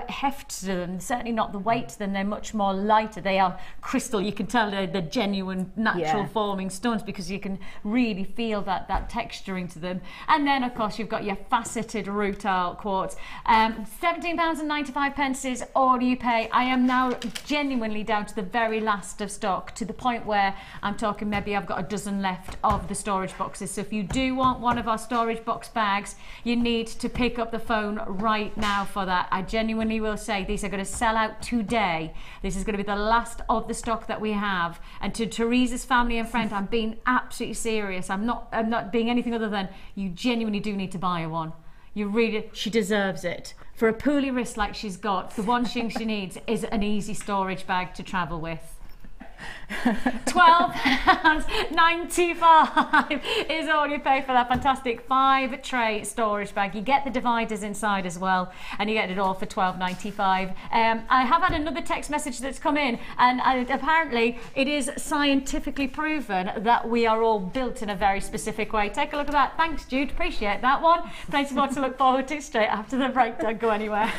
heft to them, certainly not the weight to them. They're much more lighter. They are crystal. You can tell they're genuine natural forming stones because you can really feel that texturing to them. And then of course you've got your faceted rutile quartz. £17.95 is all you pay. I am now genuinely down to the very last of stock, to the point where I'm talking maybe I've got a dozen left of the storage boxes. So if you do want one of our storage box bags, you need to pick up the phone right now for that. I genuinely will say these are going to sell out today. This is going to be the last of the stock that we have. And to Teresa's family and friends, I'm being absolutely serious. I'm not being anything other than, you genuinely do need to buy her one. You really, she deserves it. For a poorly wrist like she's got, the one thing she needs is an easy storage bag to travel with. £12.95 is all you pay for that fantastic 5-tray storage bag. You get the dividers inside as well, and you get it all for £12.95. I have had another text message that's come in, and apparently it is scientifically proven that we are all built in a very specific way. Take a look at that. Thanks, Jude. Appreciate that one. Plenty more to look forward to straight after the break. Don't go anywhere.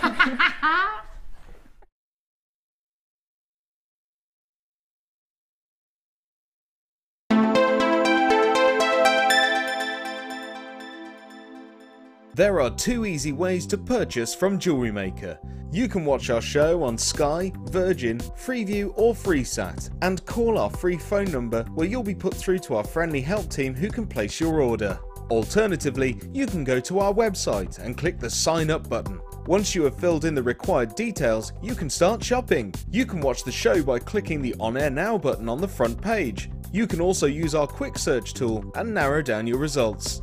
There are 2 easy ways to purchase from JewelleryMaker. You can watch our show on Sky, Virgin, Freeview or FreeSat, and call our free phone number where you'll be put through to our friendly help team who can place your order. Alternatively, you can go to our website and click the sign up button. Once you have filled in the required details, you can start shopping. You can watch the show by clicking the On Air Now button on the front page. You can also use our quick search tool and narrow down your results.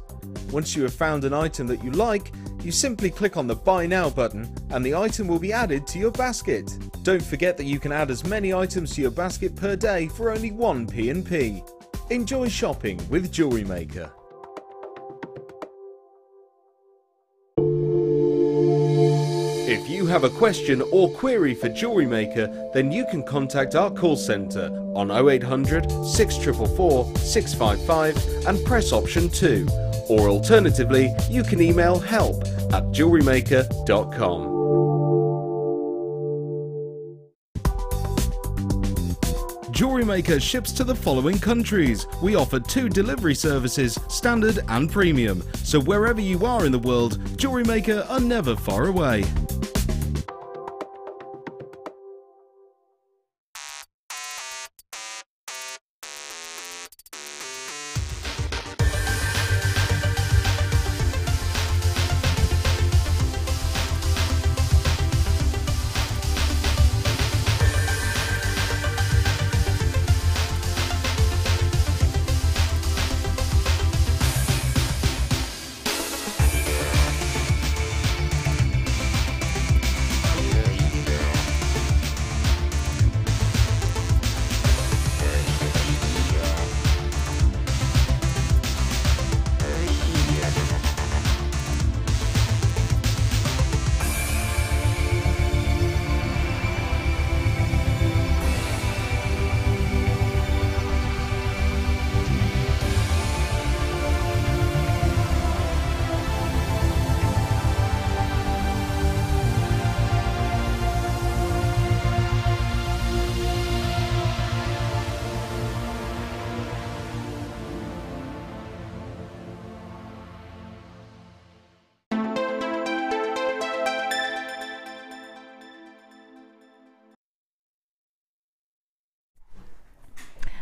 Once you have found an item that you like, you simply click on the Buy Now button and the item will be added to your basket. Don't forget that you can add as many items to your basket per day for only 1 P&P. Enjoy shopping with JewelleryMaker. If you have a question or query for JewelleryMaker, then you can contact our call centre on 0800 644 655 and press option 2. Or alternatively, you can email help@jewellerymaker.com. JewelleryMaker ships to the following countries. We offer 2 delivery services, standard and premium. So wherever you are in the world, JewelleryMaker are never far away.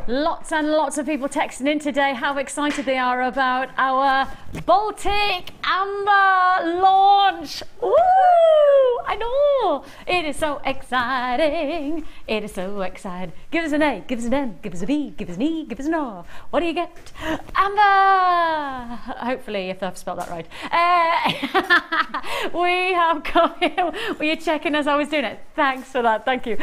Lots and lots of people texting in today how excited they are about our Baltic Amber launch. Woo! I know! It is so exciting. It is so exciting. Give us an A, give us an M, give us a B, give us an E, give us an O. What do you get? Amber! Hopefully, if I've spelled that right. We have got, were you checking as I was doing it? Thanks for that, thank you.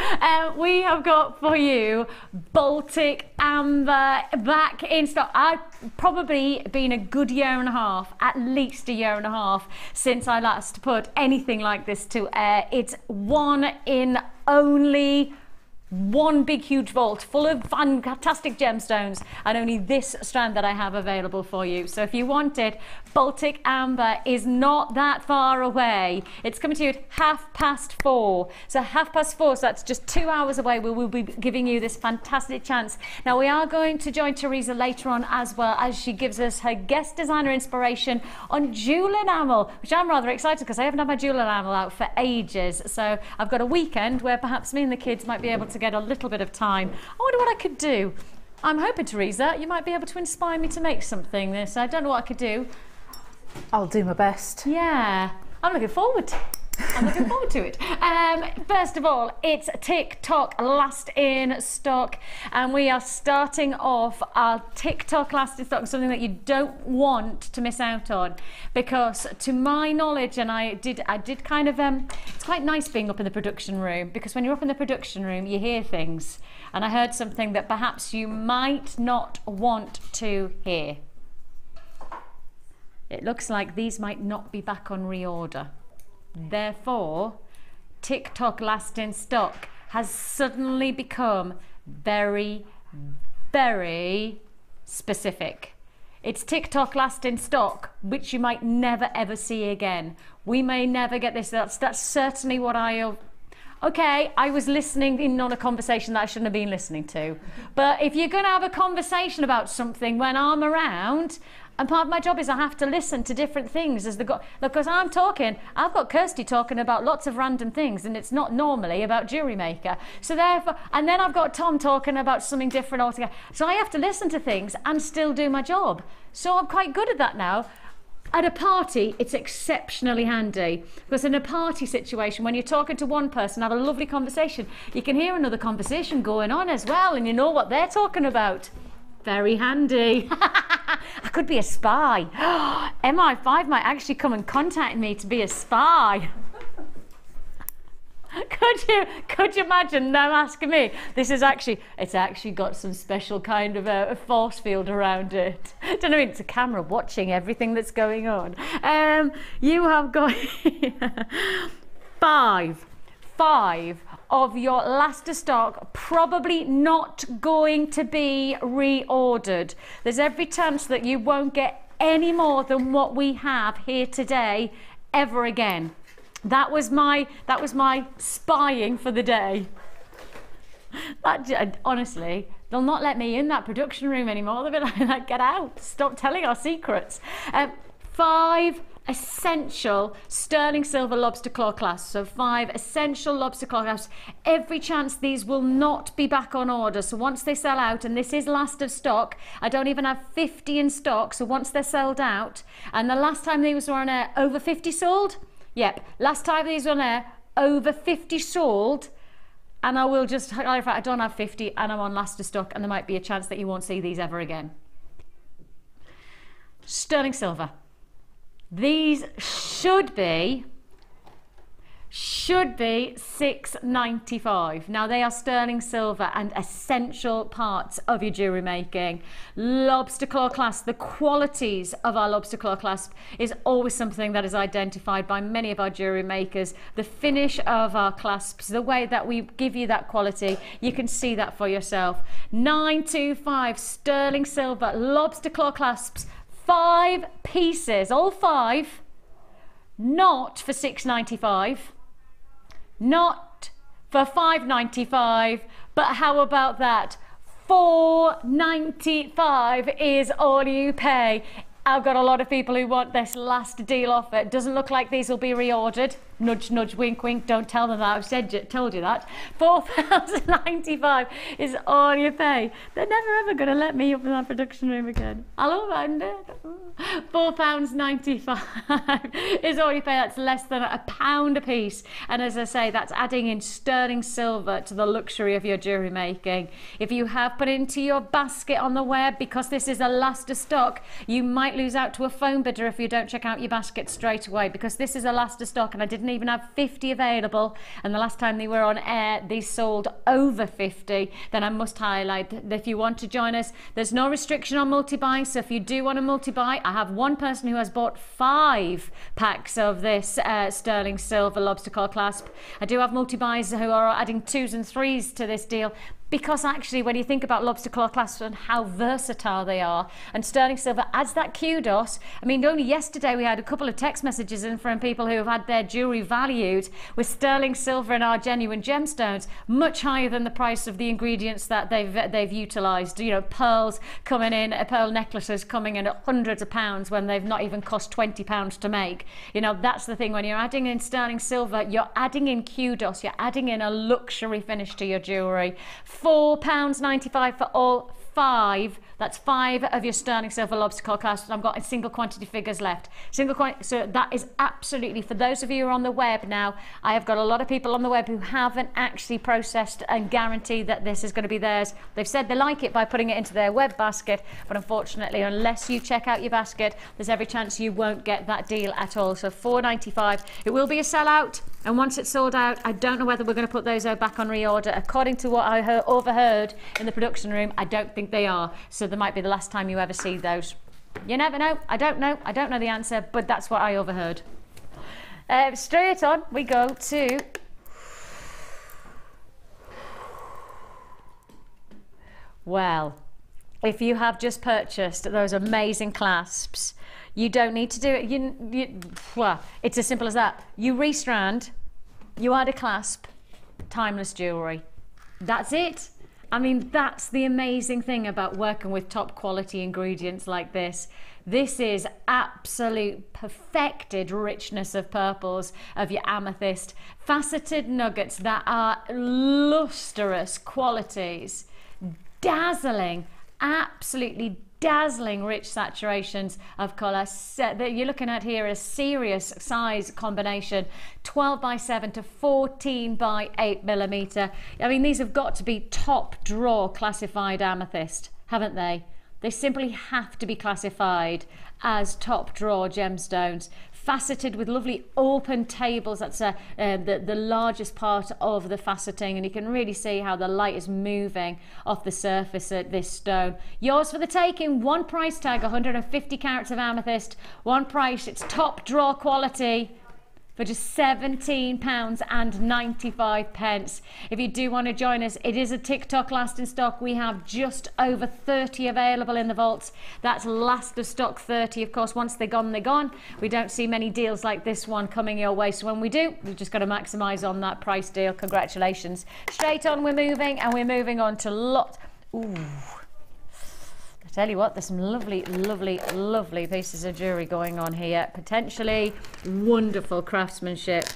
We have got for you Baltic Amber back in stock. I've probably been a good year and a half, at least a year and a half, since I last put anything like this to air. It's one in only one big huge vault full of fantastic gemstones, and only this strand that I have available for you. So if you want it, Baltic Amber is not that far away. It's coming to you at 4:30. So 4:30, so that's just 2 hours away. We will be giving you this fantastic chance. Now we are going to join Teresa later on as well, as she gives us her guest designer inspiration on jewel enamel, which I'm rather excited because I haven't had my jewel enamel out for ages. So I've got a weekend where perhaps me and the kids might be able to get a little bit of time. I wonder what I could do. I'm hoping, Teresa, you might be able to inspire me to make something this. I don't know what I could do.
I'll do my best.
Yeah, I'm looking forward to it. First of all, it's TikTok last in stock, and we are starting off our TikTok last in stock, something that you don't want to miss out on, because to my knowledge, and I did kind of it's quite nice being up in the production room, because when you're up in the production room you hear things, and I heard something that perhaps you might not want to hear. It looks like these might not be back on reorder. Therefore, TikTok last in stock has suddenly become very, very specific. It's TikTok last in stock, which you might never ever see again. We may never get this. That's certainly what okay, I was listening in on a conversation that I shouldn't have been listening to. But if you're going to have a conversation about something when I'm around, and part of my job is I have to listen to different things as because I'm talking, I've got Kirsty talking about lots of random things, and it's not normally about JewelleryMaker. So therefore, and then I've got Tom talking about something different altogether. So I have to listen to things and still do my job. So I'm quite good at that now. At a party, it's exceptionally handy, because in a party situation, when you're talking to one person, have a lovely conversation, you can hear another conversation going on as well, and you know what they're talking about. Very handy. I could be a spy. MI5 might actually come and contact me to be a spy. Could you imagine them asking me? It's actually got some special kind of a force field around it. Don't know, it's a camera watching everything that's going on. You have got five of your last stock probably not going to be reordered. There's every chance that you won't get any more than what we have here today ever again. That was my spying for the day. Honestly, they'll not let me in that production room anymore. They'll be like, get out, stop telling our secrets. 5 essential sterling silver lobster claw clasps. So 5 essential lobster claw clasps. Every chance these will not be back on order. So once they sell out, and this is last of stock, I don't even have 50 in stock. So once they're sold out, and the last time these were on air, over 50 sold. Yep, last time these were on air, over 50 sold. And I will just clarify, I don't have 50 and I'm on last of stock, and there might be a chance that you won't see these ever again. Sterling silver. These should be $6.95. Now they are sterling silver and essential parts of your jewellery making. Lobster claw clasp, the qualities of our lobster claw clasp is always something that is identified by many of our jewellery makers. The finish of our clasps, the way that we give you that quality, you can see that for yourself. 925 sterling silver lobster claw clasps, 5 pieces, all 5, not for $6.95. Not for $5.95, but how about that? $4.95 is all you pay. I've got a lot of people who want this last deal offer. It doesn't look like these will be reordered. Nudge, nudge, wink, wink. Don't tell them that I've told you that. £4.95 is all you pay. They're never ever going to let me up in that production room again. I'll find it. £4.95 is all you pay. That's less than £1 a piece. And as I say, that's adding in sterling silver to the luxury of your jewellery making. If you have put into your basket on the web, because this is a last of stock, you might lose out to a phone bidder if you don't check out your basket straight away, because this is a last of stock, and I didn't didn't even have 50 available, and the last time they were on air they sold over 50. Then I must highlight that if you want to join us, there's no restriction on multi-buy. So if you do want to multi-buy, I have one person who has bought 5 packs of this sterling silver lobster claw clasp. I do have multi-buys who are adding 2s and 3s to this deal, because actually when you think about lobster claw clasps and how versatile they are, and sterling silver adds that kudos. I mean, only yesterday we had a couple of text messages in from people who have had their jewellery valued with sterling silver and our genuine gemstones much higher than the price of the ingredients that they've utilised. You know, pearls coming in, pearl necklaces coming in at hundreds of pounds when they've not even cost £20 to make. You know, that's the thing, when you're adding in sterling silver, you're adding in kudos, you're adding in a luxury finish to your jewellery. £4.95 for all 5. That's 5 of your sterling silver lobster claw clasps. I've got single quantity figures left. So that is absolutely, for those of you who are on the web now, I have got a lot of people on the web who haven't actually processed and guaranteed that this is going to be theirs. They've said they like it by putting it into their web basket, but unfortunately, unless you check out your basket, there's every chance you won't get that deal at all. So £4.95. It will be a sellout, and once it's sold out, I don't know whether we're going to put those back on reorder. According to what I overheard in the production room, I don't think they are. So there might be the last time you ever see those. You never know. I don't know the answer, but that's what I overheard. Straight on we go to well, if you have just purchased those amazing clasps, you don't need to do it. Well, it's as simple as that. You restrand, you add a clasp, timeless jewellery. That's it. I mean, that's the amazing thing about working with top quality ingredients like this. This is absolute perfected richness of purples, of your amethyst, faceted nuggets that are lustrous qualities, dazzling, absolutely dazzling rich saturations of colour. That you're looking at here a serious size combination, 12x7 to 14x8mm. I mean, these have got to be top drawer classified amethyst, haven't they? They simply have to be classified as top drawer gemstones, faceted with lovely open tables. That's the largest part of the faceting, and you can really see how the light is moving off the surface at this stone. Yours for the taking. One price tag, 150 carats of amethyst. One price, it's top drawer quality, for just £17.95. If you do want to join us, it is a TikTok last in stock. We have just over 30 available in the vaults. That's last of stock 30. Of course, once they're gone, they're gone. We don't see many deals like this one coming your way. So when we do, we've just got to maximise on that price deal. Congratulations. Straight on, we're moving, and we're moving on to lot. Ooh. I tell you what, there's some lovely, lovely, lovely pieces of jewellery going on here. Potentially wonderful craftsmanship.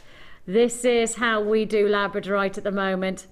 This is how we do Labradorite at the moment.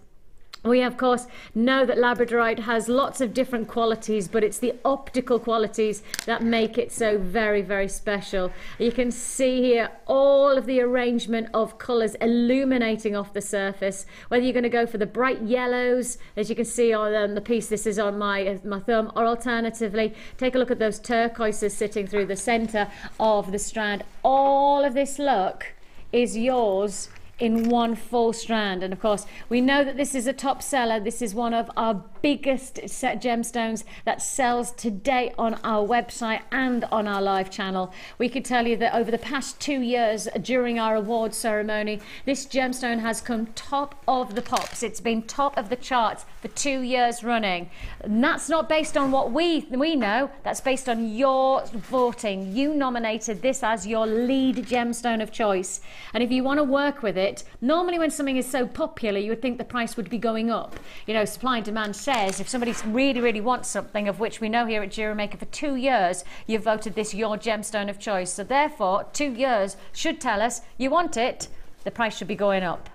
We, of course, know that Labradorite has lots of different qualities, but it's the optical qualities that make it so very, very special. You can see here all of the arrangement of colours illuminating off the surface, whether you're going to go for the bright yellows, as you can see on the piece, this is on my thumb, or alternatively, take a look at those turquoises sitting through the centre of the strand. All of this look is yours in one full strand. And of course, we know that this is a top seller. This is one of our biggest set gemstones that sells today on our website and on our live channel. We could tell you that over the past 2 years during our awards ceremony, this gemstone has come top of the pops. It's been top of the charts for 2 years running. And that's not based on what we know, that's based on your voting. You nominated this as your lead gemstone of choice. And if you want to work with it, normally when something is so popular, you would think the price would be going up. You know, supply and demand says if somebody really, really wants something, of which we know here at JewelleryMaker for 2 years, you've voted this your gemstone of choice. So therefore, 2 years should tell us you want it, the price should be going up.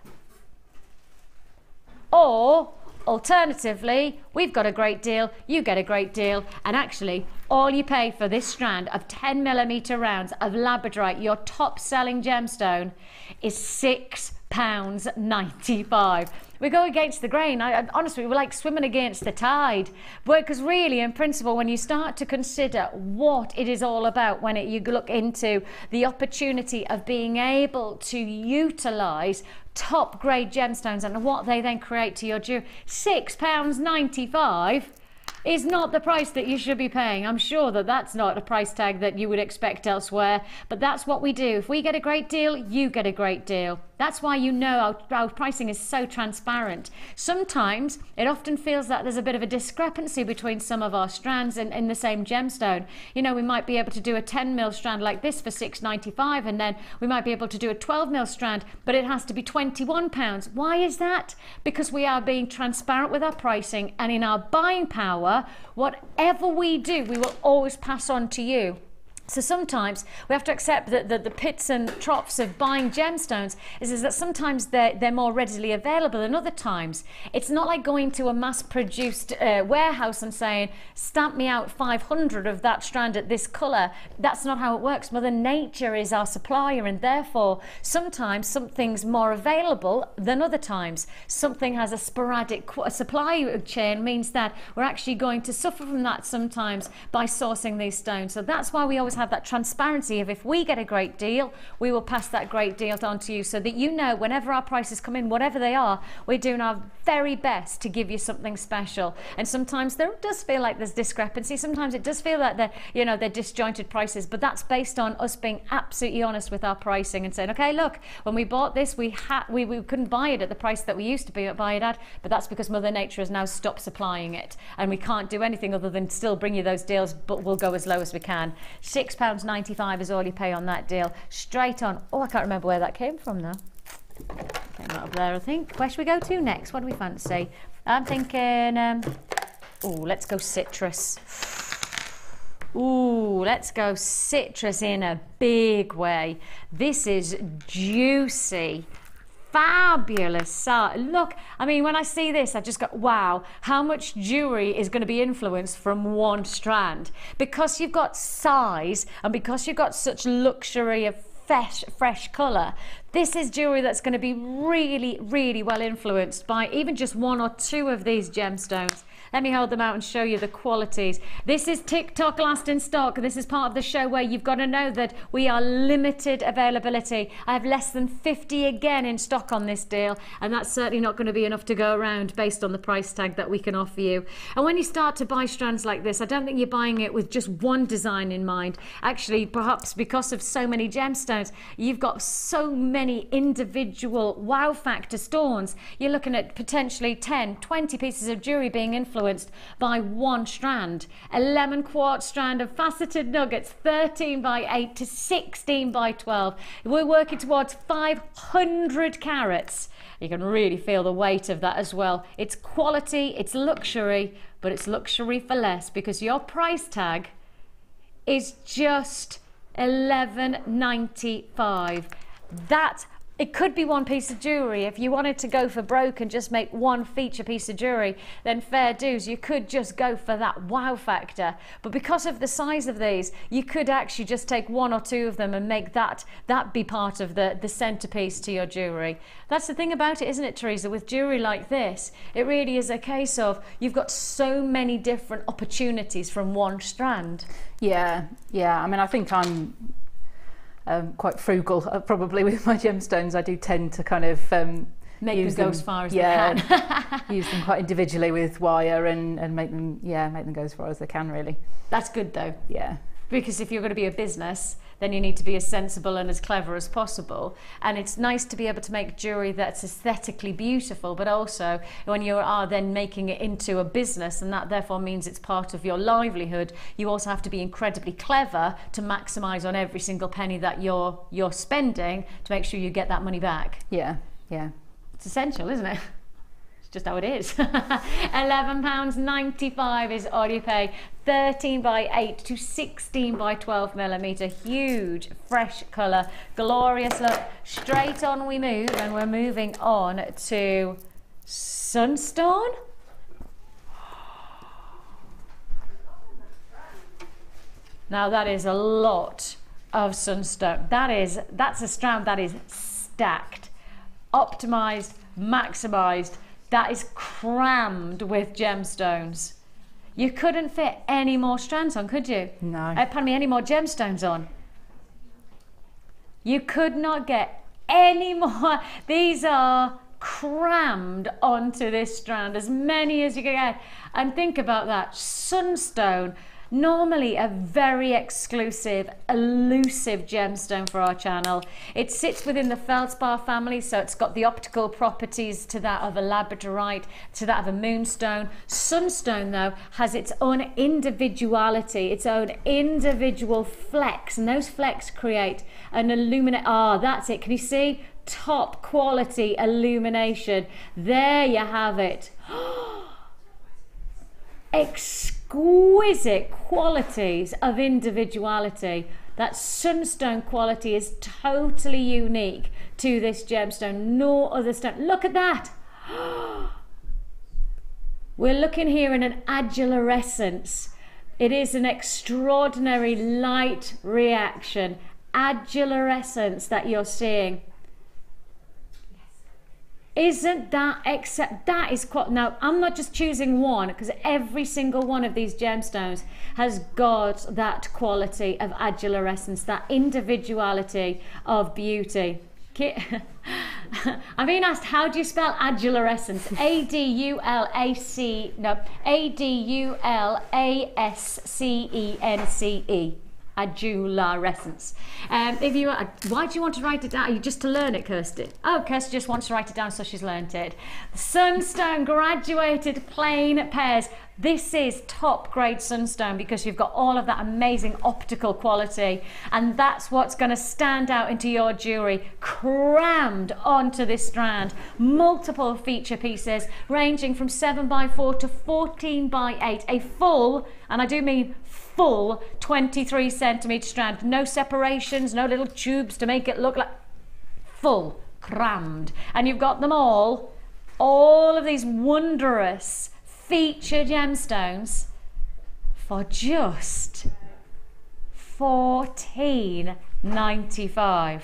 Or alternatively, we've got a great deal, you get a great deal, and actually all you pay for this strand of 10mm rounds of Labradorite, your top selling gemstone, is £6.95. we go against the grain. Honestly, we're like swimming against the tide. Because really, in principle, when you start to consider what it is all about, when you look into the opportunity of being able to utilize top grade gemstones and what they then create to your jewelry, £6.95 is not the price that you should be paying. I'm sure that that's not a price tag that you would expect elsewhere, but that's what we do. If we get a great deal, you get a great deal. That's why you know our pricing is so transparent. Sometimes it often feels that there's a bit of a discrepancy between some of our strands in the same gemstone. You know, we might be able to do a 10mm strand like this for £6.95, and then we might be able to do a 12mm strand, but it has to be £21. Why is that? Because we are being transparent with our pricing, and in our buying power, whatever we do, we will always pass on to you. So sometimes we have to accept that the pits and troughs of buying gemstones is that sometimes they're more readily available than other times. It's not like going to a mass-produced warehouse and saying, stamp me out 500 of that strand at this colour. That's not how it works. Mother Nature is our supplier, and therefore sometimes something's more available than other times. Something has a sporadic supply chain, means that we're actually going to suffer from that sometimes by sourcing these stones. So that's why we always have that transparency of, if we get a great deal, we will pass that great deal on to you, so that you know whenever our prices come in, whatever they are, we're doing our very best to give you something special. And sometimes there does feel like there's discrepancy. Sometimes it does feel like they're disjointed prices, but that's based on us being absolutely honest with our pricing and saying, okay, look, when we bought this, we couldn't buy it at the price that we used to buy it at, but that's because Mother Nature has now stopped supplying it, and we can't do anything other than still bring you those deals, but we'll go as low as we can. £6.95 is all you pay on that deal. Straight on. Oh, I can't remember where that came from now. Came out of there, I think. Where should we go to next? What do we fancy? I'm thinking, oh, let's go citrus. Ooh, let's go citrus in a big way. This is juicy. Fabulous. Look, I mean, when I see this, I just go, wow, how much jewelry is going to be influenced from one strand? Because you've got size, and because you've got such luxury of fresh colour, this is jewelry that's going to be really, really well influenced by even just one or two of these gemstones. Let me hold them out and show you the qualities. This is TikTok last in stock. This is part of the show where you've got to know that we are limited availability. I have less than 50 again in stock on this deal, and that's certainly not going to be enough to go around based on the price tag that we can offer you. And when you start to buy strands like this, I don't think you're buying it with just one design in mind. Actually, perhaps because of so many gemstones, you've got so many individual wow factor stones. You're looking at potentially 10, 20 pieces of jewelry being influenced by one strand. A lemon quartz strand of faceted nuggets, 13 by 8 to 16 by 12. We're working towards 500 carats. You can really feel the weight of that as well. It's quality, it's luxury, but it's luxury for less, because your price tag is just $11.95. That, it could be one piece of jewelry. If you wanted to go for broke and just make one feature piece of jewelry, then fair dues, you could just go for that wow factor. But because of the size of these, you could actually just take one or two of them and make that be part of the centerpiece to your jewelry. That's the thing about it, isn't it, Teresa? With jewelry like this, it really is a case of you've got so many different opportunities from one strand.
Yeah. I mean, I think I'm quite frugal probably with my gemstones. I do tend to kind of
make them go as far as they can.
Use them quite individually with wire and make them go as far as they can, really.
That's good though.
Yeah.
Because if you're going to be a business, then you need to be as sensible and as clever as possible. And it's nice to be able to make jewelry that's aesthetically beautiful, but also when you are then making it into a business, and that therefore means it's part of your livelihood, you also have to be incredibly clever to maximize on every single penny that you're spending to make sure you get that money back.
Yeah.
It's essential, isn't it? Just how it is. £11.95 is all you pay. 13 by 8 to 16 by 12 millimeter. Huge, fresh colour, glorious look. Straight on we move, and we're moving on to Sunstone. Now that is a lot of Sunstone. That's a strand that is stacked, optimised, maximised That is crammed with gemstones. You couldn't fit any more strands on, could you?
No.
Pardon me, any more gemstones on. You could not get any more. These are crammed onto this strand, as many as you can get. And think about that, Sunstone, normally a very exclusive, elusive gemstone for our channel. It sits within the feldspar family, so it's got the optical properties to that of a labradorite, to that of a moonstone. Sunstone, though, has its own individuality, its own individual flecks, and those flecks create an illuminate. Ah, that's it. Can you see? Top quality illumination. There you have it. Exquisite qualities of individuality. That sunstone quality is totally unique to this gemstone. No other stone. Look at that. We're looking here in an adularescence. It is an extraordinary light reaction. Adularescence that you're seeing. Isn't that that is quite, now I'm not just choosing one, because every single one of these gemstones has got that quality of adularescence, that individuality of beauty. I'm being asked, how do you spell adularescence? Adularescence. Adularescence. If you, why do you want to write it down? Are you just to learn it, Kirsty? Oh, Kirsty just wants to write it down, so she's learnt it. Sunstone graduated plain pairs. This is top grade sunstone because you've got all of that amazing optical quality, and that's what's going to stand out into your jewellery, crammed onto this strand. Multiple feature pieces ranging from 7x4 to 14x8, a full, and I do mean full 23 centimetre strand. No separations, no little tubes to make it look like full, crammed. And you've got them all of these wondrous featured gemstones for just $14.95.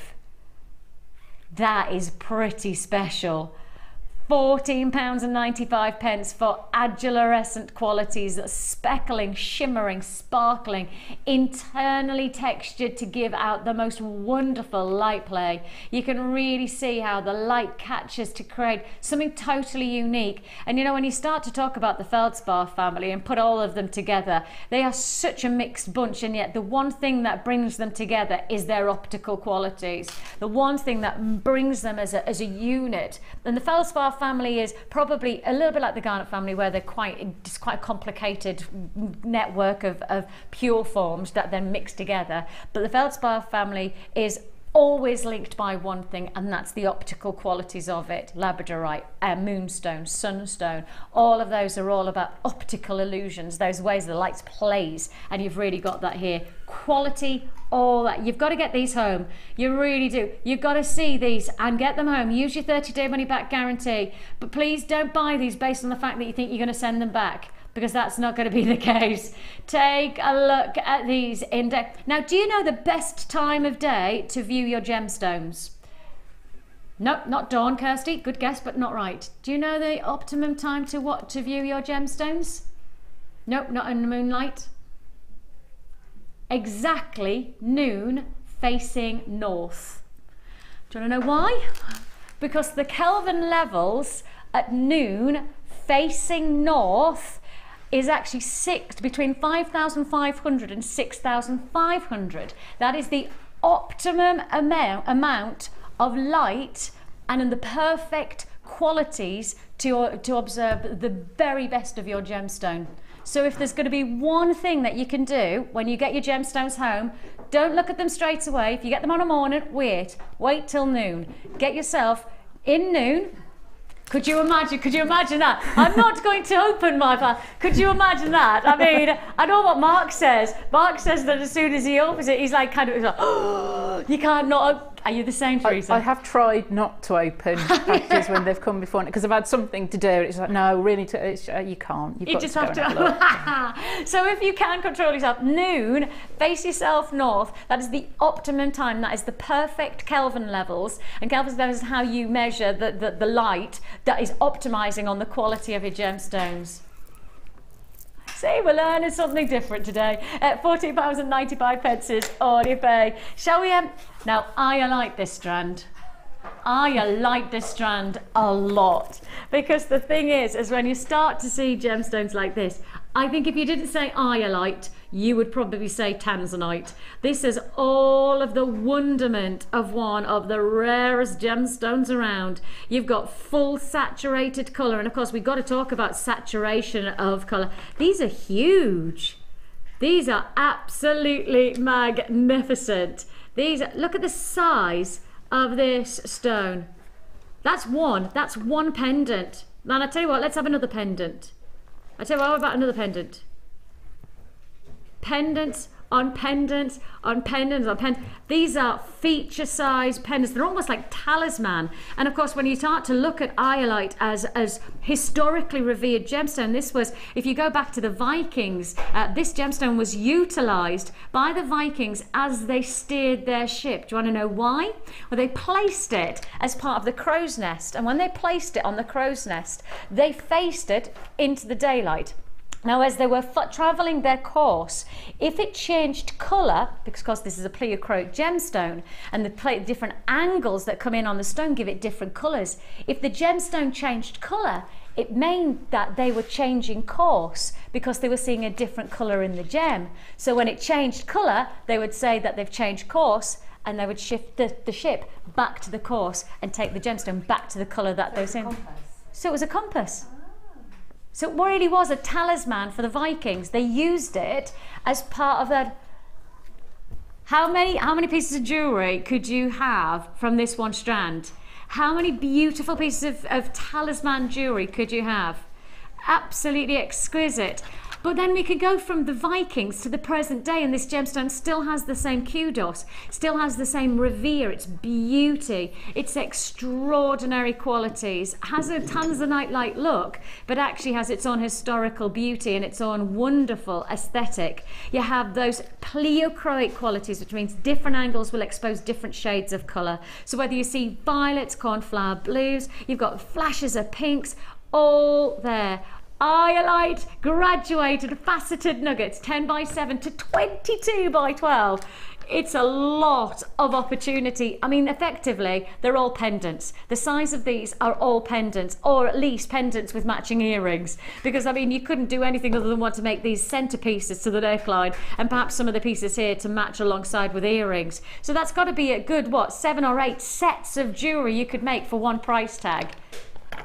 That is pretty special. £14.95 for adularescent qualities, speckling, shimmering, sparkling, internally textured to give out the most wonderful light play. You can really see how the light catches to create something totally unique. And you know, when you start to talk about the feldspar family and put all of them together, they are such a mixed bunch, and yet the one thing that brings them together is their optical qualities. The one thing that brings them as a unit. And the feldspar family is probably a little bit like the garnet family, where they're quite a complicated network of pure forms that then mix together. But the feldspar family is always linked by one thing, and that's the optical qualities of it. Labradorite, moonstone, sunstone, all of those are all about optical illusions, those ways the light plays, and you've really got that here. Quality, all that. You've got to get these home. You really do. You've got to see these and get them home. Use your 30-day money-back guarantee. But please don't buy these based on the fact that you think you're going to send them back, because that's not going to be the case. Take a look at these index. Now, do you know the best time of day to view your gemstones? Nope, not dawn, Kirsty. Good guess, but not right. Do you know the optimum time to view your gemstones? Nope, not in the moonlight. Exactly noon, facing north. Do you want to know why? Because the Kelvin levels at noon facing north is actually between 5,500 and 6,500. That is the optimum amount of light and in the perfect qualities to observe the very best of your gemstone. So if there's going to be one thing that you can do when you get your gemstones home, don't look at them straight away. If you get them on a morning, wait till noon. Get yourself in noon. Could you imagine that? I'm not going to open my file. Could you imagine that? I mean, I know what Mark says. Mark says that as soon as he opens it, he's like, oh, you can't not. Are you the same, Teresa?
I have tried not to open packages when they've come before, because I've had something to do. It's like, no, really, you can't. You've got
just
to
have
go and have a look.
So if you can control yourself, noon, face yourself north. That is the optimum time. That is the perfect Kelvin levels. And Kelvin levels is how you measure the light that is optimizing on the quality of your gemstones. See, we're learning something different today. At £14.95 on eBay. Shall we? Now, I like this strand. I like this strand a lot, because the thing is when you start to see gemstones like this, I think if you didn't say Iolite, you would probably say Tanzanite. This is all of the wonderment of one of the rarest gemstones around. You've got full saturated colour, and of course we've got to talk about saturation of colour. These are huge. These are absolutely magnificent. Look at the size of this stone. That's one pendant. And I tell you what, let's have another pendant. I tell you what, how about another pendant? Pendants on pendants on pendants on pendants. These are feature size pendants. They're almost like talisman. And of course, when you start to look at Iolite as historically revered gemstone, this was, if you go back to the Vikings, this gemstone was utilized by the Vikings as they steered their ship. Do you want to know why? Well, they placed it as part of the crow's nest. And when they placed it on the crow's nest, they faced it into the daylight. Now, as they were travelling their course, if it changed colour, because this is a pleochroic gemstone, and the different angles that come in on the stone give it different colours, if the gemstone changed colour, it meant that they were changing course because they were seeing a different colour in the gem. So when it changed colour, they would say that they've changed course, and they would shift the ship back to the course and take the gemstone back to the colour that they were seeing. So it was a compass. So it really was a talisman for the Vikings. They used it as part of that. How many pieces of jewellery could you have from this one strand? How many beautiful pieces of talisman jewellery could you have? Absolutely exquisite. But then we could go from the Vikings to the present day, and this gemstone still has the same kudos, still has the same revere, its beauty, its extraordinary qualities, has a Tanzanite-like look, but actually has its own historical beauty and its own wonderful aesthetic. You have those pleochroic qualities, which means different angles will expose different shades of colour. So whether you see violets, cornflower blues, you've got flashes of pinks, all there. Iolite graduated faceted nuggets, 10x7 to 22x12. It's a lot of opportunity. I mean, effectively, they're all pendants. The size of these are all pendants, or at least pendants with matching earrings. Because, I mean, you couldn't do anything other than want to make these centerpieces to the neckline, and perhaps some of the pieces here to match alongside with earrings. So that's got to be a good, 7 or 8 sets of jewellery you could make for one price tag.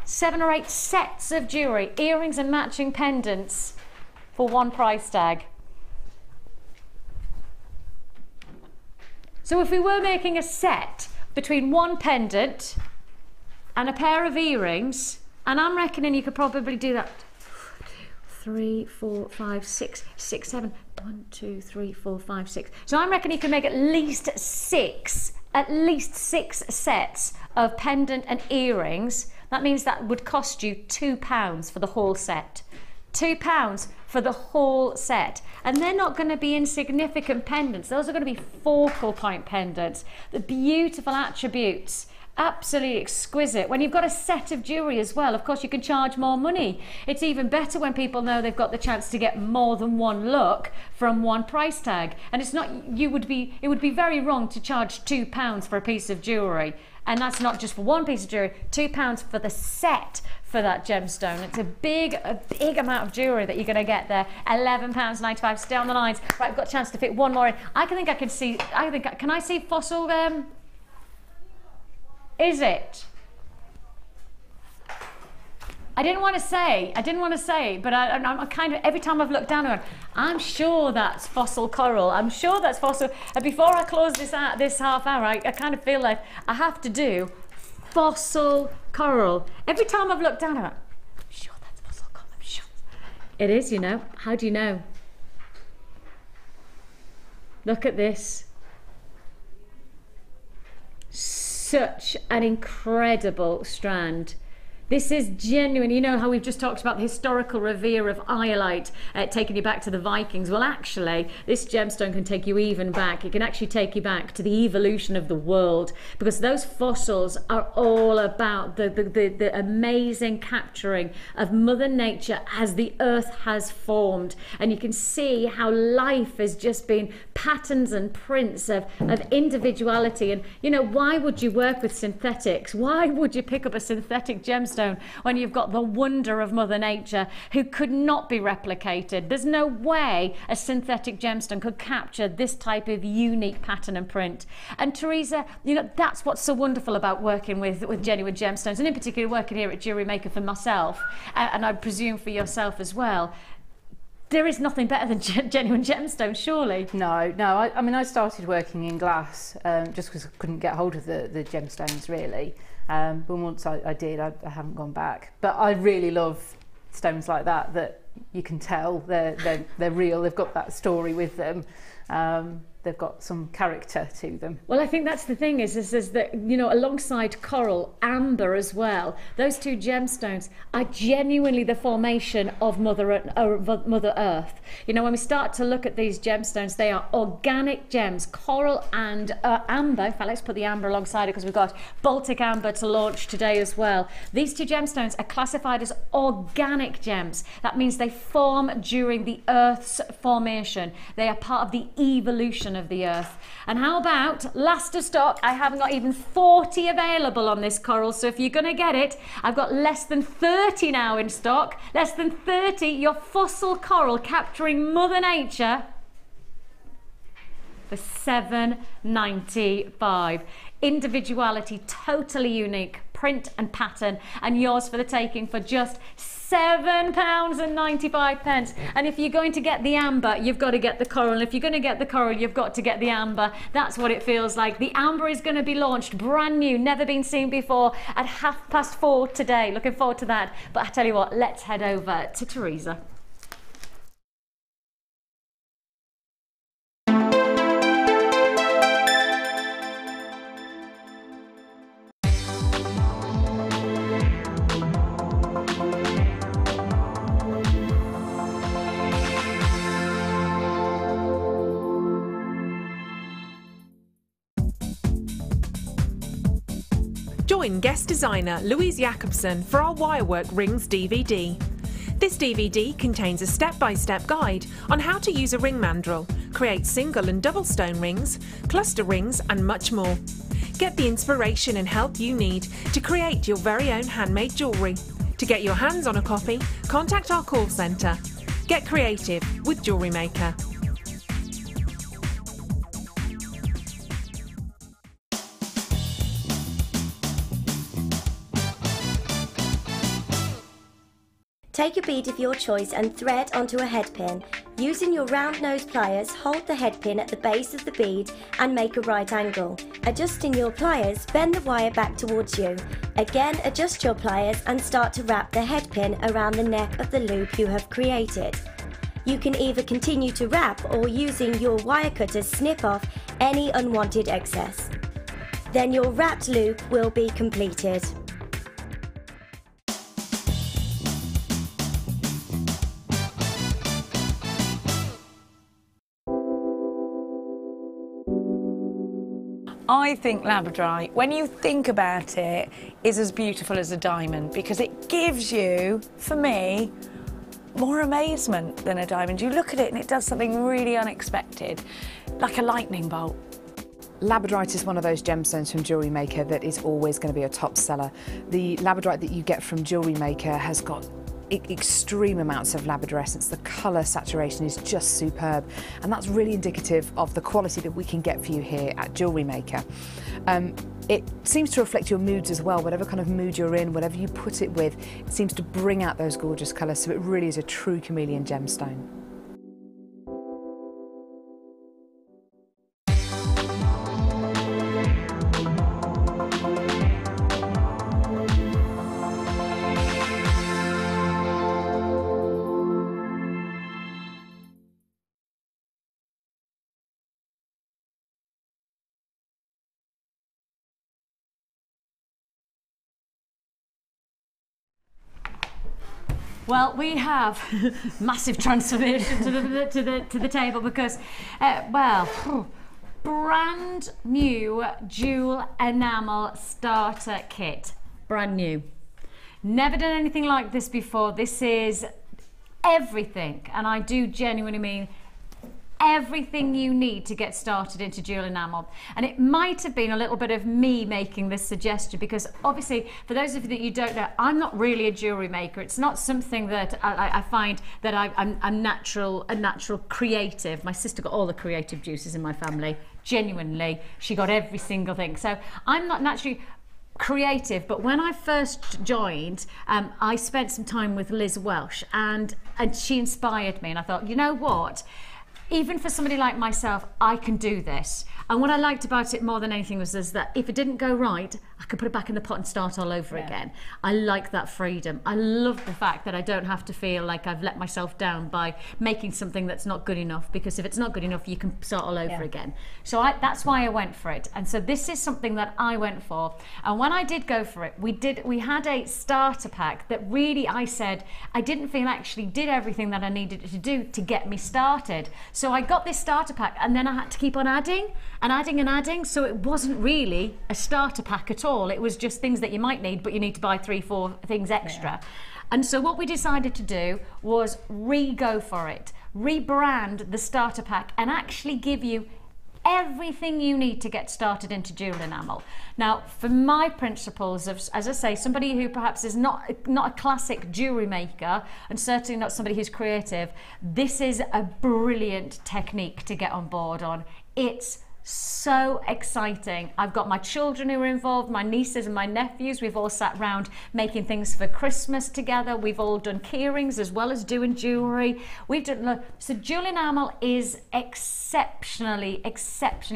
7 or 8 sets of jewellery, earrings and matching pendants for one price tag. So if we were making a set between one pendant and a pair of earrings, and I'm reckoning you could probably do that 3, 4, 5, 6, 7, 1, 2, 3, 4, 5, 6. So I'm reckoning you can make at least six sets of pendant and earrings. That means that would cost you £2 for the whole set. £2 for the whole set. And they're not going to be insignificant pendants. Those are going to be focal point pendants. The beautiful attributes. Absolutely exquisite. When you've got a set of jewellery as well, of course you can charge more money. It's even better when people know they've got the chance to get more than one look from one price tag. And it's not, it would be very wrong to charge £2 for a piece of jewellery. And that's not just for one piece of jewellery, £2 for the set for that gemstone. It's a big amount of jewellery that you're going to get there. £11.95. Stay on the lines. Right, I've got a chance to fit one more in. Can I see fossil? Is it? I didn't want to say, but I'm kind of, every time I've looked down on it, I'm sure that's fossil coral. I'm sure that's fossil. And before I close this half hour, I kind of feel like I have to do fossil coral. Every time I've looked down on it, I'm sure that's fossil coral. I'm sure. It is, you know. How do you know? Look at this. such an incredible strand. This is genuine. You know how we've just talked about the historical revere of Iolite, taking you back to the Vikings. Well, actually, this gemstone can take you even back. It can actually take you back to the evolution of the world, because those fossils are all about the amazing capturing of Mother Nature as the earth has formed. And you can see how life has just been patterns and prints of individuality. And, you know, why would you work with synthetics? Why would you pick up a synthetic gemstone when you've got the wonder of Mother Nature, who could not be replicated? There's no way a synthetic gemstone could capture this type of unique pattern and print. And Teresa, you know, that's what's so wonderful about working with genuine gemstones, and in particular working here at JewelleryMaker for myself, and I presume for yourself as well. There is nothing better than genuine gemstones, surely?
No. I mean, I started working in glass just because I couldn't get hold of the gemstones, really. But once I did, I haven't gone back. But I really love stones like that you can tell they're real. They've got that story with them. They've got some character to them.
Well, I think that's the thing is that, you know, alongside coral, amber as well, those two gemstones are genuinely the formation of Mother Earth. You know, when we start to look at these gemstones, they are organic gems, coral and amber. In fact, let's put the amber alongside it because we've got Baltic amber to launch today as well. These two gemstones are classified as organic gems. That means they form during the Earth's formation. They are part of the evolution of the earth. And how about last of stock? I haven't got even 40 available on this coral, so if you're going to get it, I've got less than 30 now in stock. Less than 30, your fossil coral capturing Mother Nature for $7.95. Individuality, totally unique, print and pattern, and yours for the taking for just £7.95. And if you're going to get the amber, you've got to get the coral. And if you're going to get the coral, you've got to get the amber. That's what it feels like. The amber is going to be launched brand new, never been seen before, at 4:30 today. Looking forward to that. But I tell you what, let's head over to Teresa.
Join guest designer Louise Jacobson for our Wirework Rings DVD. This DVD contains a step-by-step guide on how to use a ring mandrel, create single and double stone rings, cluster rings and much more. Get the inspiration and help you need to create your very own handmade jewellery. To get your hands on a copy, contact our call centre. Get creative with JewelleryMaker.
Take a bead of your choice and thread onto a head pin. Using your round nose pliers, hold the head pin at the base of the bead and make a right angle. Adjusting your pliers, bend the wire back towards you. Again, adjust your pliers and start to wrap the head pin around the neck of the loop you have created. You can either continue to wrap or using your wire cutter snip off any unwanted excess. Then your wrapped loop will be completed.
I think Labradorite, when you think about it, is as beautiful as a diamond because it gives you, for me, more amazement than a diamond. You look at it and it does something really unexpected, like a lightning bolt.
Labradorite is one of those gemstones from JewelleryMaker that is always going to be a top seller. The Labradorite that you get from JewelleryMaker has got extreme amounts of labradorescence. The colour saturation is just superb, and that's really indicative of the quality that we can get for you here at JewelleryMaker. It seems to reflect your moods as well. Whatever kind of mood you're in, whatever you put it with, it seems to bring out those gorgeous colours, so it really is a true chameleon gemstone.
Well, we have massive transformation to the table because, well, brand new Jewel Enamel starter kit. Brand new. Never done anything like this before. This is everything, and I do genuinely mean everything you need to get started into Jewel Enamel. And it might have been a little bit of me making this suggestion because obviously for those of you that you don't know, I'm not really a jewellery maker. It's not something that I find that I'm a natural creative. My sister got all the creative juices in my family. Genuinely, she got every single thing. So I'm not naturally creative, but when I first joined, I spent some time with Liz Welsh and she inspired me, and I thought, you know what? Even for somebody like myself, I can do this. And what I liked about it more than anything was that if it didn't go right, I could put it back in the pot and start all over again. I like that freedom. I love the fact that I don't have to feel like I've let myself down by making something that's not good enough, because if it's not good enough, you can start all over again. So that's why I went for it. And so this is something that I went for. And when I did go for it, we had a starter pack that really, I said, I didn't feel actually did everything that I needed it to do to get me started. So I got this starter pack and then I had to keep on adding and adding and adding. So it wasn't really a starter pack at all. It was just things that you might need, but you need to buy 3-4 things extra. And so what we decided to do was go for it, rebrand the starter pack and actually give you everything you need to get started into Jewel Enamel. Now, for my principles of, as I say, somebody who perhaps is not a classic jewellery maker and certainly not somebody who's creative, this is a brilliant technique to get on board on. It's so exciting. I've got my children who are involved, my nieces and my nephews. We've all sat round making things for Christmas together. We've all done key rings as well as doing jewellery. We've done, so Jewel Enamel is exceptionally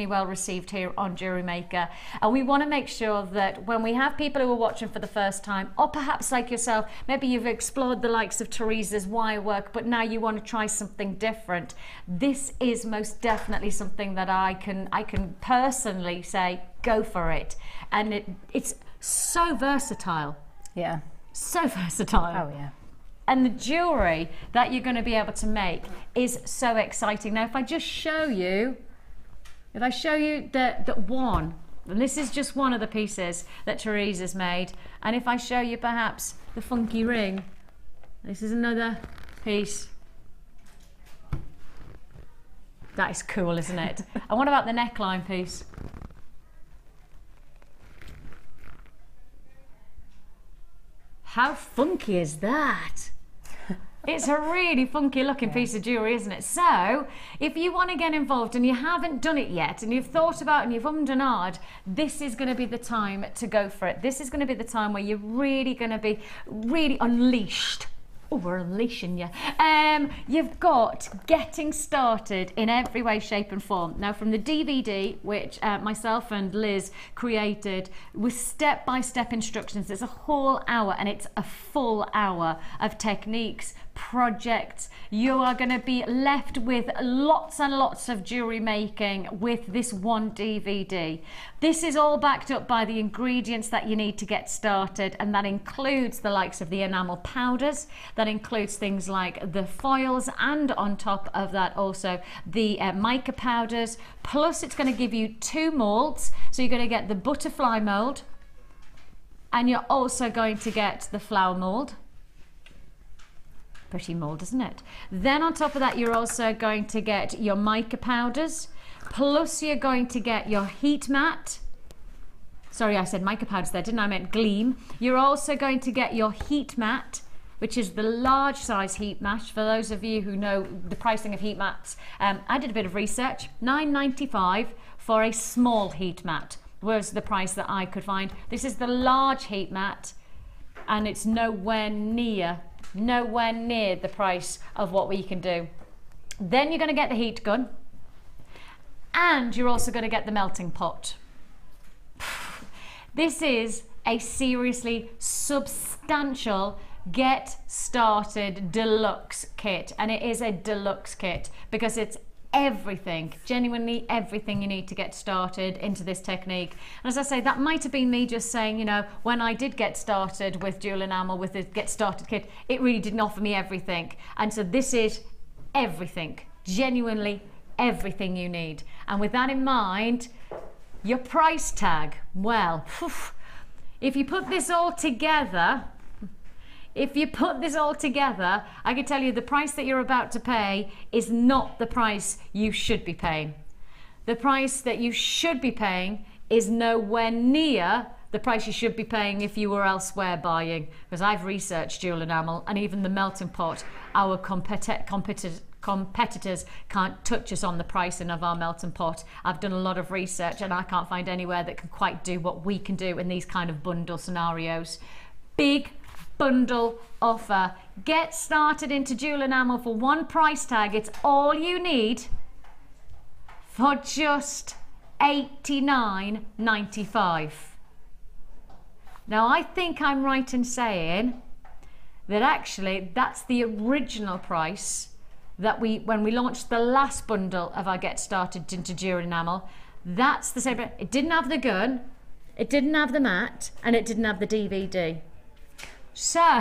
well received here on JewelleryMaker, and we want to make sure that when we have people who are watching for the first time, or perhaps like yourself, maybe you've explored the likes of Teresa's Wirework, but now you want to try something different, this is most definitely something that I can personally say go for it. And it's so versatile.
Yeah.
So versatile.
Oh yeah.
And the jewellery that you're going to be able to make is so exciting. Now if I just show you, that one, and this is just one of the pieces that Teresa's made, and if I show you perhaps the funky ring, this is another piece. That is cool, isn't it? And what about the neckline piece? How funky is that? It's a really funky looking piece of jewellery, isn't it? So, if you want to get involved and you haven't done it yet, and you've thought about it and you've ummed and ahed, this is going to be the time to go for it. This is going to be the time where you're really going to be really unleashed. Oh, we're unleashing you. You've got getting started in every way, shape and form. Now from the DVD, which myself and Liz created with step-by-step instructions, there's a whole hour, and it's a full hour of techniques, projects. You are going to be left with lots and lots of jewellery making with this one DVD. This is all backed up by the ingredients that you need to get started, and that includes the likes of the enamel powders, that includes things like the foils, and on top of that also the mica powders, plus it's going to give you 2 moulds. So you're going to get the butterfly mould, and you're also going to get the flower mould. Pretty mould, isn't it? Then on top of that, you're also going to get your mica powders, plus you're going to get your heat mat. Sorry, I said mica powders there, didn't I? I meant gleam. You're also going to get your heat mat, which is the large size heat mat. For those of you who know the pricing of heat mats, I did a bit of research. $9.95 for a small heat mat was the price that I could find. This is the large heat mat, and it's nowhere near the price of what we can do. Then you're going to get the heat gun, and you're also going to get the melting pot. This is a seriously substantial get started deluxe kit, and it is a deluxe kit because it's everything, genuinely everything you need to get started into this technique. And as I say, that might have been me just saying, you know, when I did get started with Jewel Enamel, with the Get Started kit, it really didn't offer me everything. And so this is everything, genuinely everything you need. And with that in mind, your price tag, well, if you put this all together, I can tell you the price that you're about to pay is not the price you should be paying. The price that you should be paying is nowhere near the price you should be paying if you were elsewhere buying. Because I've researched Jewel Enamel, and even the melting pot, our competitors can't touch us on the pricing of our melting pot. I've done a lot of research and I can't find anywhere that can quite do what we can do in these kind of bundle scenarios. Big bundle offer. Get started into Jewel Enamel for one price tag. It's all you need for just $89.95. Now I think I'm right in saying that actually that's the original price that when we launched the last bundle of our Get Started into Jewel Enamel. That's the same. It didn't have the gun, it didn't have the mat, and it didn't have the DVD. So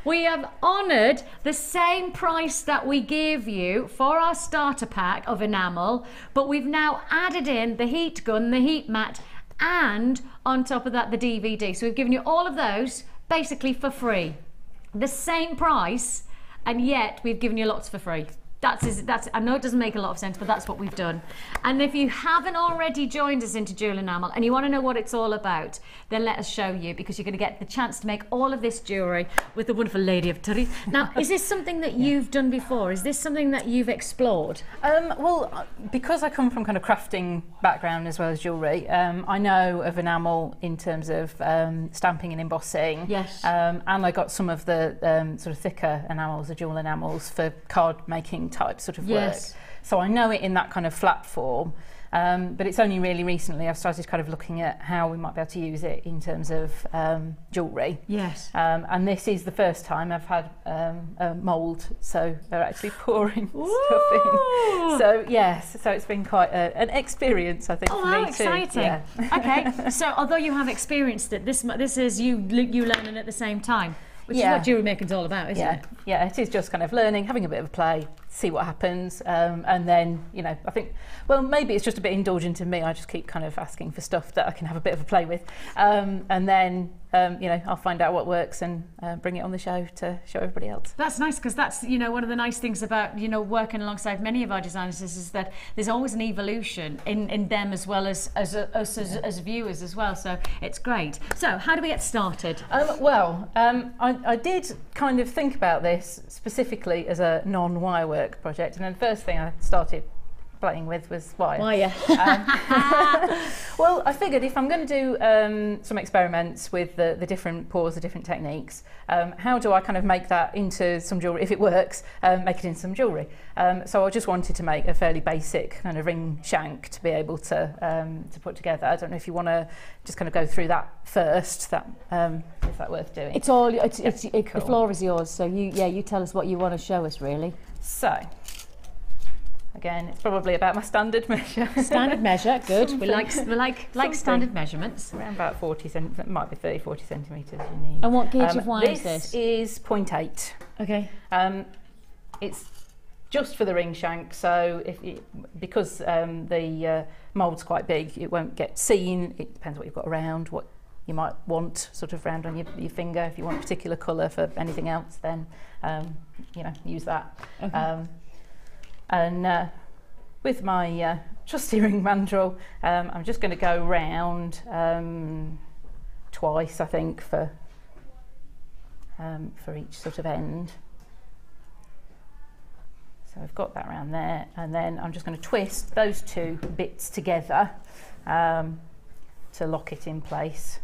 we have honoured the same price that we gave you for our starter pack of enamel, but we've now added in the heat gun, the heat mat, and on top of that the DVD. So we've given you all of those basically for free. The same price, and yet we've given you lots for free. That's I know it doesn't make a lot of sense, but that's what we've done. And if you haven't already joined us into Jewel Enamel and you want to know what it's all about, then let us show you, because you're going to get the chance to make all of this jewellery with the wonderful lady of Teresa. Now, is this something that you've done before? Is this something that you've explored?
Well, because I come from kind of crafting background as well as jewellery, I know of enamel in terms of stamping and embossing.
Yes.
And I got some of the sort of thicker enamels, the jewel enamels for card making type sort of work. So I know it in that kind of flat form, but it's only really recently I've started kind of looking at how we might be able to use it in terms of jewellery.
Yes.
And this is the first time I've had a mould, so they're actually pouring stuff in. So yes, so it's been quite an experience, I think, for me
how exciting.
too. Yeah.
Okay, so although you have experienced it, this is you learning at the same time. Which is what jewellery making is all about, isn't it?
Yeah, it is just kind of learning, having a bit of a play, see what happens, and then, you know, I think, well, maybe it's just a bit indulgent in me. I just keep kind of asking for stuff that I can have a bit of a play with, and then, you know, I'll find out what works and bring it on the show to show everybody else.
That's nice, because that's, you know, one of the nice things about, you know, working alongside many of our designers is that there's always an evolution in them as well as us as viewers as well. So it's great. So how do we get started?
I did kind of think about this specifically as a non-wirework project, and then the first thing I started playing with was wire. Well, I figured if I'm going to do some experiments with the different pours, the different techniques, how do I kind of make that into some jewellery? If it works, make it into some jewellery. So I just wanted to make a fairly basic kind of ring shank to be able to put together. I don't know if you want to just kind of go through that first. Is that worth doing?
It's all. Cool. The floor is yours. So you tell us what you want to show us, really.
So. Again, it's probably about my standard measure.
Standard measure, good. We like standard measurements.
Around about 40 centimetres, it might be 30, 40 centimetres you need.
And what gauge of wire is this?
This is 0.8.
Okay.
It's just for the ring shank, so because the mould's quite big, it won't get seen. It depends what you've got around, what you might want sort of round on your finger. If you want a particular colour for anything else, then you know, use that. Okay. And with my trusty ring mandrel, I'm just going to go round twice, I think, for each sort of end. So I've got that around there, and then I'm just going to twist those two bits together to lock it in place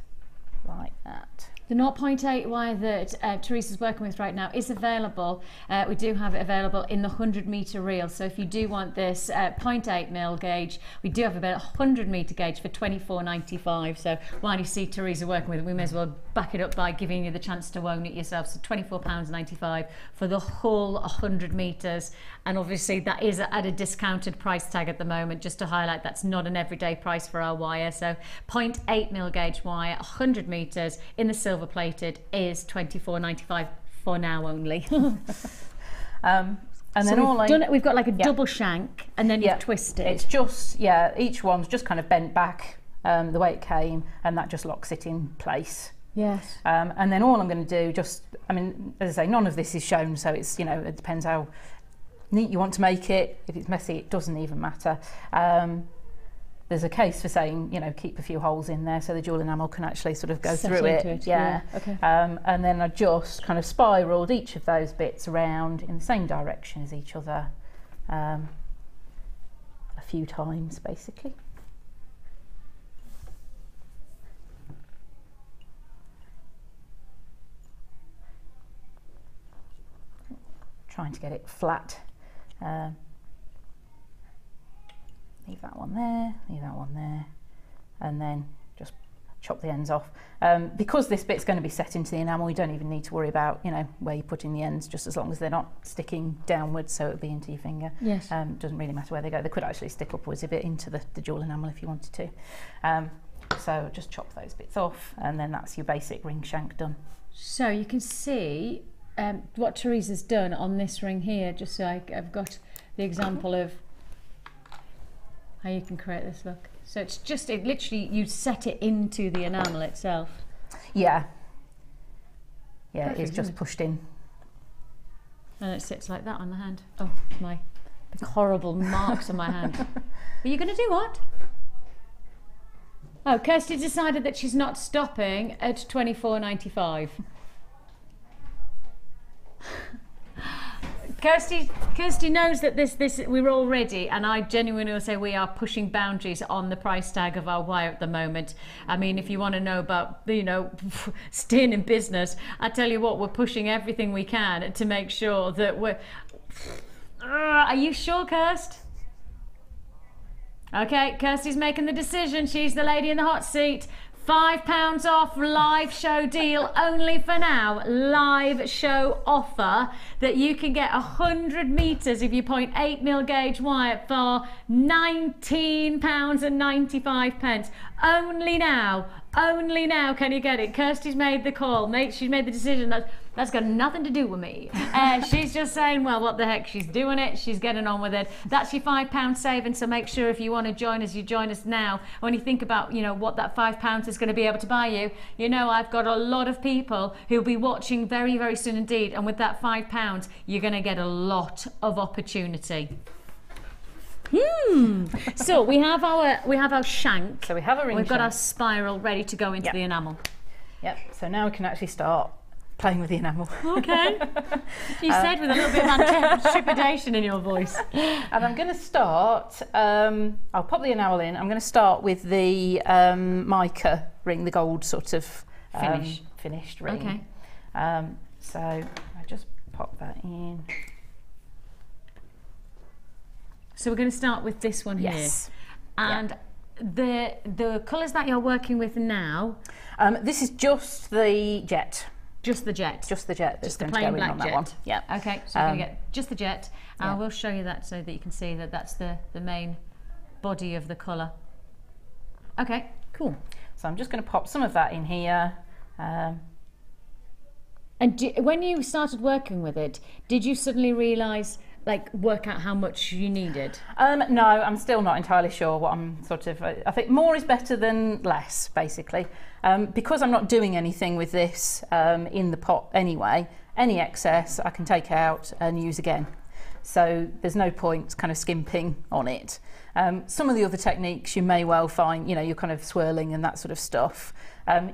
like that.
The 0.8 wire that Teresa's working with right now is available. We do have it available in the 100 metre reel. So if you do want this 0.8 mil gauge, we do have about 100 metre gauge for £24.95. So while you see Teresa working with it, we may as well back it up by giving you the chance to own it yourself. So £24.95 for the whole 100 metres. And obviously that is at a discounted price tag at the moment, just to highlight that's not an everyday price for our wire. So 0.8 mil gauge wire, 100 metres in the silver plated is £24.95 for now only.
And
so
then
we've got like a double shank, and then you've twisted.
It's just, each one's just kind of bent back the way it came, and that just locks it in place.
Yes.
And then all I'm going to do, as I say, none of this is shown, so it's, it depends how neat you want to make it. If it's messy, it doesn't even matter. There's a case for saying, keep a few holes in there so the jewel enamel can actually sort of go through it. Yeah.
Okay.
And then I just kind of spiraled each of those bits around in the same direction as each other a few times, basically. Trying to get it flat. Leave that one there, leave that one there, and then just chop the ends off. Because this bit's going to be set into the enamel, you don't even need to worry about, where you're putting the ends, just as long as they're not sticking downwards, so it'll be into your finger.
Yes.
Doesn't really matter where they go. They could actually stick upwards a bit into the jewel enamel if you wanted to. So just chop those bits off, and then that's your basic ring shank done.
So you can see what Teresa's done on this ring here, just so I've got the example of how you can create this look. So it's just, literally, you set it into the enamel itself.
Yeah. Yeah,
Perfect,
it's just pushed in.
And it sits like that on the hand. Oh, my horrible marks on my hand. Are you going to do what? Oh, Kirsty decided that she's not stopping at £24.95. Kirsty knows that this we're all ready, and I genuinely will say we are pushing boundaries on the price tag of our wire at the moment. I mean, if you want to know about, staying in business, I tell you what, we're pushing everything we can to make sure that we're... Are you sure, Kirst? Okay, Kirsty's making the decision. She's the lady in the hot seat. £5 off live show deal only for now. Live show offer that you can get 100 metres of your 0.8 mil gauge wire for £19.95. Only now can you get it. Kirsty's made the call. She's made the decision. That's got nothing to do with me. She's just saying, well, what the heck, she's doing it, she's getting on with it. That's your £5 saving, so make sure if you want to join us, you join us now. When you think about, what that £5 is going to be able to buy you, I've got a lot of people who'll be watching very, very soon indeed, and with that £5, you're going to get a lot of opportunity. So we have our shank.
So we have a ring
We've got
shank.
our spiral ready to go into the enamel.
Yep, so now we can actually start playing with the enamel.
Okay. You said with a little bit of trepidation in your voice.
And I'm going to start, I'll pop the enamel in. I'm going to start with the mica ring, the gold sort of finished ring.
Okay.
So I just pop that in.
So we're going to start with this one here.
Yes.
And the colours that you're working with now?
This is just the jet.
Just the jet?
Just the jet.
Just the plain black jet?
Yeah.
Okay, so we're going to get just the jet. And I will show you that so that you can see that that's the main body of the colour. Okay, cool.
So I'm just going to pop some of that in here.
And when you started working with it, did you suddenly realise, work out how much you needed?
No, I'm still not entirely sure what I'm I think more is better than less, basically. Because I'm not doing anything with this in the pot anyway, any excess I can take out and use again. So there's no point kind of skimping on it. Some of the other techniques you may well find, you're kind of swirling and that sort of stuff.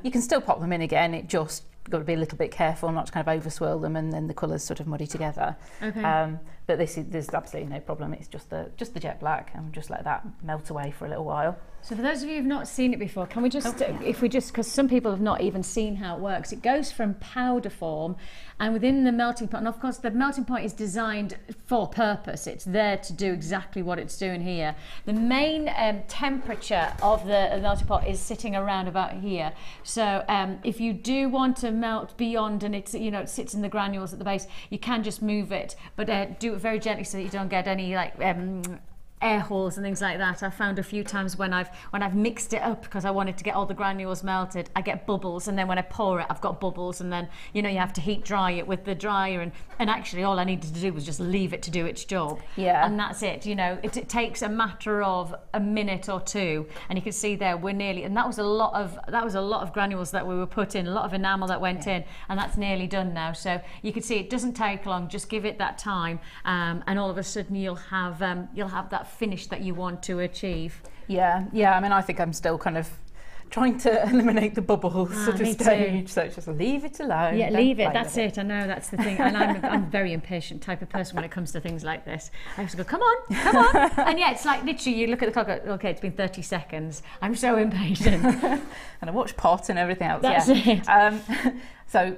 You can still pop them in again, it just got to be a little bit careful not to kind of over swirl them and then the colours sort of muddy together.
Okay.
But there's absolutely no problem. It's just the jet black, and just let that melt away for a little while.
So for those of you who've not seen it before, can we just, because some people have not even seen how it works, it goes from powder form, and within the melting pot, and of course the melting pot is designed for purpose. It's there to do exactly what it's doing here. The main temperature of the melting pot is sitting around about here. So if you do want to melt beyond, and it's, it sits in the granules at the base, you can just move it, but do it very gently so that you don't get any like air holes and things like that. I found a few times when I've mixed it up because I wanted to get all the granules melted, I get bubbles, and then when I pour it I've got bubbles, and then you have to heat dry it with the dryer, and actually all I needed to do was just leave it to do its job. Yeah. And that's it. It takes a matter of a minute or two, and you can see there we're nearly, and that was a lot of granules that we were put in, a lot of enamel that went in, and that's nearly done now. So you can see it doesn't take long, just give it that time, and all of a sudden you'll have that finish that you want to achieve.
Yeah, I mean, I think I'm still kind of trying to eliminate the bubbles at a stage, so just leave it alone.
Yeah, leave it, that's it. I know, that's the thing. And I'm a very impatient type of person when it comes to things like this. I have to go, come on. And yeah, it's like literally you look at the clock, okay, it's been 30 seconds. I'm so impatient.
And I watch pot and everything else.
That's it.
So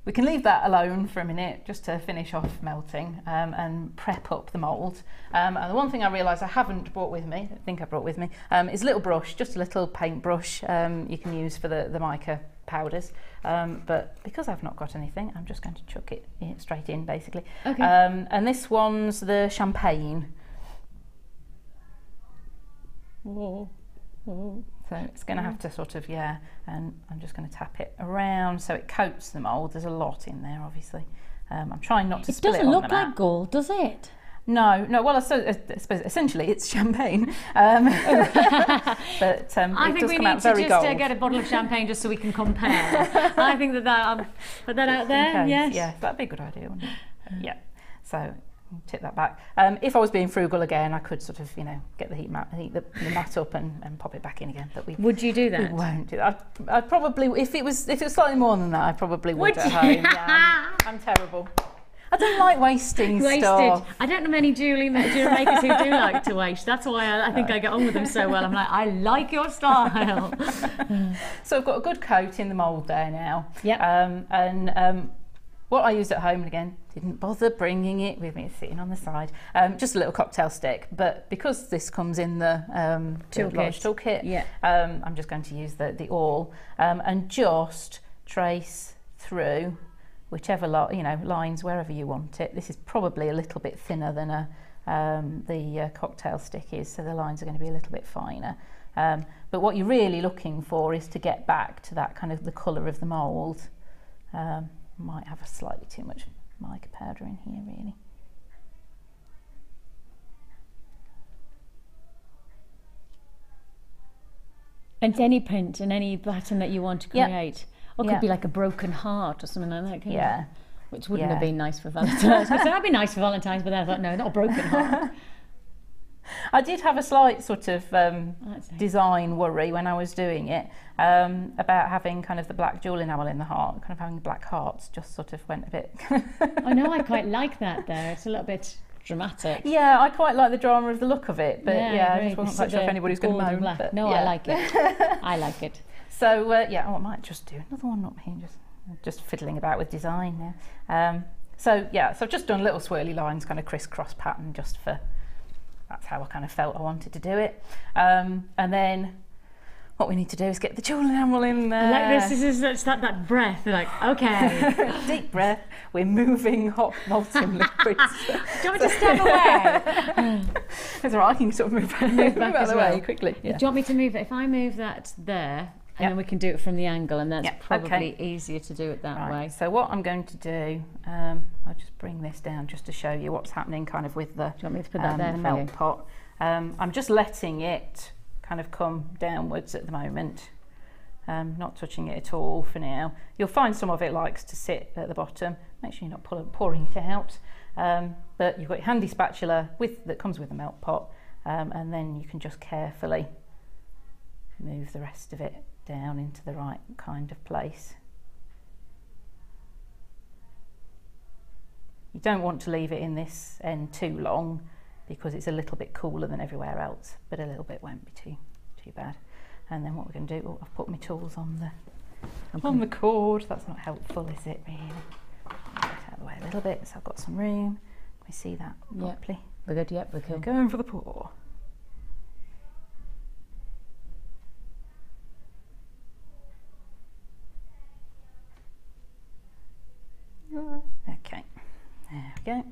we can leave that alone for a minute just to finish off melting and prep up the mould. And the one thing I realised I haven't brought with me, I think I brought with me, is a little brush, just a little paint brush you can use for the mica powders. But because I've not got anything, I'm just going to chuck it straight in, basically. Okay. And this one's the champagne.
Whoa. Whoa.
So it's going to have to sort of, and I'm just going to tap it around so it coats the mould. There's a lot in there, obviously. I'm trying not to spill it on the mat.
It doesn't look like gold, does it?
No. Well, I suppose essentially it's champagne. But it does come out very gold.
I think we need to just get a bottle of champagne just so we can compare. I think that put that out there.
Okay.
Yes.
Yeah, that'd be a good idea, wouldn't it? Yeah. So tip that back. If I was being frugal again, I could sort of, get the heat the mat up and pop it back in again. But
would you do that?
We won't do that. I'd probably, if it was slightly more than that, I probably would at home. Yeah, I'm terrible. I don't like wasting stuff.
I don't know many jewellery makers who do like to waste. That's why I think I get on with them so well. I'm like, I like your style.
So I've got a good coat in the mould there now.
Yeah.
What I used at home, and again, didn't bother bringing it with me, it's sitting on the side, just a little cocktail stick, but because this comes in the large toolkit, I'm just going to use the awl and just trace through whichever lines, wherever you want it. This is probably a little bit thinner than the cocktail stick is, so the lines are going to be a little bit finer. But what you're really looking for is to get back to that kind of the colour of the mould. Might have a slightly too much mica powder in here, really.
And any print and any pattern that you want to create. Or it could be like a broken heart or something like that. Which wouldn't have been nice for Valentine's. Because that'd be nice for Valentine's, but then I thought, no, not a broken heart.
I did have a slight sort of design worry when I was doing it about having kind of the black jewel enamel in the heart, kind of having black hearts, just sort of went a bit...
I know, I quite like that though, it's a little bit dramatic.
Yeah, I quite like the drama of the look of it, but I just wasn't quite sure if anybody's going to moan. But,
no, I like it. I like it.
So I might just do another one up here, just fiddling about with design now. So I've just done little swirly lines, kind of crisscross pattern, just for... That's how I kind of felt I wanted to do it. And then what we need to do is get the jewel enamel in there.
Like this is that breath, like, okay.
Deep breath, we're moving hot molten liquids.
Do you want me to step away?
That's all right, I can sort of move back out of the way quickly. Yeah.
Do you want me to move it? If I move that there, and then we can do it from the angle, and that's probably easier to do it that way.
So what I'm going to do, I'll just bring this down just to show you what's happening kind of with the,
do you want me to put that there
the melt pot. I'm just letting it kind of come downwards at the moment, not touching it at all for now. You'll find some of it likes to sit at the bottom. Make sure you're not pouring it out. But you've got your handy spatula that comes with the melt pot, and then you can just carefully move the rest of it down into the right kind of place. You don't want to leave it in this end too long because it's a little bit cooler than everywhere else, but a little bit won't be too bad. And then what we're going to do, oh, I've put my tools on the cord. That's not helpful, is it, really? Get out of the way a little bit, so I've got some room. Can we see that properly?
We're good, yep, we're good.
Going for the pour. Okay, there we go.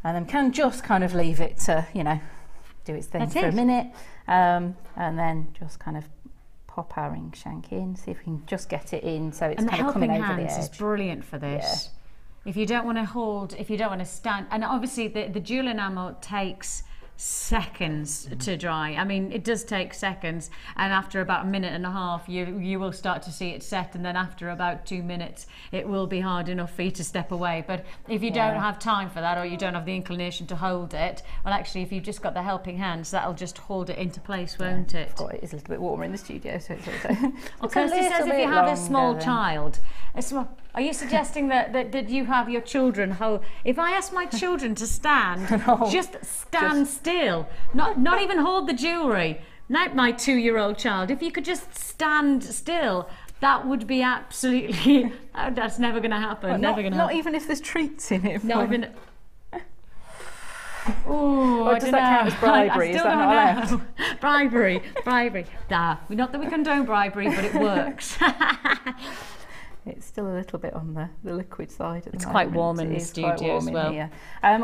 And then can just kind of leave it to, you know, do its thing for a minute, and then just kind of pop our ring shank in, see if we can just get it in so it's kind of coming over the edge.
And the helping hands is brilliant for this. Yeah. If you don't want to hold, if you don't want to stand, and obviously the dual enamel takes seconds to dry. I mean, it does take seconds, and after about a minute and a half you will start to see it set, and then after about 2 minutes it will be hard enough for you to step away. But if you don't have time for that, or you don't have the inclination to hold it, well, actually if you've just got the helping hands, that'll just hold it into place, won't it?
It is a little bit warmer in the studio, so it's also
Kirsty says if you have a small child, are you suggesting that you have your children hold? If I ask my children to stand, just stand still, not even hold the jewellery, not my 2-year-old child, if you could just stand still, that would be absolutely, that's never going to happen.
Well,
never going to happen.
Not even if there's treats in it.
Not even. Oh,
does that count as bribery? Is that not allowed?
Bribery. Not that we condone bribery, but it works.
It's still a little bit on the liquid side at the moment.
It's quite warm in the studio as well.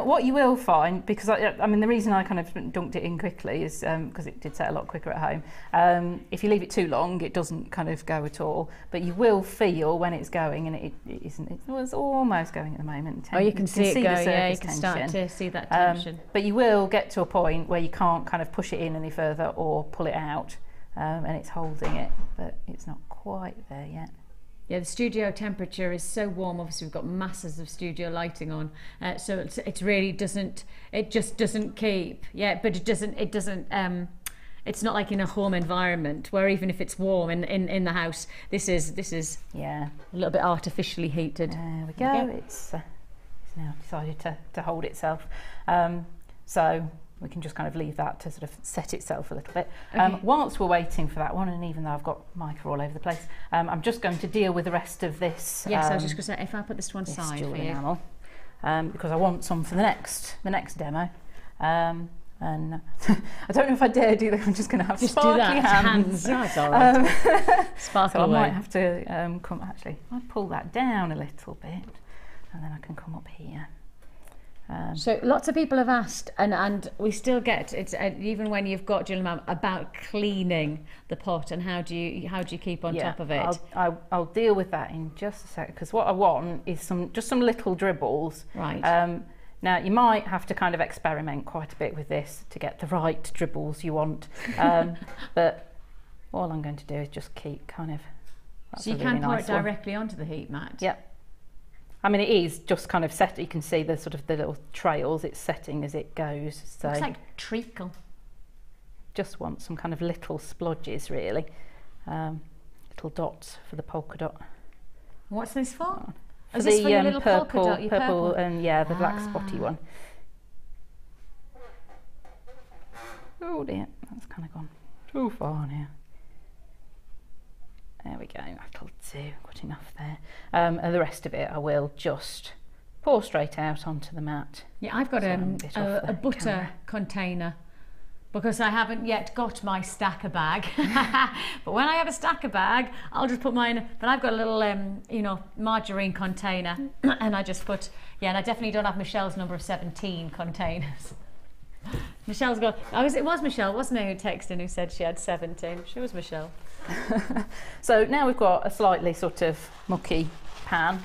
What you will find, because I mean the reason I kind of dunked it in quickly is because it did set a lot quicker at home. If you leave it too long, it doesn't kind of go at all. But you will feel when it's going, and it isn't. It's almost going at the moment.
You can see it go. Yeah, you can start to see that tension.
But you will get to a point where you can't kind of push it in any further or pull it out, and it's holding it, but it's not quite there yet.
Yeah, the studio temperature is so warm. Obviously, we've got masses of studio lighting on, so it really doesn't. It just doesn't keep. Yeah, but it doesn't. It's not like in a home environment where even if it's warm in the house, this is a little bit artificially heated.
There we go. It's now decided to hold itself. So we can just kind of leave that to sort of set itself a little bit. Whilst we're waiting for that one, and even though I've got mica all over the place, I'm just going to deal with the rest of this.
Yes, I was just going to say, if I put this to one side for you.
Enamel, because I want some for the next demo. And I don't know if I dare do that. I'm just going to have sparkly hands.
That's all right. Sparkle
so
away.
I might have to come. Actually, I'll pull that down a little bit, and then I can come up here.
So lots of people have asked, and we still get it, even when you've got jewellery enamel, about cleaning the pot and how do you keep on top of it?
I'll deal with that in just a sec, because what I want is just some little dribbles.
Right.
Now you might have to kind of experiment quite a bit with this to get the right dribbles you want, but all I'm going to do is just keep kind of.
So you can pour it directly onto the heat mat.
Yep. I mean, it is just kind of set. You can see the sort of the little trails it's setting as it goes. So
looks like treacle.
Just want some kind of little splodges, really, little dots for the polka dot.
What's this for?
For the
for your little
purple,
polka dot,
purple, and the black spotty one. Oh dear, that's kind of gone too far now. There we go, that'll do, got enough there. And the rest of it I will just pour straight out onto the mat.
Yeah, I've got a butter container because I haven't yet got my stacker bag. But when I have a stacker bag, I'll just put mine, but I've got a little, margarine container and I just put, and I definitely don't have Michelle's number of 17 containers. Michelle's got, it was Michelle, wasn't it, who texted and who said she had 17? She was Michelle.
So now we've got a slightly sort of mucky pan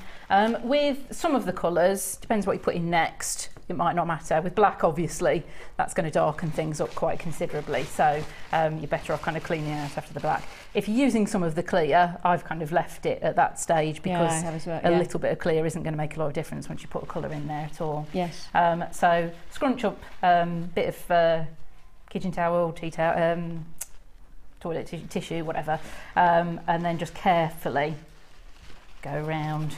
with some of the colours, depends what you put in next, it might not matter. With black, obviously, that's going to darken things up quite considerably, so you're better off kind of cleaning out after the black. If you're using some of the clear, I've kind of left it at that stage because a little bit of clear isn't going to make a lot of difference once you put a colour in there at all.
Yes.
So scrunch up a bit of kitchen towel, tea towel, toilet tissue, whatever, and then just carefully go around.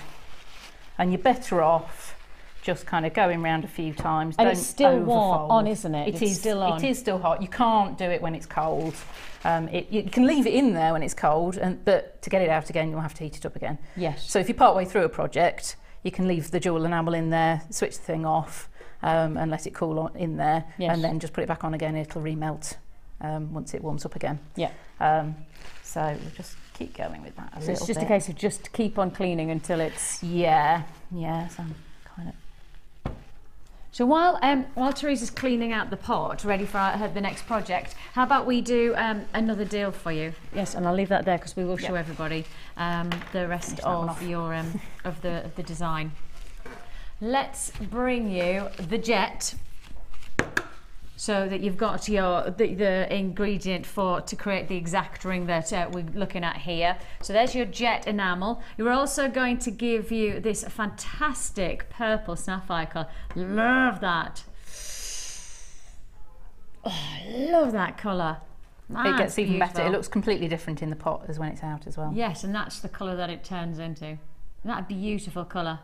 And you're better off just kind of going round a few times.
And
Don't
it's still
overfold.
warm on, isn't it?
It is
still on.
It is still hot. You can't do it when it's cold. You can leave it in there when it's cold, but to get it out again, you'll have to heat it up again.
Yes.
So if you're part way through a project, you can leave the jewel enamel in there, switch the thing off, and let it cool in there,
Yes.
and then just put it back on again. It'll remelt once it warms up again.
Yeah.
So we'll just keep going with that a
So
little
it's just
bit.
a case of just keep on cleaning until it's...
Yeah. So I'm kind of...
So while Teresa's cleaning out the pot, ready for the next project, how about we do another deal for you? Yes, and I'll leave that there because we will show everybody the rest of your of the design. Let's bring you the jet, so that you've got your the ingredient to create the exact ring that we're looking at here. So there's your jet enamel. We're also going to give you this fantastic purple sapphire colour. Love that. Oh, I love that colour.
It gets even better.
beautiful.
It looks completely different in the pot as when it's out as well.
Yes, and that's the colour that it turns into. That beautiful colour.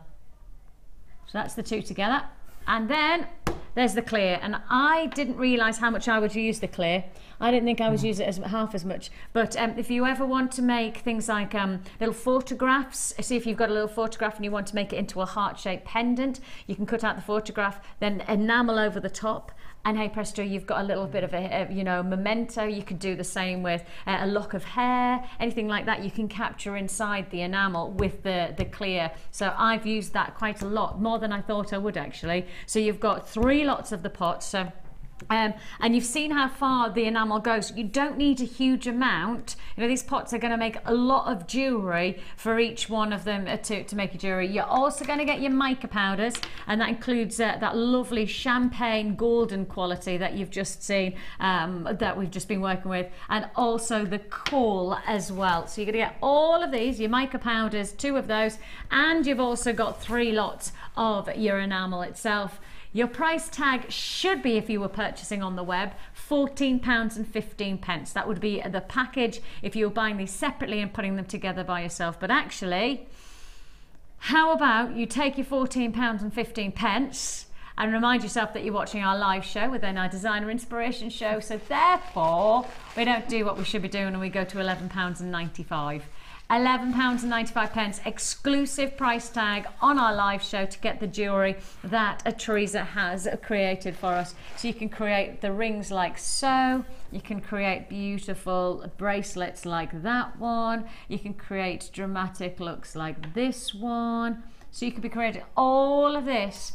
So that's the two together. And then there's the clear, and I didn't realise how much I would use the clear. I didn't think I would use it half as much. But if you ever want to make things like little photographs, see if you've got a little photograph and you want to make it into a heart-shaped pendant, you can cut out the photograph, then enamel over the top, and hey presto, you've got a little bit of a memento. You could do the same with a lock of hair, anything like that. You can capture inside the enamel with the clear. So I've used that quite a lot, more than I thought I would actually. So you've got 3 lots of the pot. So and you've seen how far the enamel goes. You don't need a huge amount. These pots are going to make a lot of jewellery for each one of them to make a jewellery. You're also going to get your mica powders, and that includes that lovely champagne golden quality that you've just seen, that we've just been working with, and also the coal as well. So you're going to get all of these, your mica powders, 2 of those, and you've also got 3 lots of your enamel itself. Your price tag should be, if you were purchasing on the web, £14.15. That would be the package if you were buying these separately and putting them together by yourself. But actually, how about you take your £14.15 and remind yourself that you're watching our live show within our designer inspiration show. So therefore, we don't do what we should be doing and we go to £11.95. £11.95, exclusive price tag on our live show to get the jewellery that Teresa has created for us. So you can create the rings like so, you can create beautiful bracelets like that one, you can create dramatic looks like this one. So you could be creating all of this.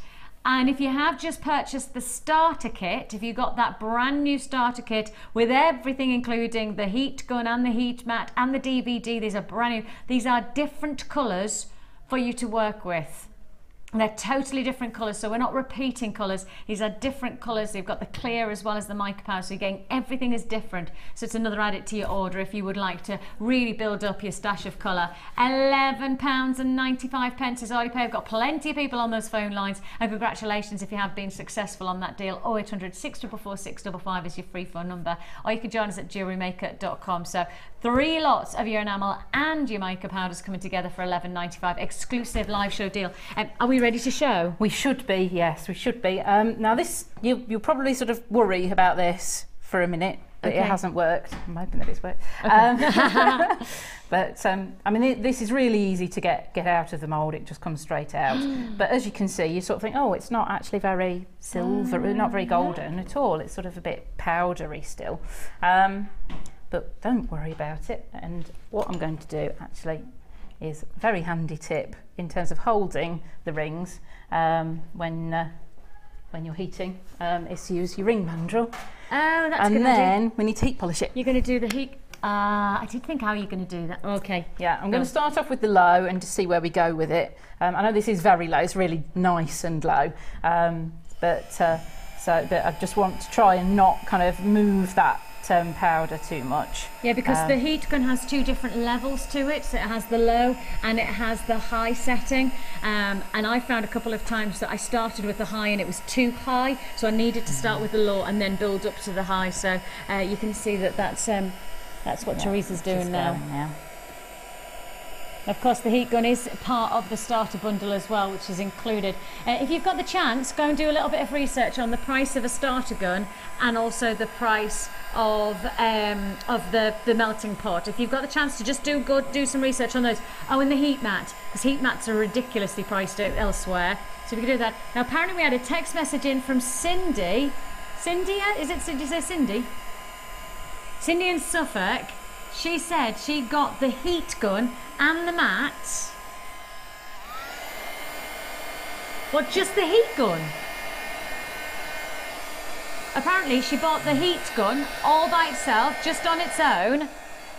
And if you have just purchased the starter kit, if you got that brand new starter kit with everything, including the heat gun and the heat mat and the DVD, these are brand new. These are different colours for you to work with. They're totally different colours, so we're not repeating colours. These are different colours. You've got the clear as well as the mica powder, so again, everything is different. So it's another added to your order if you would like to really build up your stash of colour. £11.95 is all you pay. I've got plenty of people on those phone lines, and congratulations if you have been successful on that deal. 0800 644 655 is your free phone number, or you can join us at JewelleryMaker.com. So 3 lots of your enamel and your mica powders coming together for £11.95, exclusive live show deal. Are we ready to show?
We should be, yes, we should be. Now this, you'll probably sort of worry about this for a minute, but it hasn't worked. I'm hoping that it's worked. Okay. But I mean, this is really easy to get out of the mould. It just comes straight out. But as you can see, you sort of think, oh, it's not actually very silver, not very golden at all. It's sort of a bit powdery still. But don't worry about it. And what I'm going to do actually is a very handy tip in terms of holding the rings when you're heating, is to use your ring mandrel.
Oh, that's
and
good.
And then we need to heat polish it.
You're going to do the heat. I did think how you're going to do that. Okay.
Yeah, I'm going to start off with the low and just see where we go with it. I know this is very low. It's really nice and low, but I just want to try and not kind of move that powder too much.
Yeah, because the heat gun has 2 different levels to it. So it has the low and it has the high setting. And I found a couple of times that I started with the high and it was too high. So I needed to start with the low and then build up to the high. So you can see that that's what Teresa's doing now. Of course, the heat gun is part of the starter bundle as well, which is included. If you've got the chance, go and do a little bit of research on the price of a starter gun and also the price of the melting pot. If you've got the chance to just do some research on those. Oh, and the heat mat, because heat mats are ridiculously priced elsewhere. So if you could do that. Now, apparently we had a text message in from Cindy. Cindy, did you say Cindy? Cindy in Suffolk. She said she got the heat gun and the mat. What, just the heat gun? Apparently she bought the heat gun all by itself, just on its own,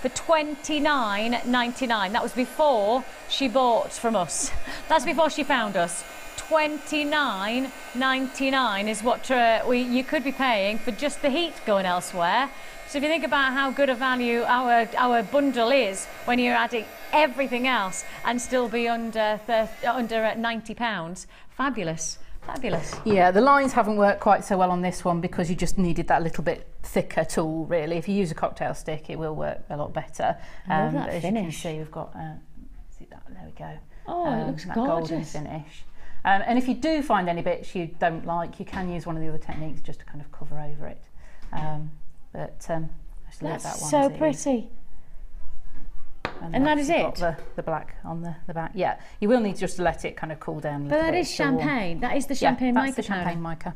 for $29.99. That was before she bought from us. That's before she found us. $29.99 is what you could be paying for just the heat gun elsewhere. So if you think about how good a value our bundle is when you're adding everything else and still be under £90, fabulous, fabulous.
Yeah, the lines haven't worked quite so well on this one because you just needed that little bit thicker tool, really. If you use a cocktail stick, it will work a lot better.
I love that
as
finish.
you can see, we've got see that, there we go.
Oh, it looks
that
gorgeous.
golden finish. And if you do find any bits you don't like, you can use one of the other techniques just to kind of cover over it. That's
so pretty. And that is it?
Got the black on the back. Yeah, you will need just to let it kind of cool down a little bit.
But that is champagne. That is the champagne mica.
That's the champagne mica.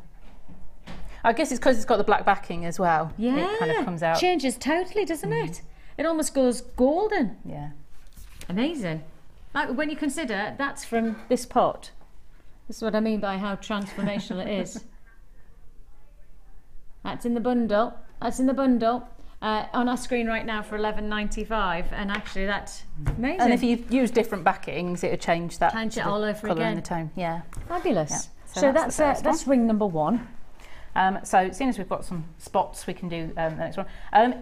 I guess it's because it's got the black backing as well.
Yeah,
it kind of comes out.
Changes totally, doesn't it? It almost goes golden.
Yeah.
Amazing. Like when you consider that's from this pot. This is what I mean by how transformational it is. That's in the bundle. That's in the bundle. On our screen right now for $11.95, and actually that's amazing.
And if you use different backings, it would change that.
Change it all over
colour
again.
and the tone. Yeah.
Fabulous.
Yeah.
So that's ring number one.
So seeing as we've got some spots, we can do the next one.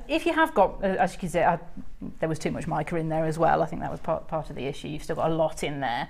If you have got, as you can see, there was too much mica in there as well. I think that was part of the issue. You've still got a lot in there.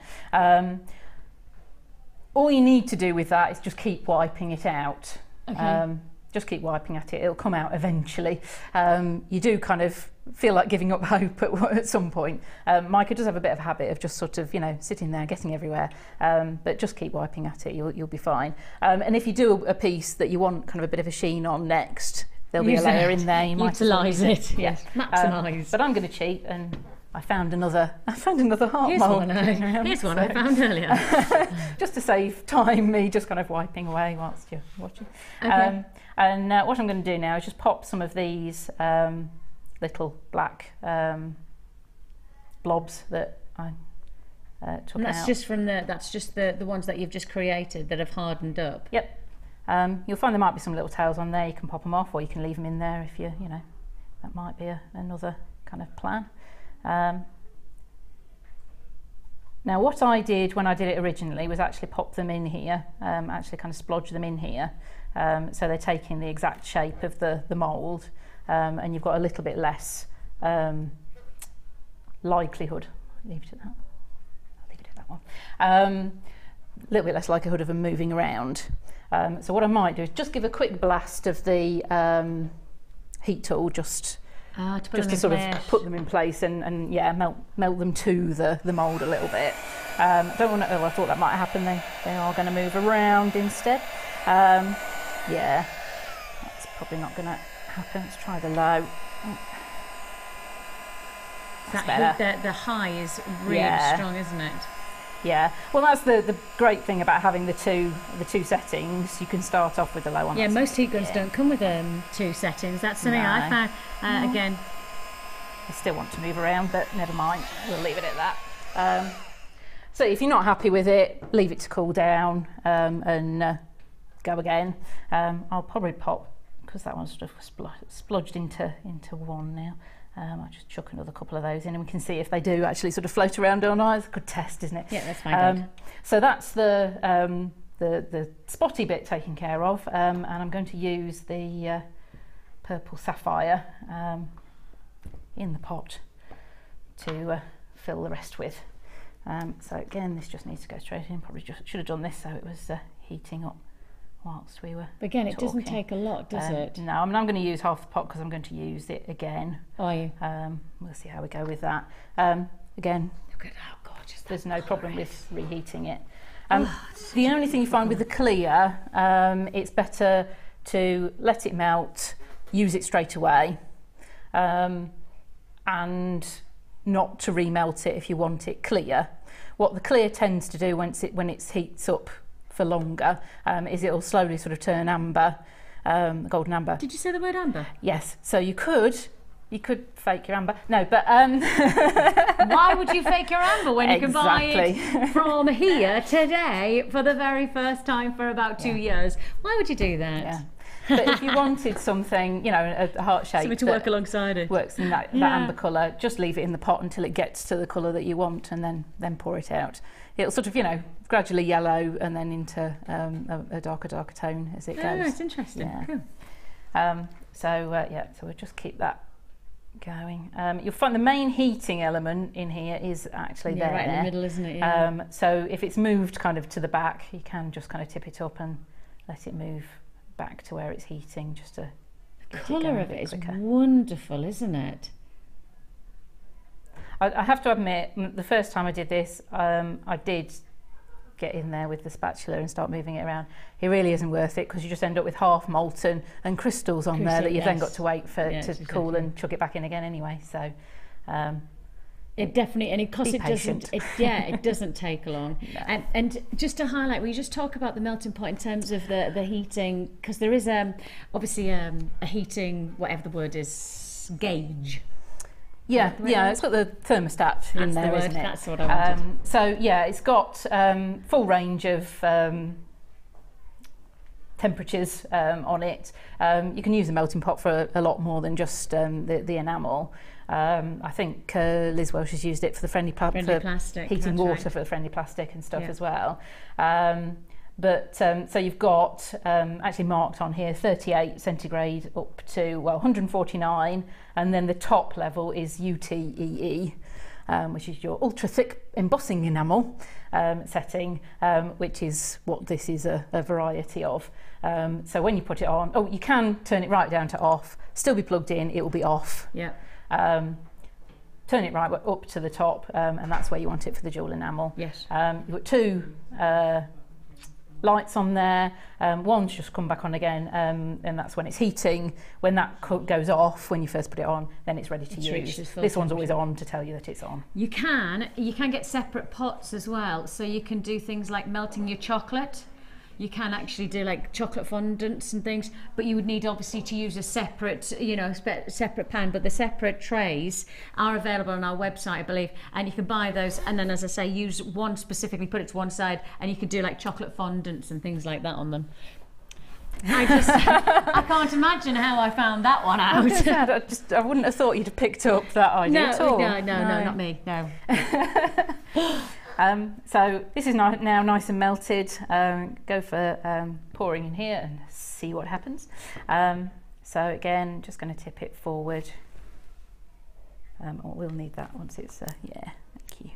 All you need to do with that is just keep wiping it out.
Okay.
Just keep wiping at it, it'll come out eventually. You do kind of feel like giving up hope at some point. Mica does have a bit of a habit of just sort of, sitting there, getting everywhere. But just keep wiping at it, you'll be fine. And if you do a piece that you want kind of a bit of a sheen on next, there'll be a layer in there. You might
utilise it. Yes, maximise.
But I'm going to cheat, and I found another heart
Here's
mould.
Here's one I found earlier.
Just to save time, me just kind of wiping away whilst you're watching.
Okay.
And what I'm going to do now is just pop some of these little black blobs that I took
and that's
out.
That's just the ones that you've just created that have hardened up.
Yep. You'll find there might be some little tails on there. You can pop them off, or you can leave them in there if you that might be another kind of plan. Now what I did when I did it originally was actually pop them in here, actually kind of splodge them in here, so they're taking the exact shape of the mould, and you've got a little bit less likelihood. Leave it at that. I'll leave it at that one. A little bit less likelihood of them moving around. So what I might do is just give a quick blast of the heat tool, just to sort of put them in place and yeah, melt them to the mould a little bit. Don't want to. Oh, I thought that might happen. They are going to move around instead. Yeah, that's probably not going to happen. Let's try the low.
The high is really strong, isn't it?
Yeah. Well, that's the great thing about having the two settings. You can start off with the low one.
Yeah, most heat guns don't come with two settings. That's something I found. Again,
I still want to move around, but never mind. We'll leave it at that. So if you're not happy with it, leave it to cool down and go again. I'll probably pop, because that one's sort of splodged into one now. I'll just chuck another couple of those in, and we can see if they do actually sort of float around on eyes. Good test, isn't it?
Yeah, that's fine.
So that's the spotty bit taken care of, and I'm going to use the purple sapphire in the pot to fill the rest with. So again, this just needs to go straight in. Probably just should have done this so it was heating up whilst we were
again, it
talking.
doesn't take a lot, does it?
No, I mean, I'm going to use half the pot because I'm going to use it again.
Are you?
We'll see how we go with that. again,
look at how gorgeous.
There's no problem with reheating it. The only thing you find with the clear, it's better to let it melt, use it straight away, and not to remelt it if you want it clear. What the clear tends to do when it heats up for longer is it'll slowly sort of turn amber, golden amber.
Did you say the word amber?
Yes. So you could fake your amber. No, but
why would you fake your amber when you can buy it from here today for the very first time for about 2 years? Why would you do that?
Yeah. But if you wanted something, you know, a heart shape,
something to work alongside it,
works in that amber colour, just leave it in the pot until it gets to the colour that you want, and then pour it out. It'll sort of, you know, gradually yellow and then into a darker tone as it goes.
Oh, it's interesting.
Yeah.
Cool.
So we'll just keep that going. You'll find the main heating element in here is actually there.
Right in the middle, isn't it? Yeah.
So if it's moved kind of to the back, you can just kind of tip it up and let it move back to where it's heating, just to
the colour of it is wonderful, isn't it?
I have to admit, the first time I did this, I did get in there with the spatula and start moving it around. It really isn't worth it, because you just end up with half molten and crystals on there that you've then got to wait for it to cool and chuck it back in again anyway. So
it definitely, and because it doesn't, it doesn't take long. No. And just to highlight, we just talk about the melting pot in terms of the heating, because there is obviously a heating, whatever the word is, gauge.
Yeah, it's got the thermostat in there, isn't it?
That's what I wanted.
So yeah, it's got full range of temperatures on it. You can use a melting pot for a lot more than just the enamel. I think Liz Welsh has used it for the friendly plastic, heating water for the friendly plastic and stuff as well. So you've got actually marked on here 38 centigrade up to 149, and then the top level is UTEE, which is your ultra thick embossing enamel setting, which is what this is a variety of. So when you put it on, you can turn it right down to off, still be plugged in, it will be off.
Yeah.
Turn it right up to the top, and that's where you want it for the jewel enamel.
Yes.
You've got two lights on there. One's just come back on again, and that's when it's heating. When that goes off, when you first put it on, then it's ready to use. This one's always on to tell you that it's on.
You can get separate pots as well, so you can do things like melting your chocolate. You can actually do like chocolate fondants and things, but you would need obviously to use a separate, separate pan. But the separate trays are available on our website, I believe, and you can buy those. And then, as I say, use one specifically, put it to one side, and you can do like chocolate fondants and things like that on them. I can't imagine how I found that one out.
I wouldn't have thought you'd have picked up that idea at all.
No, not me. No.
So this is now nice and melted. Go for pouring in here and see what happens. So again, just going to tip it forward. We'll need that once it's thank you.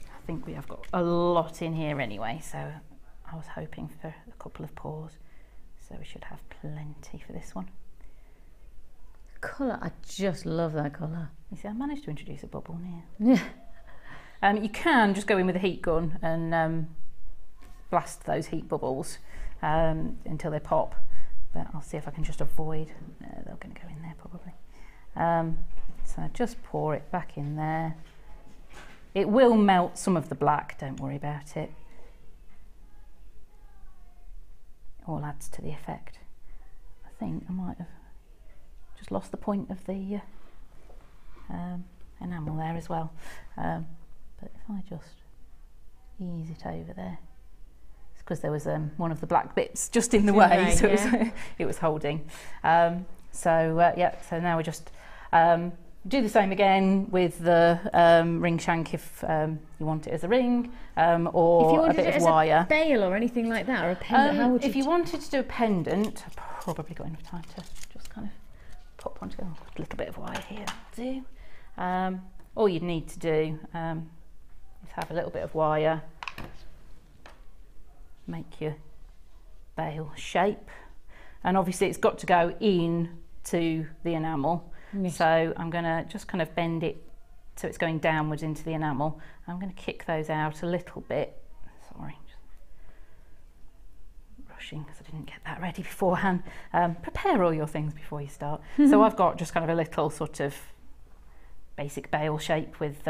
I think we have got a lot in here anyway, so I was hoping for a couple of pours, so we should have plenty for this one.
Colour, I just love that colour.
You see, I managed to introduce a bubble here. Yeah. You can just go in with a heat gun and blast those heat bubbles until they pop, but I'll see if I can just avoid. They're going to go in there probably. So just pour it back in there. It will melt some of the black, don't worry about it. All adds to the effect. I think I might have just lost the point of the enamel there as well. But if I just ease it over there, it's because there was one of the black bits just in the way, so it was holding. So now we just do the same again with the ring shank if you want it as a ring, or a bit of wire.
A bail or anything like that, or a pendant. How would
if you wanted to do a pendant, I've probably got enough time to just kind of pop one together. A little bit of wire here will do. All you'd need to do is have a little bit of wire make your bale shape, and obviously it's got to go in to the enamel.
Yes.
So I'm going to just kind of bend it so it's going downwards into the enamel. I'm going to kick those out a little bit. Sorry, just rushing because I didn't get that ready beforehand. Prepare all your things before you start. So I've got just kind of a little sort of basic bale shape with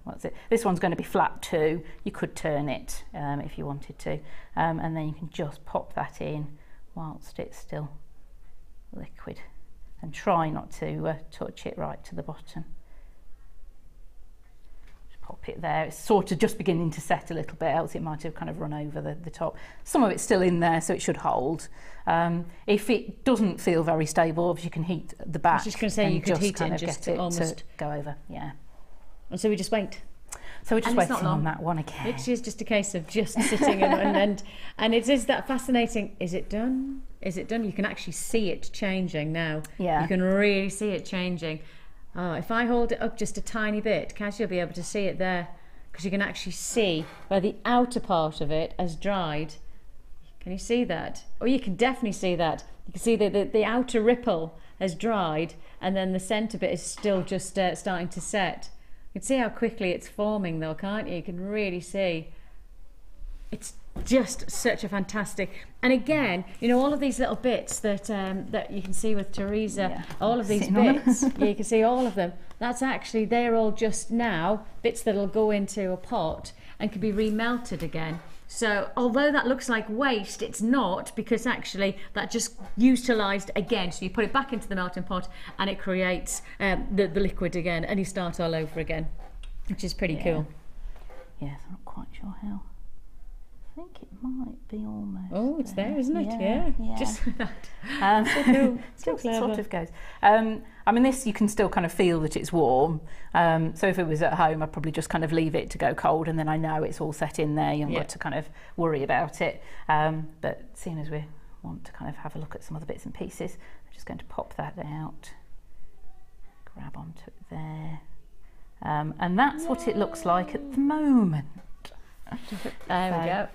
what's it? This one's going to be flat too. You could turn it if you wanted to, and then you can just pop that in whilst it's still liquid, and try not to touch it right to the bottom. Just pop it there. It's sort of just beginning to set a little bit, else it might have kind of run over the top. Some of it's still in there, so it should hold. If it doesn't feel very stable, obviously you can heat the back.
I was just going to say, you could heat it and just
get it
almost
to go over. Yeah.
And so we just wait.
So we're just waiting on that one again.
It is just a case of just sitting and it is that fascinating. Is it done? Is it done? You can actually see it changing now.
Yeah.
You can really see it changing. Oh, if I hold it up just a tiny bit, Cass, you'll be able to see it there, because you can actually see where the outer part of it has dried. Can you see that? Oh, you can definitely see that. You can see the outer ripple has dried, and then the centre bit is still just starting to set. You can see how quickly it's forming though, can't you? You can really see. It's just such a fantastic, and again, you know, all of these little bits that that you can see with Teresa, all of these bits, yeah, you can see all of them. That's actually, they're all just now bits that'll go into a pot and can be remelted again. So although that looks like waste, it's not, because actually that just utilised again. So you put it back into the melting pot and it creates the liquid again, and you start all over again, which is pretty cool.
Yes, I'm not quite sure how. I think it might be almost.
Oh, it's there, isn't it? Yeah. Just that.
So cool. Still sort of goes. I mean, this, you can still kind of feel that it's warm. So if it was at home, I'd probably just kind of leave it to go cold, and then I know it's all set in there. You haven't got to kind of worry about it. But seeing as we want to kind of have a look at some other bits and pieces, I'm just going to pop that out, grab onto it there. And that's what it looks like at the moment.
There we go.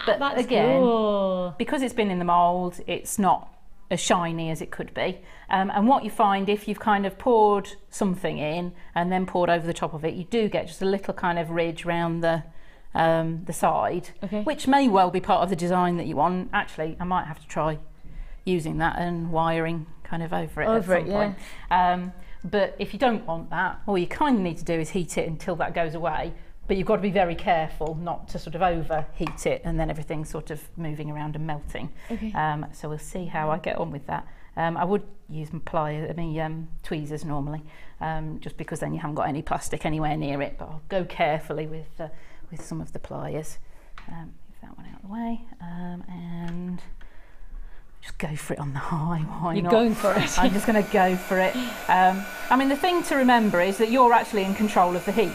But
that's
again,
cool.
because it's been in the mould, it's not as shiny as it could be. And what you find, if you've kind of poured something in and then poured over the top of it, you do get just a little kind of ridge round the side, which may well be part of the design that you want. Actually, I might have to try using that and wiring kind of over it at some point. But if you don't want that, all you kind of need to do is heat it until that goes away. But you've got to be very careful not to sort of overheat it, and then everything's sort of moving around and melting. So we'll see how I get on with that. I would use my tweezers normally, just because then you haven't got any plastic anywhere near it. But I'll go carefully with some of the pliers. Move that one out of the way, and just go for it on the high. Why not?
You're going for it.
I'm just going to go for it. I mean, the thing to remember is that you're actually in control of the heat.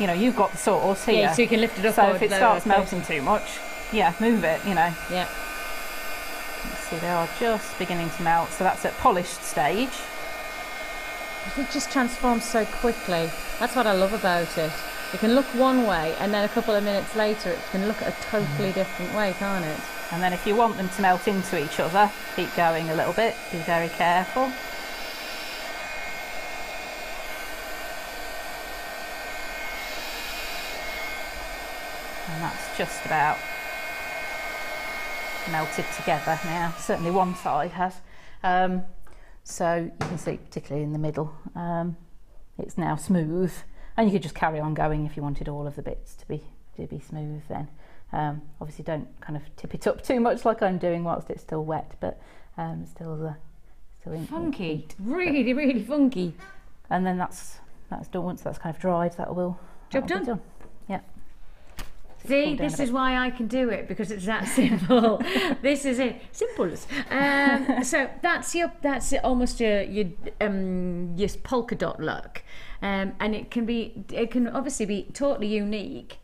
You know, you've got the sauce here.
Yeah, so you can lift it up.
So if it starts melting too much, move it, you know.
Yeah.
Let's see, they are just beginning to melt. So that's at polished stage.
It just transforms so quickly. That's what I love about it. It can look one way, and then a couple of minutes later it can look a totally different way, can't it?
And then if you want them to melt into each other, keep going a little bit, be very careful. And that's just about melted together now. Certainly one side has. So you can see, particularly in the middle, it's now smooth. And you could just carry on going if you wanted all of the bits to be smooth then. Obviously don't kind of tip it up too much like I'm doing whilst it's still wet, but still in
funky, really, really funky.
And then that's done. Once that's kind of dried, that will
job done.
Yeah.
See, this is why I can do it, because it's that simple. This is it, simples. So that's almost your polka dot look, and it can obviously be totally unique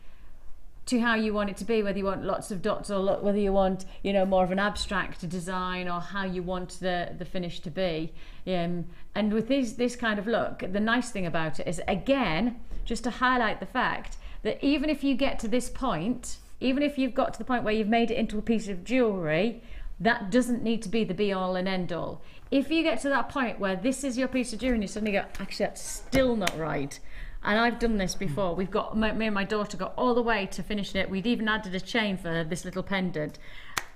to how you want it to be, whether you want lots of dots or whether you want, you know, more of an abstract design, or how you want the finish to be. And with this kind of look, the nice thing about it is, again, just to highlight the fact that even if you get to this point even if you've got to the point where you've made it into a piece of jewellery, that doesn't need to be the be all and end all. If you get to that point where this is your piece of jewellery and you suddenly go, actually that's still not right, and I've done this before, we've got, me and my daughter got all the way to finishing it, we'd even added a chain for this little pendant,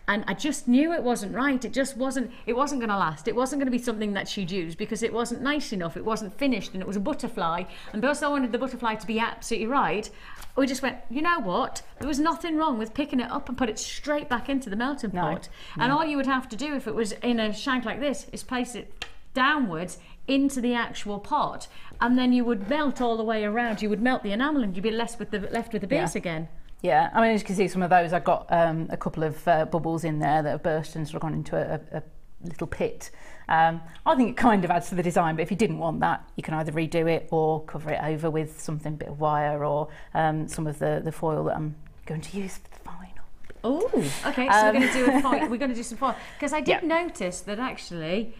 and I just knew it wasn't right. It wasn't going to last. It wasn't going to be something that she'd use because it wasn't nice enough. It wasn't finished, and it was a butterfly. And because I wanted the butterfly to be absolutely right, we just went, you know what? There was nothing wrong with picking it up and put it straight back into the melting pot. And all you would have to do if it was in a shank like this is place it downwards into the actual pot, and then you would melt all the way around. You would melt the enamel, and you'd be left with the base again.
Yeah, I mean, as you can see, some of those, I've got a couple of bubbles in there that have burst and sort of gone into a little pit. I think it kind of adds to the design, but if you didn't want that, you can either redo it or cover it over with something, bit of wire or some of the foil that I'm going to use for the final.
Oh, okay, so we're going to do a foil. We're going to do some foil. Because I did notice that actually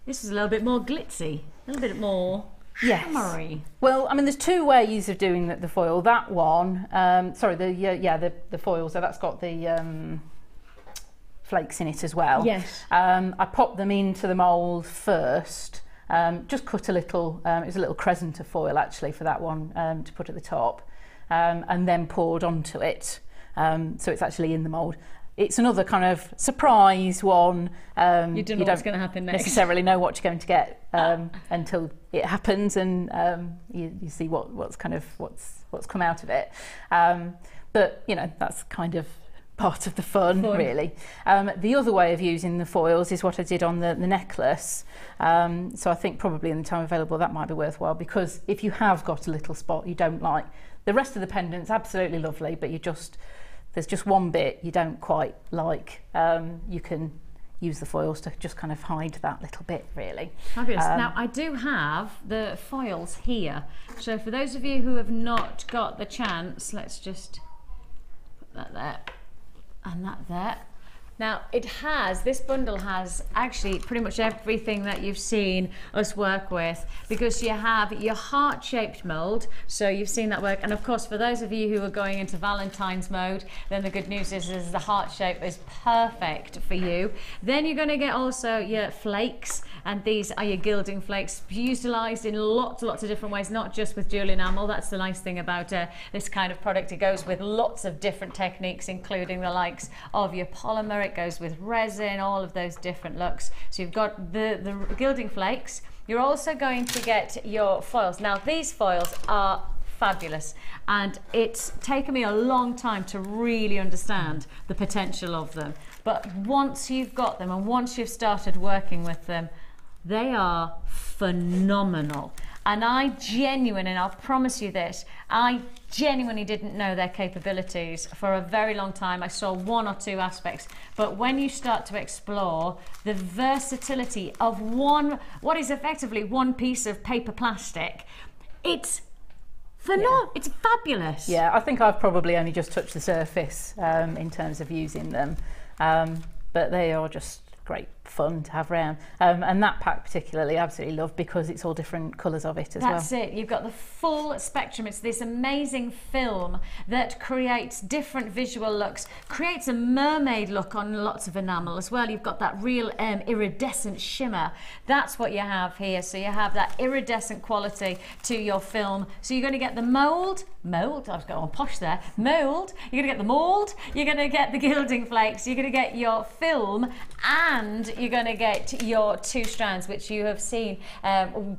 this is a little bit more glitzy, a little bit more shimmery.
Well, I mean, there's two ways of doing the foil. That one, the foil, so that's got the flakes in it as well.
Yes.
I popped them into the mould first, just cut a little, it was a little crescent of foil actually for that one to put at the top, and then poured onto it. So it's actually in the mould. It's another kind of surprise one.
You don't know what's going to happen next.
Necessarily know what you're going to get until it happens, and you see what's come out of it. But you know, that's kind of part of the fun. Really. The other way of using the foils is what I did on the necklace. So I think probably in the time available that might be worthwhile, because if you have got a little spot you don't like, the rest of the pendant's absolutely lovely, but there's just one bit you don't quite like, you can use the foils to just kind of hide that little bit, really.
Fabulous. Now, I do have the foils here. So for those of you who have not got the chance, let's just put that there and that there. Now, this bundle has actually pretty much everything that you've seen us work with, because you have your heart-shaped mould, so you've seen that work. And of course, for those of you who are going into Valentine's mode, then the good news is the heart shape is perfect for you. Then you're going to get also your flakes, and these are your gilding flakes, utilised in lots of different ways, not just with jewel enamel. That's the nice thing about this kind of product. It goes with lots of different techniques, including the likes of your polymer. It goes with resin, all of those different looks. So you've got the gilding flakes. You're also going to get your foils. Now, these foils are fabulous, and it's taken me a long time to really understand the potential of them. But once you've got them and once you've started working with them, they are phenomenal. And I genuinely, and I'll promise you this, I genuinely didn't know their capabilities for a very long time. I saw one or two aspects, but when you start to explore the versatility of what is effectively one piece of paper plastic, it's phenomenal. It's fabulous.
Yeah, I think I've probably only just touched the surface in terms of using them, but they are just great fun to have around, and that pack particularly I absolutely love because it's all different colours of it as well.
That's it, you've got the full spectrum. It's this amazing film that creates different visual looks, creates a mermaid look on lots of enamel as well. You've got that real iridescent shimmer. That's what you have here. So you have that iridescent quality to your film. So you're going to get the mould, I was going posh there, mould, you're going to get the mould, you're going to get the gilding flakes, you're going to get your film, and you're going to get your two strands, which you have seen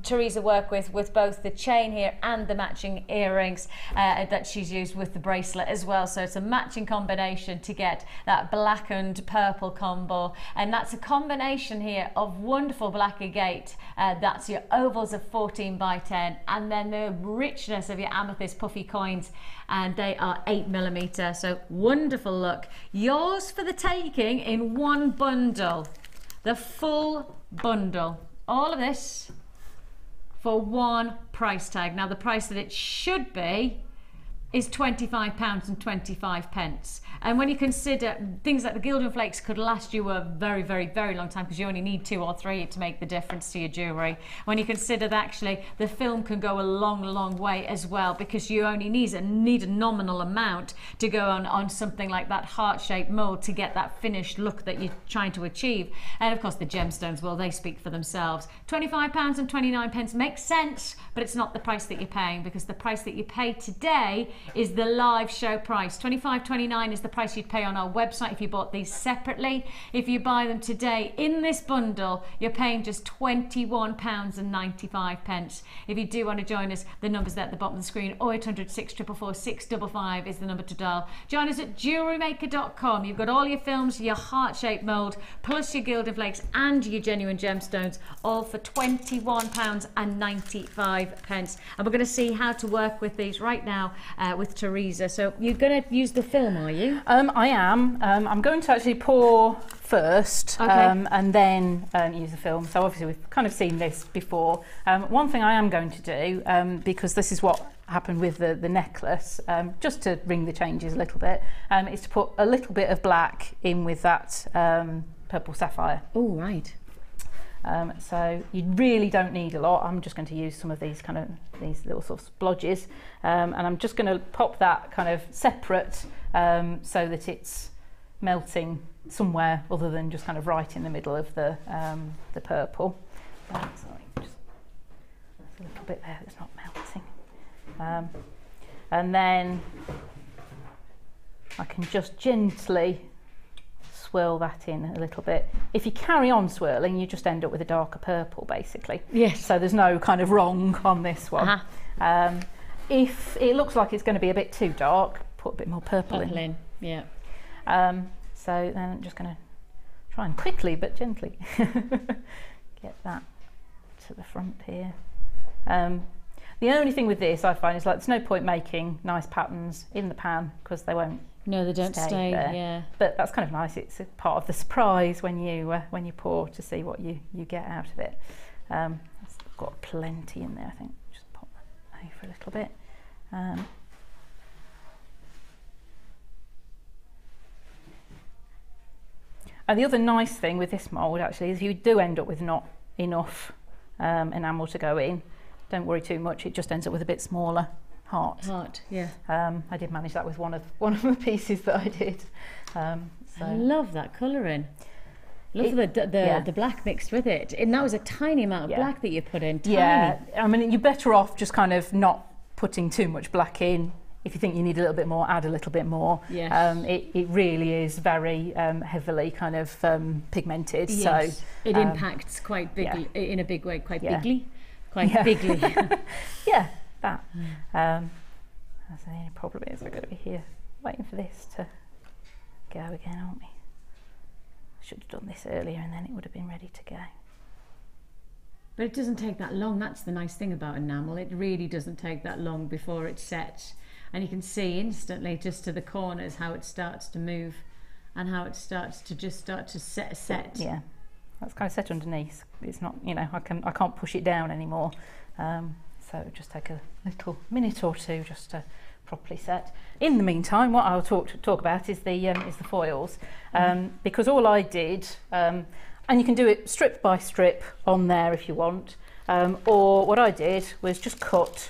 Teresa work with both the chain here and the matching earrings that she's used with the bracelet as well. So it's a matching combination to get that black and purple combo, and that's a combination here of wonderful black agate, that's your ovals of 14 by 10, and then the richness of your amethyst puffy coins, and they are 8mm. So wonderful look. Yours for the taking in one bundle. The full bundle, all of this for one price tag. Now the price that it should be is £25.25. And when you consider things like the gilding flakes could last you a very, very, very long time, because you only need 2 or 3 to make the difference to your jewellery. When you consider that actually the film can go a long, long way as well, because you only need a nominal amount to go on something like that heart-shaped mould to get that finished look that you're trying to achieve. And of course the gemstones, well, they speak for themselves. £25.29 makes sense, but it's not the price that you're paying, because the price that you pay today is the live show price. £25.29 is the price you'd pay on our website if you bought these separately. If you buy them today in this bundle, you're paying just £21.95. If you do want to join us, the number's there at the bottom of the screen. 0800 644 655 is the number to dial. Join us at JewelleryMaker.com. You've got all your films, your heart-shaped mould, plus your gilded flakes and your genuine gemstones, all for £21.95. And we're going to see how to work with these right now with Teresa. So you're going to use the film, are you?
I am. I'm going to actually pour first, and then use the film. So obviously we've kind of seen this before. One thing I am going to do, because this is what happened with the necklace, just to ring the changes a little bit, is to put a little bit of black in with that purple sapphire.
Oh, right.
So you really don't need a lot. I'm just going to use some of these these little sort of splodges, and I'm just going to pop that kind of separate, so that it's melting somewhere other than just kind of right in the middle of the purple. Sorry, just a little bit there that's not melting, and then I can just gently swirl that in a little bit. If you carry on swirling, you just end up with a darker purple, basically.
Yes. So
there's no kind of wrong on this one. If it looks like it's going to be a bit too dark, put a bit more purple in.
Yeah.
So then I'm just going to try and quickly but gently get that to the front here. The only thing with this I find is, like, there's no point making nice patterns in the pan because they won't.
No, they don't stay
there.
Yeah.
But that's kind of nice. It's a part of the surprise when you pour, to see what you get out of it. I've got plenty in there, I think. Just pop that over a little bit. And the other nice thing with this mould actually is, you do end up with not enough enamel to go in. Don't worry too much. It just ends up with a bit smaller heart.
Yeah.
I did manage that with one of the pieces that I did. So
I love that colouring. Love the black mixed with it. And that was a tiny amount of black that you put in. Tiny.
Yeah, I mean, you're better off just kind of not putting too much black in. If you think you need a little bit more, add a little bit more.
Yes.
It really is very heavily kind of pigmented.
Yes.
So
it impacts quite bigly, in a big way, quite bigly. Bigly.
Yeah. That. That's the only problem is we're going to be here waiting for this to go again, aren't we? I should have done this earlier and then it would have been ready to go.
But it doesn't take that long. That's the nice thing about enamel. It really doesn't take that long before it sets, and you can see instantly just to the corners how it starts to move and how it starts to set.
Yeah, that's kind of set underneath. It's not, you know, I can't push it down anymore. So it'll just take a little minute or two just to properly set. In the meantime, what I'll talk about is the foils, because all I did, and you can do it strip by strip on there if you want, or what I did was just cut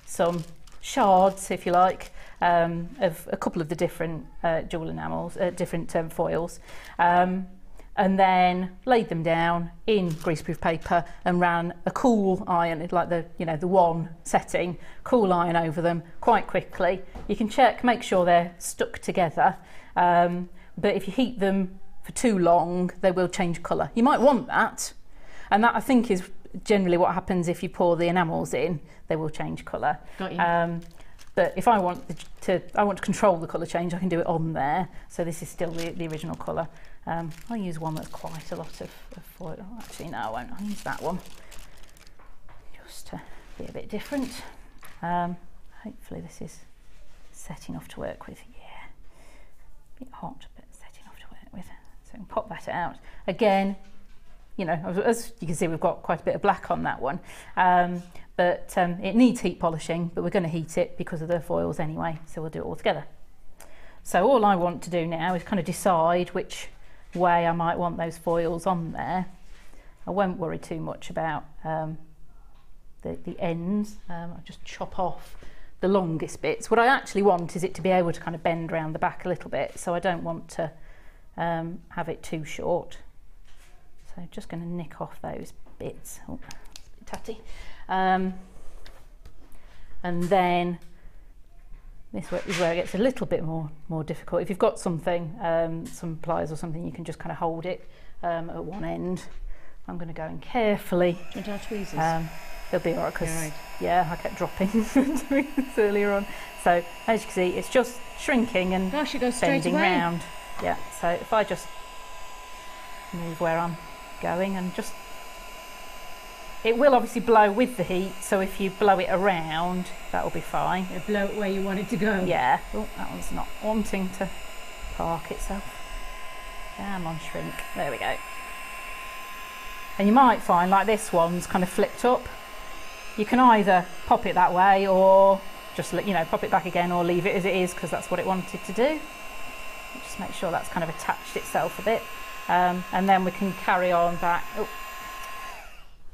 some shards, if you like, of a couple of the different jewel enamels, different foils. And then laid them down in greaseproof paper and ran a cool iron, like the one setting, cool iron over them quite quickly. You can check, make sure they're stuck together, but if you heat them for too long, they will change colour. You might want that, and that I think is generally what happens if you pour the enamels in. They will change colour.
Got you.
But if I want to control the colour change, I can do it on there. So this is still the original colour. I'll use one that's quite a lot of foil. Oh, actually, no, I won't. I'll use that one just to be a bit different. Hopefully this is set enough to work with. Yeah, a bit hot, but set enough to work with. So we can pop that out. Again, you know, as you can see, we've got quite a bit of black on that one. but it needs heat polishing, but we're going to heat it because of the foils anyway, so we'll do it all together. So all I want to do now is kind of decide which way I might want those foils on there. I won't worry too much about the ends. I'll just chop off the longest bits. What I actually want is it to be able to kind of bend around the back a little bit, so I don't want to have it too short. So just going to nick off those bits. Oh, it's a bit tatty. And then this is where it gets a little bit more difficult. If you've got something, some pliers or something, you can just kind of hold it at one end. I'm going to go in carefully.
Do you want our tweezers?
They'll be alright because yeah, I kept dropping this earlier on. So as you can see, it's just shrinking and bending round. Yeah. So if I just move where I'm going and just, it will obviously blow with the heat. So if you blow it around, that will be fine.
It'll blow it where you want it to go.
Yeah. Oh, that one's not wanting to park itself. Come on, shrink. There we go. And you might find like this one's kind of flipped up. You can either pop it that way or just, you know, pop it back again or leave it as it is because that's what it wanted to do. Just make sure that's kind of attached itself a bit. And then we can carry on back.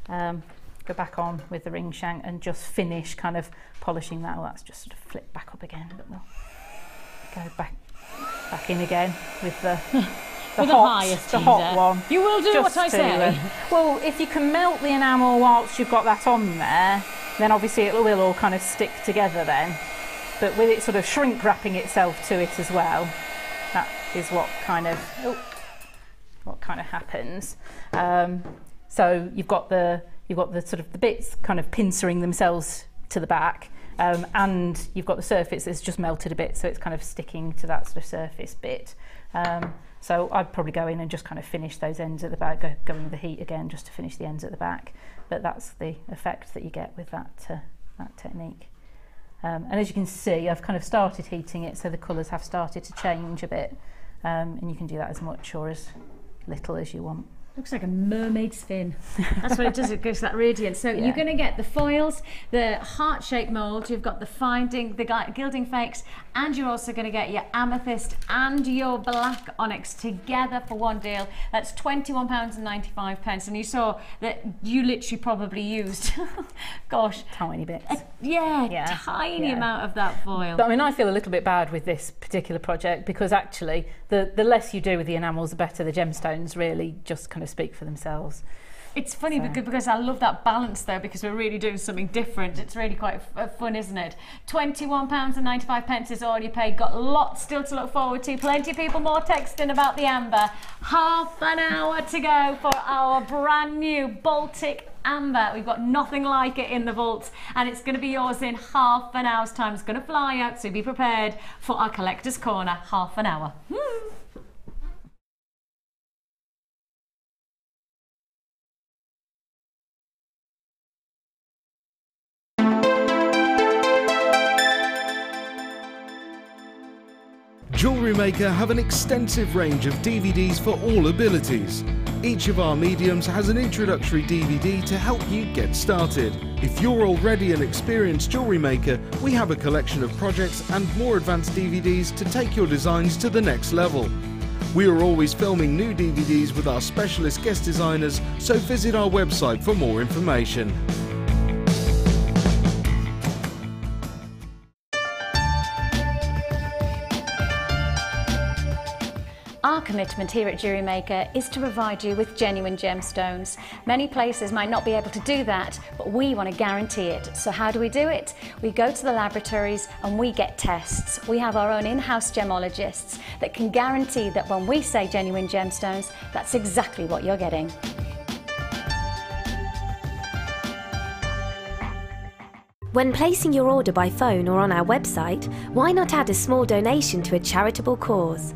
Go back on with the ring shank and just finish kind of polishing that. Oh, that's just sort of flipped back up again, but we'll go back in again with the hot one.
You will do what I say.
Well, if you can melt the enamel whilst you've got that on there, then obviously it will all kind of stick together then. But with it sort of shrink wrapping itself to it as well, that is what kind of happens. So you've got the sort of the bits kind of pincering themselves to the back, and you've got the surface that's just melted a bit, so it's kind of sticking to that sort of surface bit. So I'd probably go in and just kind of finish those ends at the back, go in with the heat again just to finish the ends at the back. But that's the effect that you get with that technique. And as you can see, I've kind of started heating it, so the colours have started to change a bit. And you can do that as much or as little as you want.
Looks like a mermaid's fin. That's what it does, it gives that radiance. So you're going to get the foils, the heart-shaped mould, you've got the gilding fakes, and you're also going to get your amethyst and your black onyx together for one deal. That's £21.95. And you saw that you literally probably used, gosh,
tiny bits.
Tiny amount of that foil.
But I mean, I feel a little bit bad with this particular project because actually the less you do with the enamels, the better. The gemstones really just kind of speak for themselves.
It's funny because I love that balance though, because we're really doing something different. It's really quite fun, isn't it? £21.95 is all you pay. Got lots still to look forward to. Plenty of people more texting about the amber. Half an hour to go for our brand new Baltic amber. We've got nothing like it in the vaults, and it's going to be yours in half an hour's time. It's going to fly out, so be prepared for our collector's corner. Half an hour.
JewelleryMaker have an extensive range of DVDs for all abilities. Each of our mediums has an introductory DVD to help you get started. If you're already an experienced jewellery maker, we have a collection of projects and more advanced DVDs to take your designs to the next level. We are always filming new DVDs with our specialist guest designers, so visit our website for more information.
Our commitment here at JewelleryMaker is to provide you with genuine gemstones. Many places might not be able to do that, but we want to guarantee it. So how do we do it? We go to the laboratories and we get tests. We have our own in-house gemologists that can guarantee that when we say genuine gemstones, that's exactly what you're getting.
When placing your order by phone or on our website, why not add a small donation to a charitable cause?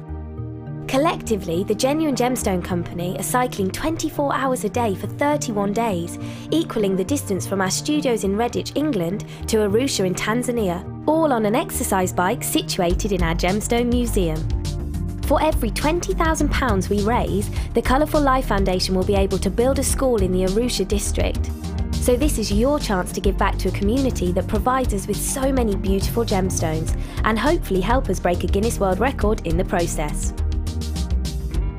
Collectively, the Genuine Gemstone Company are cycling 24 hours a day for 31 days, equaling the distance from our studios in Redditch, England to Arusha in Tanzania, all on an exercise bike situated in our Gemstone Museum. For every £20,000 we raise, the Colourful Life Foundation will be able to build a school in the Arusha district. So this is your chance to give back to a community that provides us with so many beautiful gemstones and hopefully help us break a Guinness World Record in the process.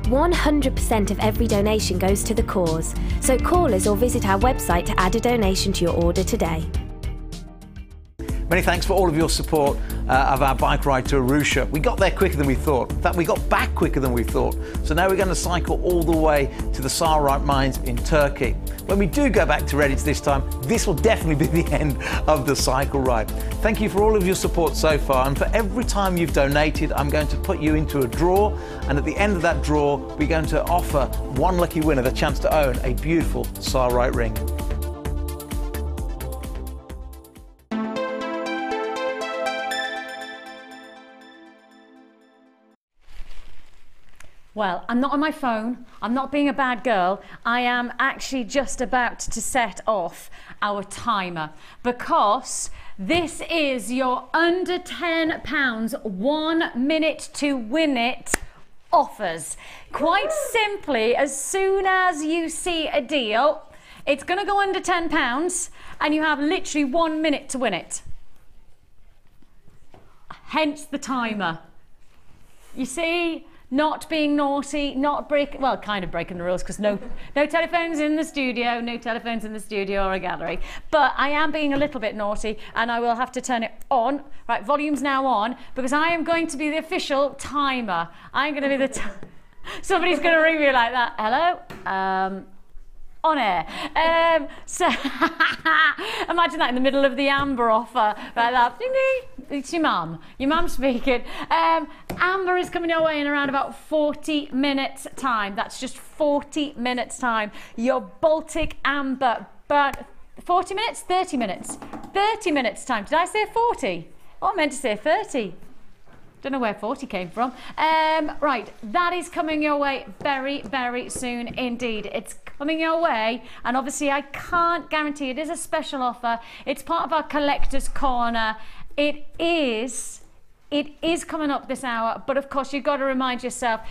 100% of every donation goes to the cause, so call us or visit our website to add a donation to your order today.
Many thanks for all of your support of our bike ride to Arusha. We got there quicker than we thought. In fact, we got back quicker than we thought. So now we're going to cycle all the way to the Sarite mines in Turkey. When we do go back to Redditch this time, this will definitely be the end of the cycle ride. Thank you for all of your support so far, and for every time you've donated, I'm going to put you into a draw, and at the end of that draw, we're going to offer one lucky winner the chance to own a beautiful Sarite ring.
Well, I'm not on my phone, I'm not being a bad girl, I am actually just about to set off our timer because this is your under £10, 1 minute to win it offers. Quite simply, as soon as you see a deal, it's going to go under £10 and you have literally 1 minute to win it. Hence the timer. You see? Not being naughty, not breaking, well, kind of breaking the rules because no telephones in the studio, no telephones in the studio or a gallery. But I am being a little bit naughty and I will have to turn it on. Right, volume's now on because I am going to be the official timer. I'm going to be the somebody's going to ring me like that. Hello? On air. So imagine that in the middle of the Amber offer, like that. Ding ding. It's your mum. Your mum speaking. Amber is coming your way in around about 40 minutes time. That's just 40 minutes time. Your Baltic Amber, but 40 minutes, 30 minutes, 30 minutes time. Did I say 40? Oh, I meant to say 30. Don't know where 40 came from. Right, that is coming your way very, very soon indeed. It's coming your way, and obviously I can't guarantee it is a special offer. It's part of our collector's corner. It is coming up this hour, but of course you've got to remind yourself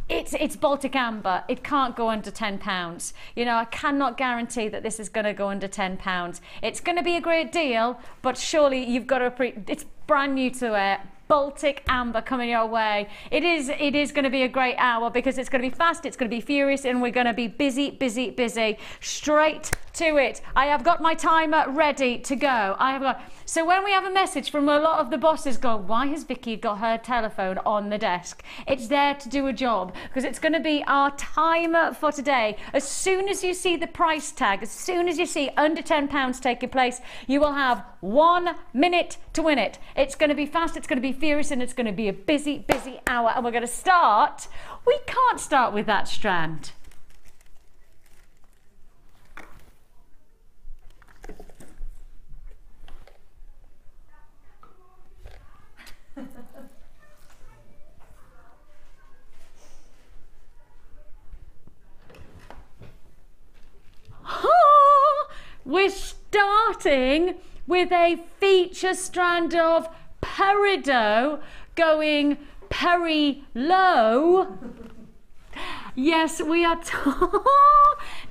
it's Baltic Amber. It can't go under £10. You know, I cannot guarantee that this is going to go under £10. It's going to be a great deal, but surely you've got to it's brand new to it. Baltic Amber coming your way. It is going to be a great hour because it's going to be fast, it's going to be furious, and we're going to be busy, busy, busy. Straight to it. I have got my timer ready to go. So when we have a message from a lot of the bosses go, why has Vicky got her telephone on the desk? It's there to do a job because it's going to be our timer for today. As soon as you see the price tag, as soon as you see under £10 taking place, you will have 1 minute to win it. It's going to be fast, it's going to be furious, and it's going to be a busy, busy hour. And we're going to start. We can't start with that strand. We're starting with a feature strand of peridot going peri-low. Yes, we are.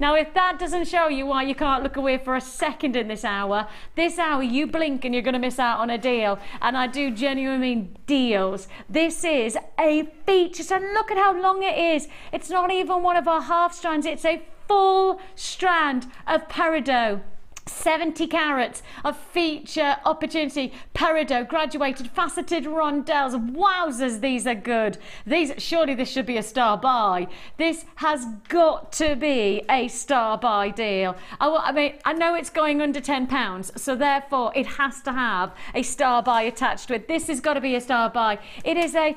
Now, if that doesn't show you why you can't look away for a second in this hour you blink and you're going to miss out on a deal. And I do genuinely mean deals. This is a feature strand. Look at how long it is. It's not even one of our half strands. It's a full strand of peridot. 70 carats of feature opportunity peridot, graduated faceted rondelles. Wowzers, these are good. Surely this should be a star buy. This has got to be a star buy deal. I mean, I know it's going under £10, so therefore it has to have a star buy attached to it. This has got to be a star buy. It is a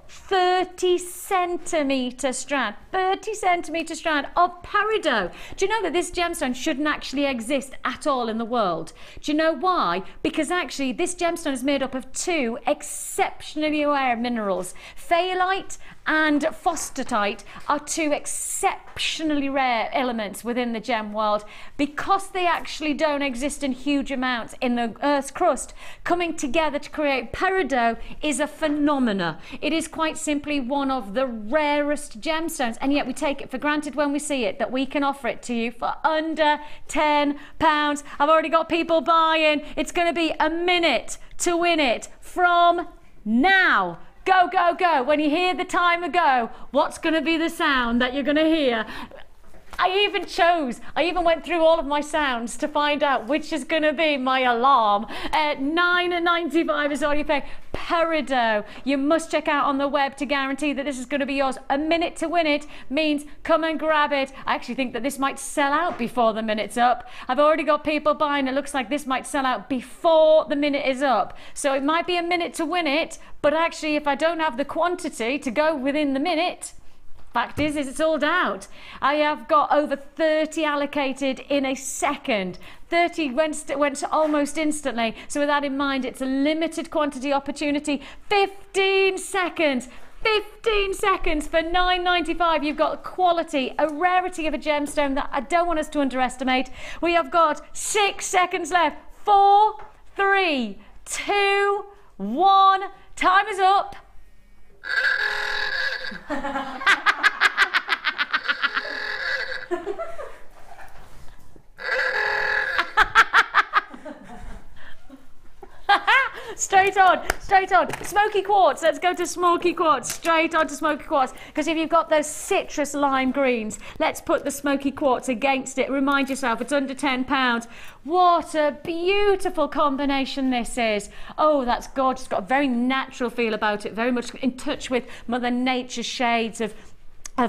30 centimetre strand, 30 centimetre strand of peridot. Do you know that this gemstone shouldn't actually exist at all in the world? Do you know why? Because actually this gemstone is made up of two exceptionally rare minerals. Iolite and phosphatite are two exceptionally rare elements within the gem world. Because they actually don't exist in huge amounts in the Earth's crust, coming together to create peridot is a phenomena.
It is quite simply one of the rarest gemstones, and yet we take it for granted when we see it that we can offer it to you for under £10. I've already got people buying. It's going to be a minute to win it from now. Go, go, go. When you hear the timer go, what's going to be the sound that you're going to hear? I even went through all of my sounds to find out which is going to be my alarm. £9.95 is all you pay. Peridot, you must check out on the web to guarantee that this is going to be yours. A minute to win it means come and grab it. I actually think that this might sell out before the minute's up. I've already got people buying. It looks like this might sell out before the minute is up. So it might be a minute to win it, but actually if I don't have the quantity to go within the minute, fact is it's sold out. I have got over 30 allocated in a second. 30 went almost instantly. So with that in mind, it's a limited quantity opportunity. 15 seconds. 15 seconds for £9.95. You've got quality, a rarity of a gemstone that I don't want us to underestimate. We have got 6 seconds left. 4, 3, 2, 1. Time is up. Straight on, straight on. Smoky quartz, let's go to smoky quartz, straight on to smoky quartz. Because if you've got those citrus lime greens, let's put the smoky quartz against it. Remind yourself, it's under £10. What a beautiful combination this is. Oh, that's gorgeous. It's got a very natural feel about it, very much in touch with Mother Nature's shades of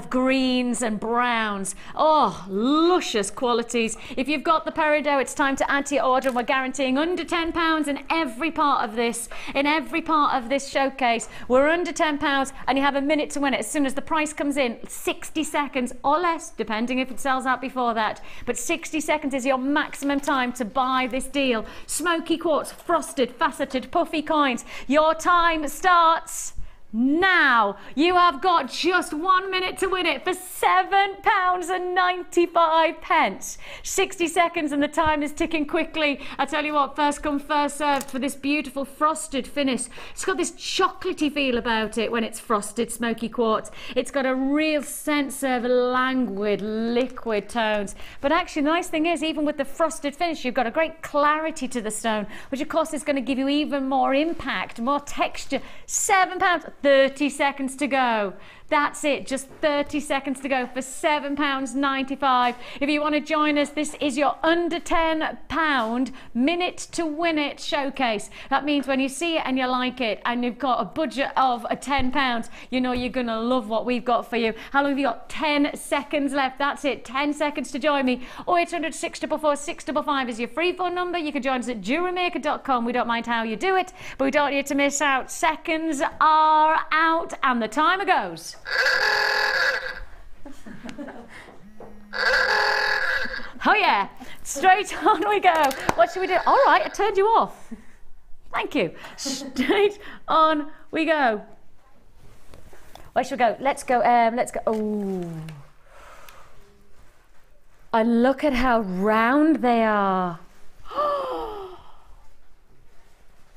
greens and browns. Oh, luscious qualities. If you've got the peridot, it's time to add to your order, and we're guaranteeing under £10 in every part of this. In every part of this showcase, we're under £10 and you have a minute to win it. As soon as the price comes in, 60 seconds or less, depending if it sells out before that. But 60 seconds is your maximum time to buy this deal. Smoky quartz, frosted, faceted, puffy coins. Your time starts now. You have got just 1 minute to win it for £7.95. 60 seconds and the time is ticking quickly. I tell you what, first come, first served for this beautiful frosted finish. It's got this chocolatey feel about it when it's frosted smoky quartz. It's got a real sense of languid, liquid tones. But actually, the nice thing is, even with the frosted finish, you've got a great clarity to the stone, which of course is going to give you even more impact, more texture. £7. 30 seconds to go. That's it, just 30 seconds to go for £7.95. If you want to join us, this is your under £10 minute to win it showcase. That means when you see it and you like it and you've got a budget of £10, you know you're going to love what we've got for you. How long have you got? 10 seconds left. That's it, 10 seconds to join me. 0800 644 655 is your free phone number. You can join us at JewelleryMaker.com. We don't mind how you do it, but we don't want you to miss out. Seconds are out and the timer goes. Oh yeah, straight on we go. What should we do? All right, I turned you off. Thank you. Straight on we go. Where should we go? Let's go. Oh, and look at how round they are.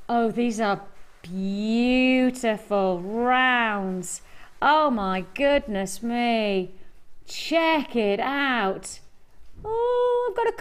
Oh, these are beautiful rounds. Oh my goodness me. Check it out. Oh, I've got a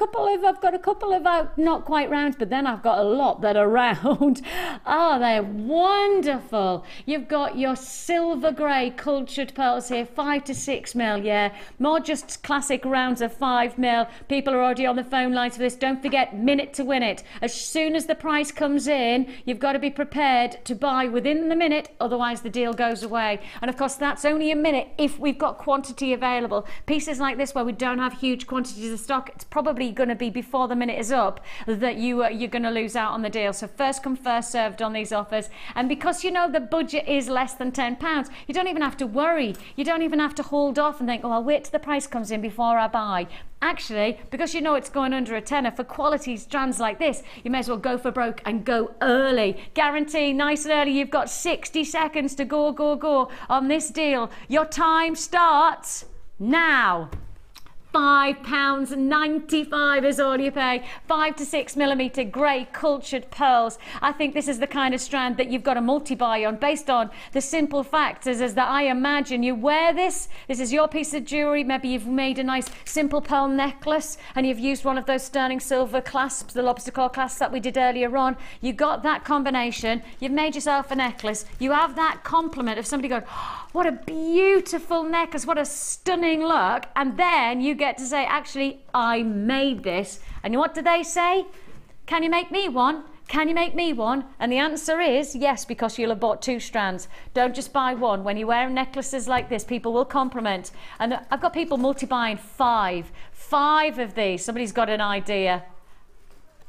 couple of not quite round, but then I've got a lot that are round. Oh, they're wonderful. You've got your silver grey cultured pearls here, 5 to 6 mil, yeah. More just classic rounds of 5 mil. People are already on the phone lines for this. Don't forget, minute to win it. As soon as the price comes in, you've got to be prepared to buy within the minute, otherwise the deal goes away. And of course, that's only a minute if we've got quantity available. Pieces like this where we don't have huge quantities of stock, it's probably going to be before the minute is up that you're going to lose out on the deal. So first come, first served on these offers. And because you know the budget is less than £10, you don't even have to worry. You don't even have to hold off and think, oh, I'll wait till the price comes in before I buy. Actually, because you know it's going under a tenner, for quality strands like this, you may as well go for broke and go early. Guarantee nice and early. You've got 60 seconds to go on this deal. Your time starts now. £5.95 is all you pay. 5 to 6 millimetre grey cultured pearls. I think this is the kind of strand that you've got to multi-buy on based on the simple fact is that I imagine you wear this. This is your piece of jewellery. Maybe you've made a nice simple pearl necklace and you've used one of those sterling silver clasps, the lobster claw clasps that we did earlier on. You got that combination. You've made yourself a necklace. You have that compliment of somebody going, oh, what a beautiful necklace, what a stunning look. And then you get to say, actually, I made this. And what do they say? Can you make me one? Can you make me one? And the answer is yes, because you'll have bought 2 strands. Don't just buy one. When you wear necklaces like this, people will compliment. And I've got people multi-buying 5 of these. Somebody's got an idea.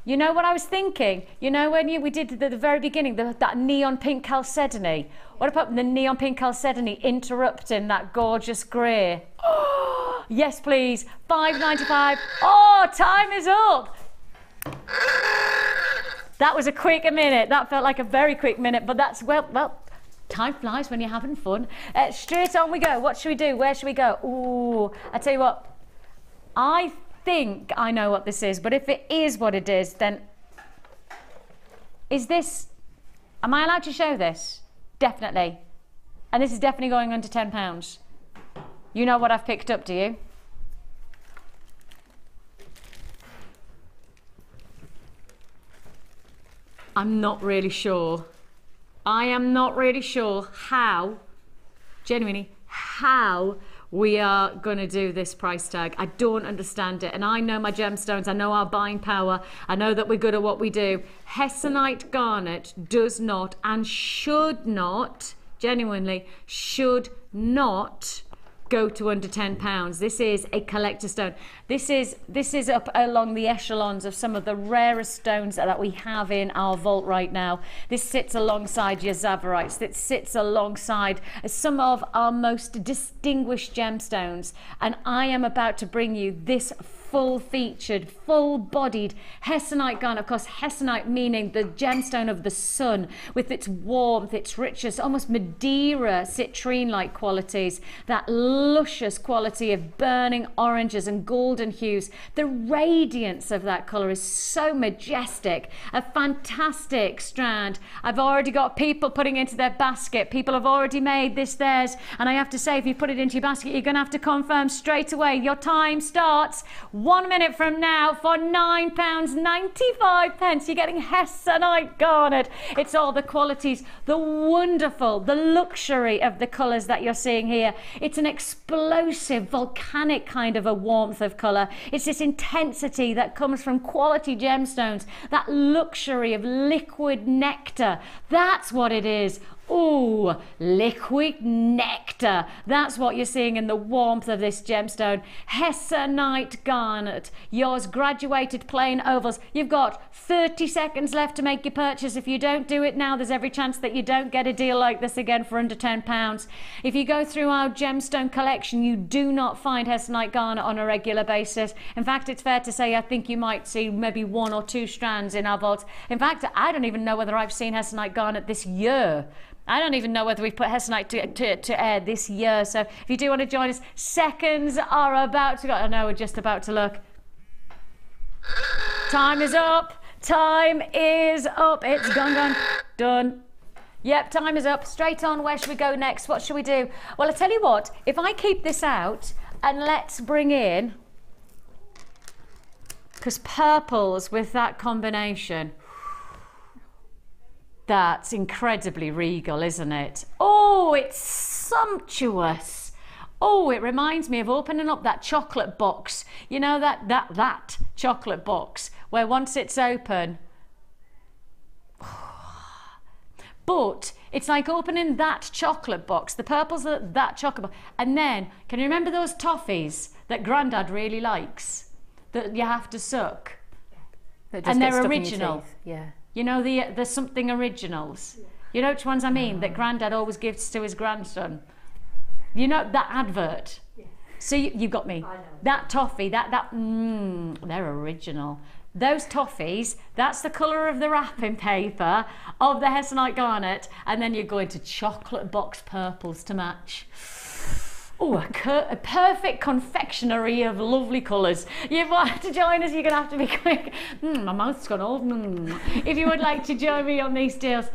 You know what I was thinking? You know when we did the very beginning, that neon pink chalcedony? What about the neon pink chalcedony interrupting that gorgeous grey? Oh, yes, please. £5.95. Oh, time is up. That was a quick minute. That felt like a very quick minute, but that's, well, time flies when you're having fun. Straight on we go. What should we do? Where should we go? Ooh, I tell you what. I think I know what this is, but if it is what it is, then is this, am I allowed to show this? Definitely. And this is definitely going under £10. You know what I've picked up, do you? I'm not really sure. I am not really sure how, genuinely, how we are going to do this price tag. I don't understand it. And I know my gemstones. I know our buying power. I know that we're good at what we do. Hessonite garnet does not and should not, genuinely, should not go to under £10. This is a collector stone. This is up along the echelons of some of the rarest stones that we have in our vault right now. This sits alongside your Zavarites. It sits alongside some of our most distinguished gemstones. And I am about to bring you this full-featured, full-bodied Hessonite garnet. Of course, Hessonite meaning the gemstone of the sun, with its warmth, its richness, almost Madeira citrine-like qualities, that luscious quality of burning oranges and golden hues. The radiance of that colour is so majestic. A fantastic strand. I've already got people putting into their basket. People have already made this theirs. And I have to say, if you put it into your basket, you're going to have to confirm straight away. Your time starts 1 minute from now for £9.95. You're getting Hessonite garnet. It's all the qualities, the wonderful, the luxury of the colours that you're seeing here. It's an explosive, volcanic kind of a warmth of colour. It's this intensity that comes from quality gemstones, that luxury of liquid nectar. That's what it is. Ooh, liquid nectar. That's what you're seeing in the warmth of this gemstone. Hessonite garnet. Yours graduated plain ovals. You've got 30 seconds left to make your purchase. If you don't do it now, there's every chance that you don't get a deal like this again for under £10. If you go through our gemstone collection, you do not find Hessonite garnet on a regular basis. In fact, it's fair to say I think you might see maybe 1 or 2 strands in our vaults. In fact, I don't even know whether I've seen Hessonite garnet this year. I don't even know whether we've put Hessonite to air this year. So if you do want to join us, seconds are about to go. I know we're just about to look. Time is up. Time is up. It's gone. Done. Yep, time is up. Straight on. Where should we go next? What should we do? Well, I tell you what. If I keep this out and let's bring in, because purples with that combination. That's incredibly regal, isn't it? Oh, it's sumptuous. Oh, it reminds me of opening up that chocolate box. You know, that chocolate box where once it's open, but it's like opening that chocolate box, the purples of that chocolate box. And then, can you remember those toffees that Grandad really likes, that you have to suck? And they're original.
Yeah.
You know, the something originals. You know which ones I mean? That Grandad always gives to his grandson. You know, that advert. So you got me. That toffee, they're original. Those toffees, that's the colour of the wrapping paper of the Hessonite garnet, and then you're going to chocolate box purples to match.
Oh, a perfect confectionery of lovely colours. You've got to join us, you're going to have to be quick. My mouth's gone old. If you would like to join me on these deals,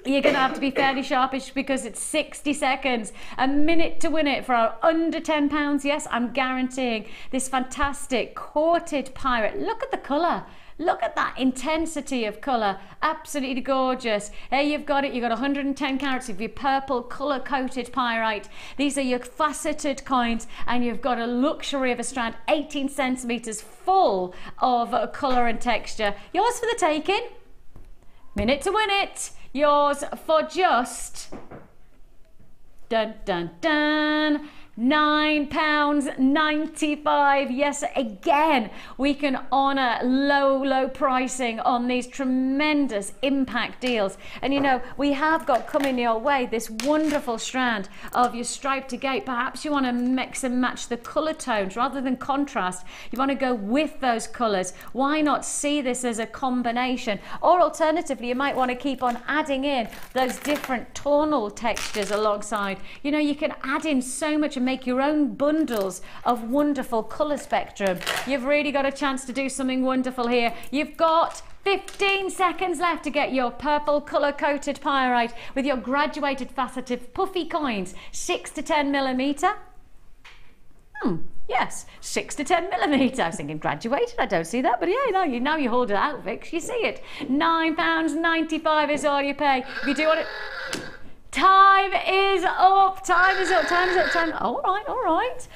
you're going to have to be fairly sharpish because it's 60 seconds, a minute to win it for our under £10. Yes, I'm guaranteeing this fantastic coated pirate. Look at the colour. Look at that intensity of colour, absolutely gorgeous. Here you've got it, you've got 110 carats of your purple colour-coated pyrite. These are your faceted coins, and you've got a luxury of a strand, 18 centimetres full of colour and texture. Yours for the taking. Minute to win it. Yours for just, dun dun dun, £9.95. Yes, again, we can honour low pricing on these tremendous impact deals. And you know, we have got coming your way this wonderful strand of your striped agate. Perhaps you want to mix and match the colour tones rather than contrast. You want to go with those colours. Why not see this as a combination? Or alternatively, you might want to keep on adding in those different tonal textures alongside. You know, you can add in so much and make your own bundles of wonderful colour spectrum. You've really got a chance to do something wonderful here. You've got 15 seconds left to get your purple colour-coated pyrite with your graduated faceted puffy coins, 6 to 10 millimetre. Yes, 6 to 10 millimetre. I was thinking graduated, I don't see that, but yeah, no, now you hold it out, Vic, you see it. £9.95 is all you pay. If you do want it... Time is up, time is up, time is up, time. All right.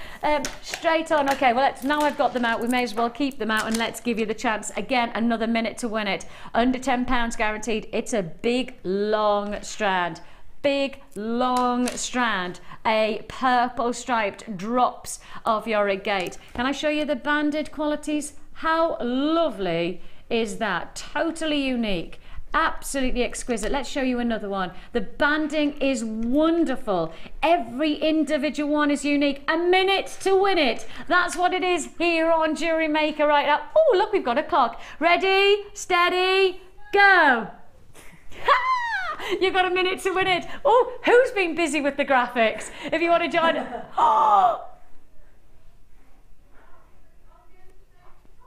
Straight on. Okay, well, now I've got them out, we may as well keep them out and let's give you the chance. Again, another minute to win it. Under £10 guaranteed. It's a big, long strand. Big, long strand. A purple striped drops of your agate. Can I show you the banded qualities? How lovely is that? Totally unique. Absolutely exquisite. Let's show you another one. The banding is wonderful. Every individual one is unique. A minute to win it. That's what it is here on JewelleryMaker right now. Oh, look, we've got a clock. Ready, steady, go. You've got a minute to win it. Oh, who's been busy with the graphics? If you want to join... Oh!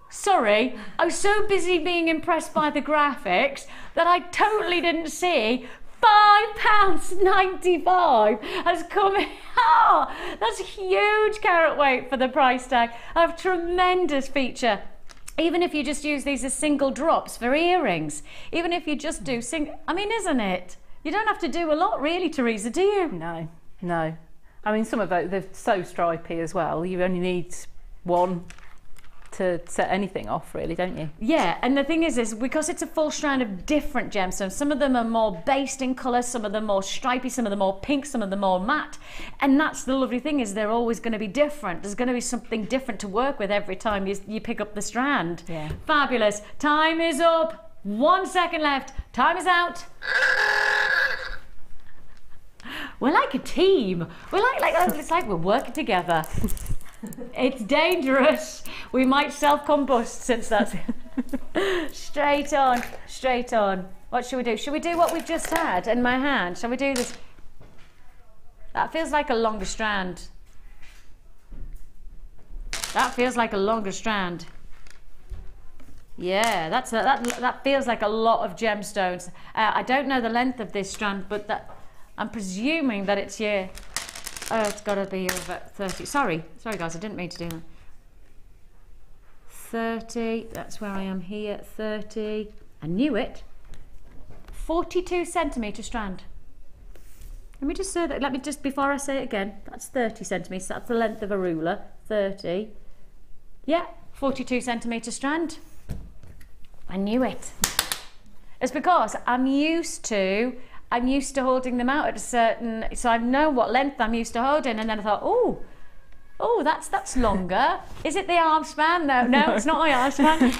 Sorry, I was so busy being impressed by the graphics that I totally didn't see £5.95 has come in. Oh, that's a huge carat weight for the price tag. A tremendous feature. Even if you just use these as single drops for earrings, even if you just do I mean, isn't it? You don't have to do a lot really, Teresa, do you?
No. I mean, some of those, they're so stripy as well. You only need one to set anything off, really, don't you?
Yeah, and the thing is because it's a full strand of different gemstones, some of them are more based in colour, some of them more stripy, some of them more pink, some of them more matte, and that's the lovely thing, is they're always going to be different. There's going to be something different to work with every time you pick up the strand.
Yeah.
Fabulous. Time is up. 1 second left. Time is out. We're like a team. We're it's like we're working together. It's dangerous. We might self-combust since that's straight on. What should we do? Should we do what we've just had in my hand? Shall we do this? That feels like a longer strand. That feels like a longer strand. Yeah, that feels like a lot of gemstones. I don't know the length of this strand, but I'm presuming that it's your... it's got to be about 30. Sorry guys, I didn't mean to do that. 30, that's where I am here, 30. I knew it. 42 centimetre strand. Let me just say that, before I say it again, that's 30 centimetres, that's the length of a ruler, 30. Yeah, 42 centimetre strand. I knew it. It's because I'm used to holding them out at a certain, so I know what length I'm used to holding, and then I thought, oh, that's longer. Is it the arm span? No, it's not my arm span.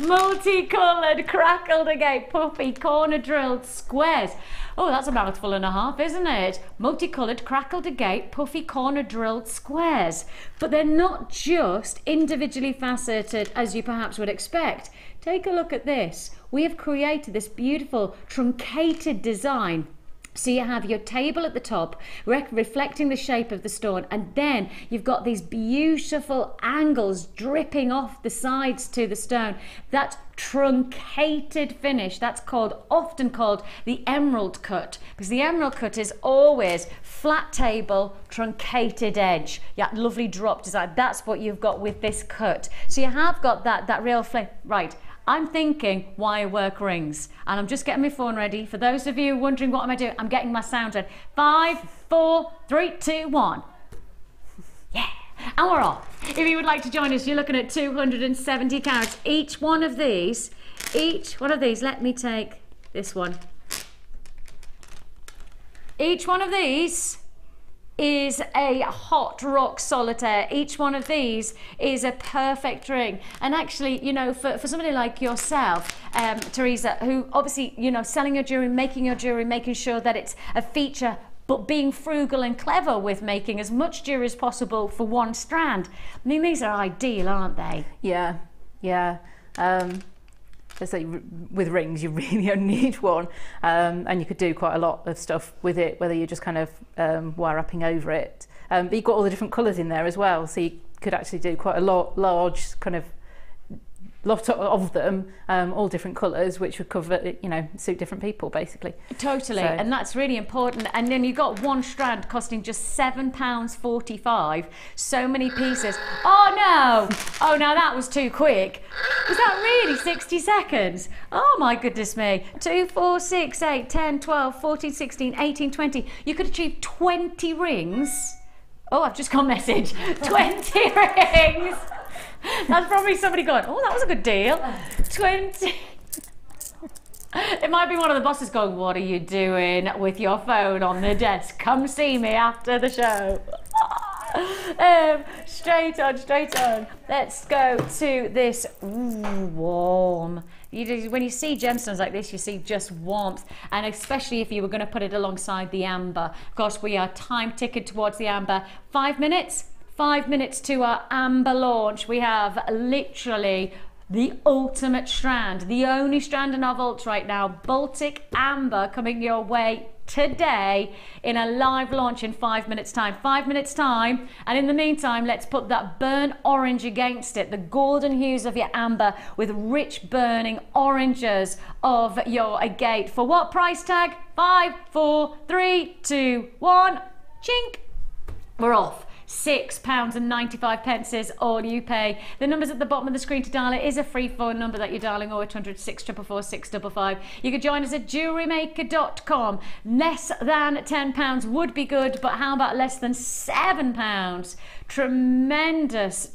Multicoloured, crackled agate, puffy, corner drilled squares. Oh, that's a mouthful and a half, isn't it? Multicoloured, crackled agate, puffy, corner drilled squares. But they're not just individually faceted as you perhaps would expect. Take a look at this. We have created this beautiful truncated design
So you have your table at the top, reflecting the shape of the stone, and then you've got these beautiful angles dripping off the sides to the stone. That truncated finish, that's often called the emerald cut, because the emerald cut is always flat table, truncated edge. Yeah, lovely drop design. That's what you've got with this cut. So you have got that real flame. Right. I'm thinking wirework rings, and I'm just getting my phone ready. For those of you wondering what am I doing, I'm getting my sound ready. 5, 4, 3, 2, 1. Yeah, and we're off. If you would like to join us, you're looking at 270 carats. Each one of these, let me take this one. Each one of these is a hot rock solitaire. Each one of these is a perfect ring. And actually, you know, for somebody like yourself, Teresa, who obviously, you know, selling your jewelry, making sure that it's a feature, but being frugal and clever with making as much jewelry as possible for one strand. I mean, these are ideal, aren't they?
Yeah, yeah. Let's say with rings, you really only need one, and you could do quite a lot of stuff with it, whether you're just kind of wire wrapping over it. But you've got all the different colours in there as well, so you could actually do quite a large kind of lot of them, all different colours, which would cover, you know, suit different people basically.
Totally, so. And that's really important. And then you've got one strand costing just £7.45. So many pieces. Oh no! Oh no, that was too quick. Was that really 60 seconds? Oh my goodness me. 2, 4, 6, 8, 10, 12, 14, 16, 18, 20. You could achieve 20 rings. Oh, I've just got a message. 20 rings! That's probably somebody going, oh, that was a good deal. 20. It might be one of the bosses going, what are you doing with your phone on the desk? Come see me after the show. Straight on. Let's go to this warm. When you see gemstones like this, you see just warmth, and especially if you were going to put it alongside the amber. Of course, we are time ticking towards the amber. 5 minutes. 5 minutes to our amber launch. We have literally the ultimate strand, the only strand in our vaults right now, Baltic Amber, coming your way today in a live launch in 5 minutes time. 5 minutes time, and in the meantime, let's put that burnt orange against it, the golden hues of your amber with rich burning oranges of your agate. For what price tag? 5, 4, 3, 2, 1, chink. We're off. £6.95 all you pay. The numbers at the bottom of the screen to dial it is a free phone number that you're dialing, 0800 644 655. You could join us at JewelleryMaker.com. Less than £10 would be good, but how about less than £7? Tremendous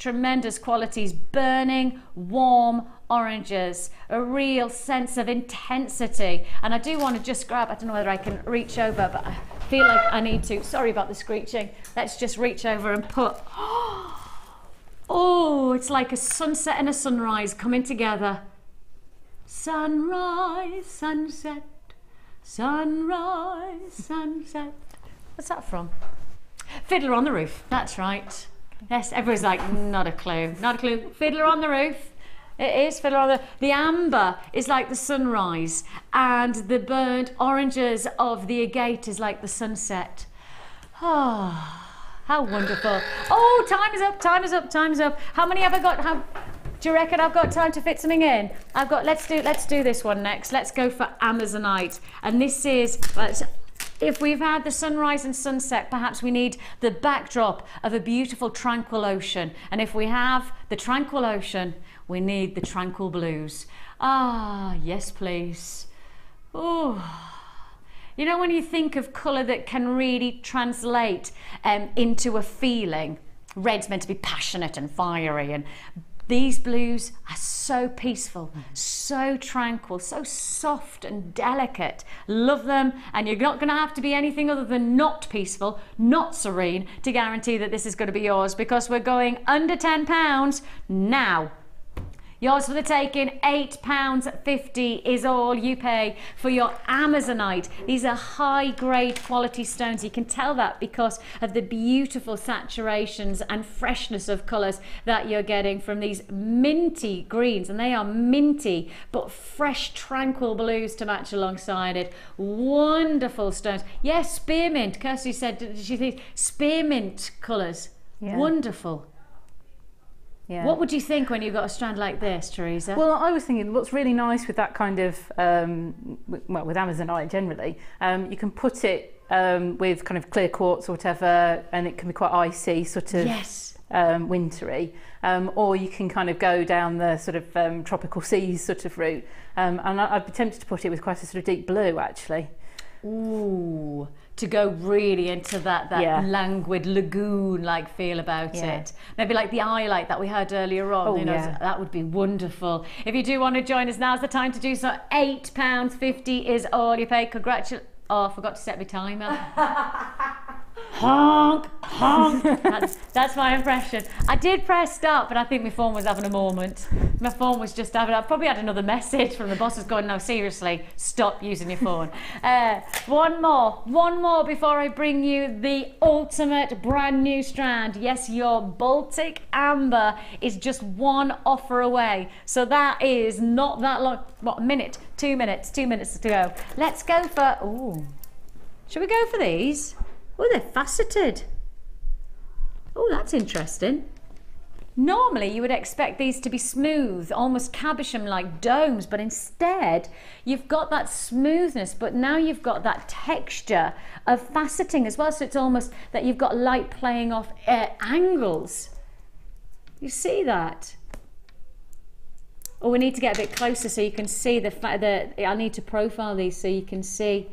qualities, burning, warm oranges, a real sense of intensity. And I do want to just grab, I don't know whether I can reach over, but I feel like I need to. Sorry about the screeching. Let's just reach over and put, oh, it's like a sunset and a sunrise coming together. Sunrise, sunset, sunrise, sunset. What's that from? Fiddler on the Roof, that's right. Yes, everyone's like, not a clue, not a clue. Fiddler on the Roof. It is Fiddler on the amber is like the sunrise, and the burnt oranges of the agate is like the sunset. Oh, how wonderful. Oh, time is up, time is up, time is up. How many have I got? Do you reckon I've got time to fit something in? I've got, let's do this one next. Let's go for Amazonite. And this is, if we've had the sunrise and sunset, perhaps we need the backdrop of a beautiful tranquil ocean. And if we have the tranquil ocean, we need the tranquil blues. Ah, yes, please. Oh, you know, when you think of colour that can really translate into a feeling, red's meant to be passionate and fiery, and these blues are so peaceful, so tranquil, so soft and delicate. Love them, and you're not going to have to be anything other than not peaceful, not serene, to guarantee that this is going to be yours, because we're going under £10 now. Yours for the taking. £8.50 is all you pay for your Amazonite. These are high grade quality stones. You can tell that because of the beautiful saturations and freshness of colours that you're getting from these minty greens, and they are minty but fresh tranquil blues to match alongside it. Wonderful stones. Yes, spearmint. Kirsty said, did she think spearmint colours? Yeah. Wonderful. Yeah. What would you think when you've got a strand like this, Teresa?
Well, I was thinking what's really nice with that kind of, well, with Amazonite generally, you can put it with kind of clear quartz or whatever, and it can be quite icy, sort of wintry, or you can kind of go down the sort of tropical seas sort of route, and I'd be tempted to put it with quite a sort of deep blue, actually.
Ooh, to go really into that languid lagoon-like feel about it. Maybe like the Iolite that we had earlier on.
Oh,
you know, that would be wonderful. If you do want to join us, now's the time to do so. £8.50 is all you pay. Congratulations. Oh, I forgot to set my timer. Honk, honk. That's my impression. I did press start, but I think my phone was having a moment. My phone was just having, I probably had another message from the bosses going, no, seriously, stop using your phone. One more before I bring you the ultimate brand new strand. Yes, your Baltic Amber is just one offer away. So that is not that long. What, a minute, 2 minutes, 2 minutes to go. Let's go for, ooh, should we go for these? Oh, they're faceted. Oh, that's interesting. Normally you would expect these to be smooth, almost cabochon-like domes, but instead you've got that smoothness, but now you've got that texture of faceting as well, so it's almost that you've got light playing off angles. You see that? Oh, we need to get a bit closer so you can see I need to profile these so you can see.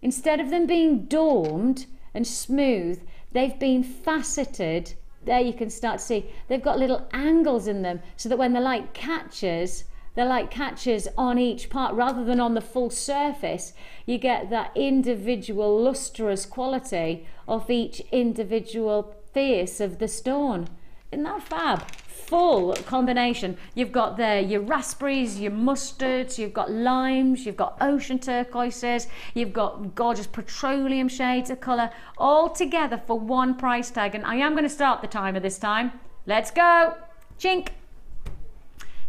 Instead of them being domed and smooth, they've been faceted. There you can start to see. They've got little angles in them so that when the light catches on each part rather than on the full surface, you get that individual lustrous quality of each individual face of the stone. Isn't that fab? Full combination. You've got there your raspberries, your mustards, you've got limes, you've got ocean turquoises, you've got gorgeous petroleum shades of colour, all together for one price tag. And I am going to start the timer this time. Let's go. Chink.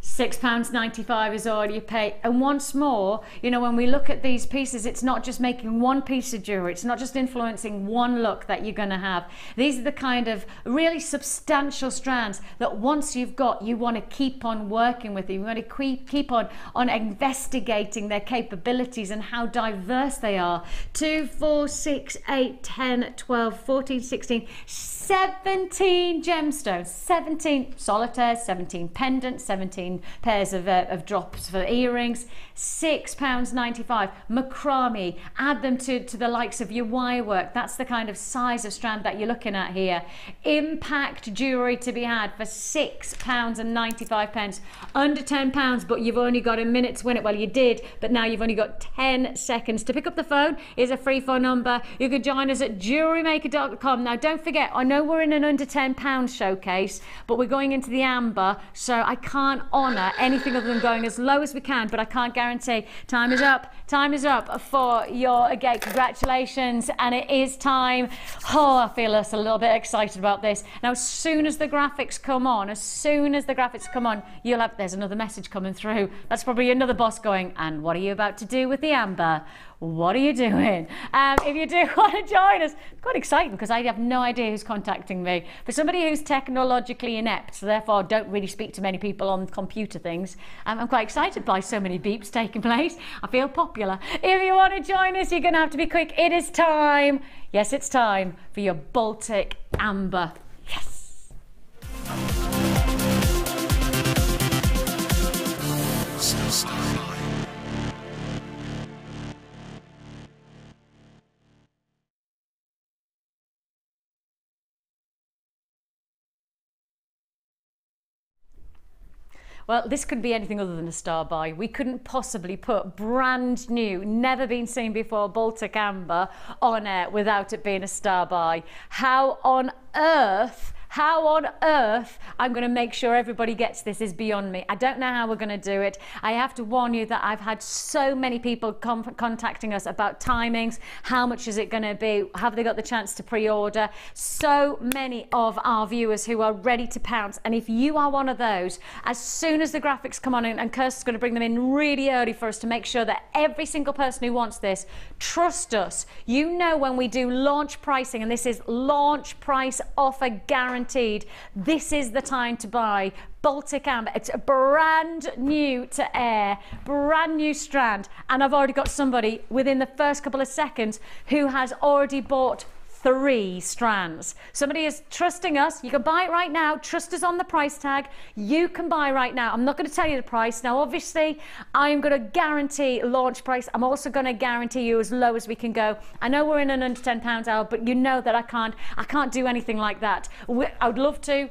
£6.95 is all you pay. And once more, you know, when we look at these pieces, it's not just making one piece of jewellery, it's not just influencing one look that you're going to have. These are the kind of really substantial strands that once you've got, you want to keep on working with. You want to keep on investigating their capabilities and how diverse they are. 2, 4, 6, 8, 10, 12, 14, 16, 17 gemstones, 17 solitaires, 17 pendants, 17 pairs of drops for earrings, £6.95. Macrame, add them to the likes of your wirework. That's the kind of size of strand that you're looking at here. Impact jewellery to be had for £6.95. Under £10, but you've only got a minute to win it. Well, you did, but now you've only got 10 seconds to pick up the phone. Here's a free phone number. You can join us at JewelleryMaker.com. Now, don't forget, I know we're in an under £10 showcase, but we're going into the amber, so I can't honour anything other than going as low as we can, but I can't guarantee. Time is up. Time is up for your gate. Congratulations, and it is time. Oh, I feel us a little bit excited about this. Now, as soon as the graphics come on, you'll have, there's another message coming through. That's probably another boss going, and what are you about to do with the amber? What are you doing? If you do want to join us, it's quite exciting because I have no idea who's contacting me. For somebody who's technologically inept, so therefore don't really speak to many people on computer things, I'm quite excited by so many beeps taking place. I feel popular. If you want to join us, you're going to have to be quick. It is time. Yes, it's time for your Baltic Amber. Yes. Well, this could be anything other than a star buy. We couldn't possibly put brand new, never been seen before Baltic Amber on air without it being a star buy. How on earth How on earth I'm going to make sure everybody gets this is beyond me. I don't know how we're going to do it. I have to warn you that I've had so many people contacting us about timings. How much is it going to be? Have they got the chance to pre-order? So many of our viewers who are ready to pounce. And if you are one of those, as soon as the graphics come on, and Kirsty's going to bring them in really early for us to make sure that every single person who wants this, trust us, you know when we do launch pricing, and this is launch price offer guaranteed, this is the time to buy Baltic Amber. It's a brand new to air, brand new strand, and I've already got somebody within the first couple of seconds who has already bought 3 strands. Somebody is trusting us. You can buy it right now. Trust us on the price tag. You can buy right now. I'm not going to tell you the price. Now, obviously, I'm going to guarantee launch price. I'm also going to guarantee you as low as we can go. I know we're in an under £10 hour, but you know that I can't do anything like that. I would love to,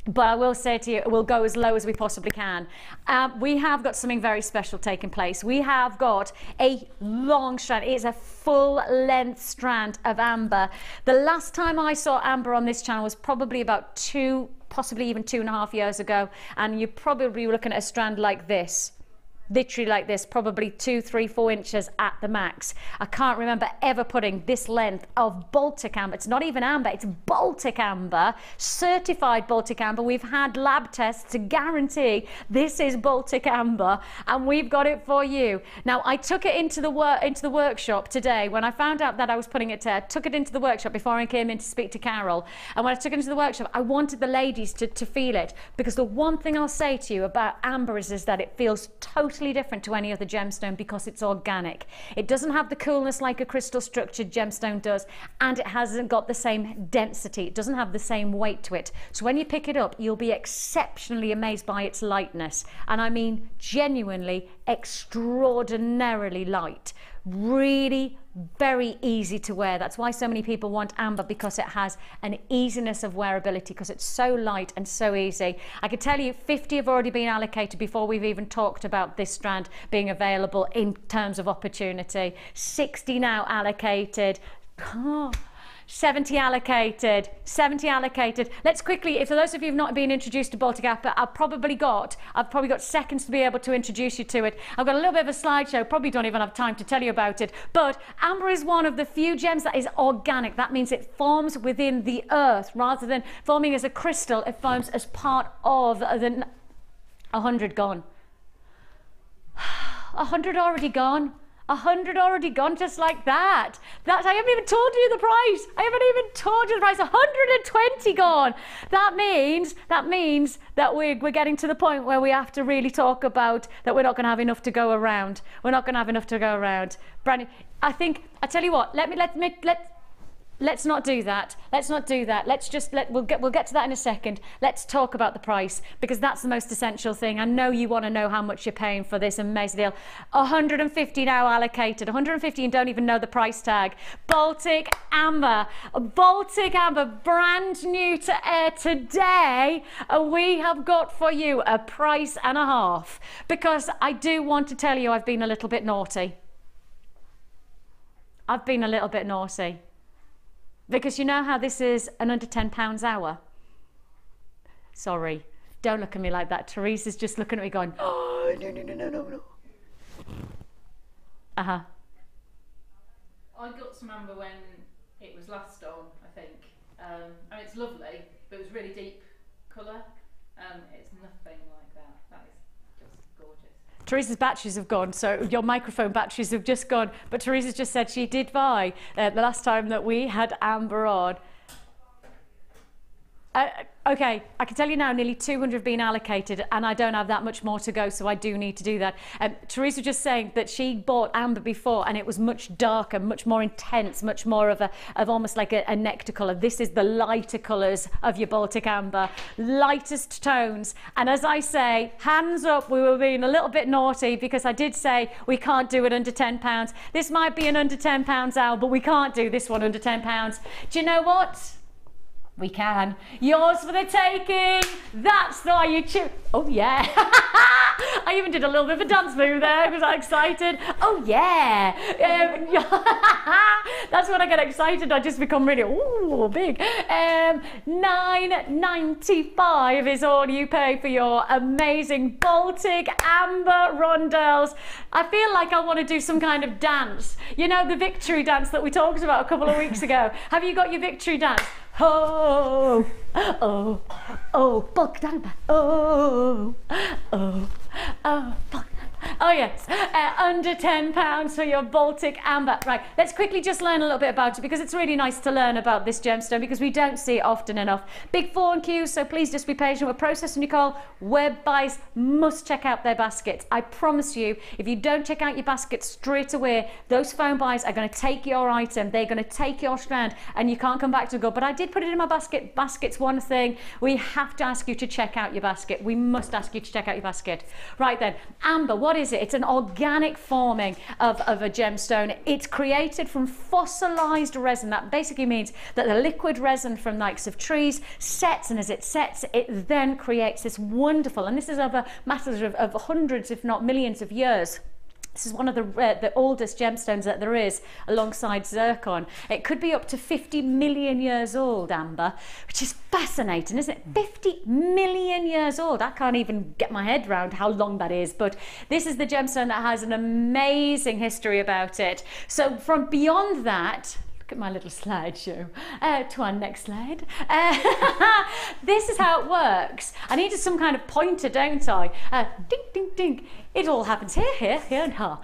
but I will say to you, we'll go as low as we possibly can. We have got something very special taking place. We have got a long strand. It is a full length strand of amber. The last time I saw amber on this channel was probably about 2, possibly even 2.5 years ago. And you're probably looking at a strand like this. Literally like this, probably 2, 3, 4 inches at the max. I can't remember ever putting this length of Baltic amber. It's not even amber, it's Baltic amber, certified Baltic amber. We've had lab tests to guarantee this is Baltic amber, and we've got it for you. Now, I took it into the workshop today. When I found out that I was putting it to, I took it into the workshop before I came in to speak to Carol. And when I took it into the workshop, I wanted the ladies to feel it, because the one thing I'll say to you about amber is that it feels totally different to any other gemstone because it's organic. It doesn't have the coolness like a crystal structured gemstone does, and it hasn't got the same density. It doesn't have the same weight to it. So when you pick it up, you'll be exceptionally amazed by its lightness. And I mean genuinely extraordinarily light. Really very easy to wear. That's why so many people want amber, because it has an easiness of wearability, because it's so light and so easy. I can tell you 50 have already been allocated before we've even talked about this strand being available in terms of opportunity. 60 now allocated. 70 allocated, 70 allocated. Let's quickly, if for those of you who've not been introduced to Baltic amber, I've probably got seconds to be able to introduce you to it. I've got a little bit of a slideshow, probably don't even have time to tell you about it, but amber is one of the few gems that is organic. That means it forms within the earth rather than forming as a crystal. It forms as part of the 100 gone. 100 already gone. 100 already gone, just like that. I haven't even told you the price. I haven't even told you the price. 120 gone. That means that we're getting to the point where we have to really talk about that we're not going to have enough to go around. We're not going to have enough to go around. Brandon, I tell you what. Let's not do that. Let's not do that. We'll get to that in a second. Let's talk about the price, because that's the most essential thing. I know you want to know how much you're paying for this amazing deal. 150 now allocated. 150 and don't even know the price tag. Baltic amber. Baltic amber, brand new to air today. We have got for you a price and a half, because I do want to tell you I've been a little bit naughty. I've been a little bit naughty. Because you know how this is an under £10 hour? Sorry, don't look at me like that. Teresa's just looking at me going, oh, no. Uh-huh.
I got some amber when it was last on, I think. And it's lovely, but it was really deep colour. It's nothing like that. That is just gorgeous.
Teresa's batteries have gone, so your microphone batteries have just gone. But Teresa's just said she did buy the last time that we had amber on. Okay, I can tell you now nearly 200 have been allocated, and I don't have that much more to go, so I do need to do that. Teresa was just saying that she bought amber before and it was much darker, much more intense, much more of almost like a nectar colour. This is the lighter colours of your Baltic amber, lightest tones. And as I say, hands up, we were being a little bit naughty, because I did say we can't do it under £10. This might be an under £10 hour, but we can't do this one under £10. Do you know what? We can. Yours for the taking. That's why you choose. Oh, yeah.
I even did a little bit of a dance move there. Was I excited? Oh yeah. That's when I get excited. I just become really big. $9.95 is all you pay for your amazing Baltic amber rondelles. I feel like I want to do some kind of dance. You know, the victory dance that we talked about a couple of weeks ago. Have you got your victory dance? Oh, oh, oh, Baltic amber. Oh, oh, oh, Baltic. Oh yes, under £10 for your Baltic amber. Right, let's quickly just learn a little bit about it, because it's really nice to learn about this gemstone because we don't see it often enough. Big phone queues, so please just be patient. We're processing your call. Web buys must check out their baskets. I promise you, if you don't check out your basket straight away, those phone buys are going to take your item, they're going to take your strand, and you can't come back to go, but I did put it in my basket. Basket's one thing. We have to ask you to check out your basket. We must ask you to check out your basket. Right then, amber, what is it? It's an organic forming of a gemstone. It's created from fossilized resin. That basically means that the liquid resin from likes of trees sets, and as it sets, it then creates this wonderful, and this is over matters of hundreds, if not millions of years. This is one of the oldest gemstones that there is, alongside zircon. It could be up to 50 million years old, amber, which is fascinating, isn't it? 50 million years old. I can't even get my head around how long that is, but this is the gemstone that has an amazing history about it. So from beyond that, look at my little slideshow. To our next slide. This is how it works. I needed some kind of pointer, don't I? Ding, ding, ding. It all happens here, and here.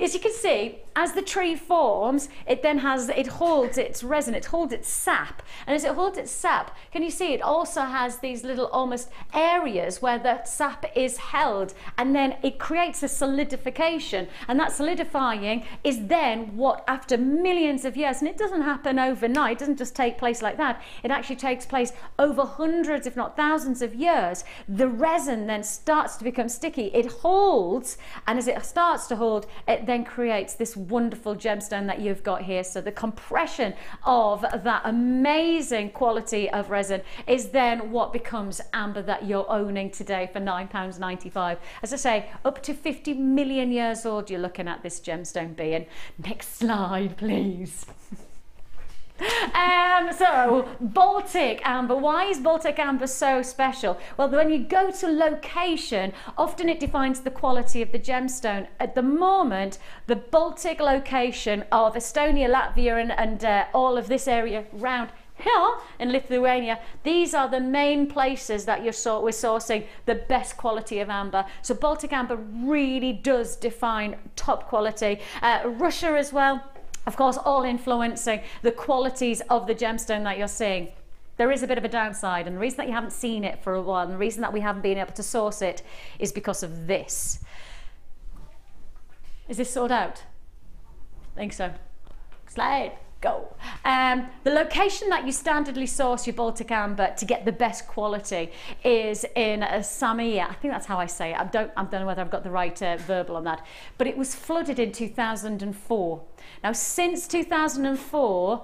As you can see, as the tree forms, it then it holds its resin, it holds its sap. And as it holds its sap, can you see it also has these little almost areas where the sap is held, and then it creates a solidification. And that solidifying is then what, after millions of years, and it doesn't happen overnight, it doesn't just take place like that, it actually takes place over hundreds, if not thousands of years. The resin then starts to become sticky. It holds, and as it starts to hold, it then creates this wonderful gemstone that you've got here. So the compression of that amazing quality of resin is then what becomes amber that you're owning today for £9.95. As I say, up to 50 million years old you're looking at this gemstone being. Next slide, please. So Baltic amber, why is Baltic amber so special? Well, when you go to location, often it defines the quality of the gemstone. At the moment, the Baltic location of Estonia, Latvia and all of this area around here in Lithuania, these are the main places that we're sourcing the best quality of amber. So Baltic amber really does define top quality. Russia as well, of course, all influencing the qualities of the gemstone that you're seeing. There is a bit of a downside, and the reason that you haven't seen it for a while, and the reason that we haven't been able to source it, is because of this. Is this sold out? I think so. Slide. Go. The location that you standardly source your Baltic amber to get the best quality is in Samia. I think that's how I say it. I don't know whether I've got the right verbal on that. But it was flooded in 2004. Now, since 2004,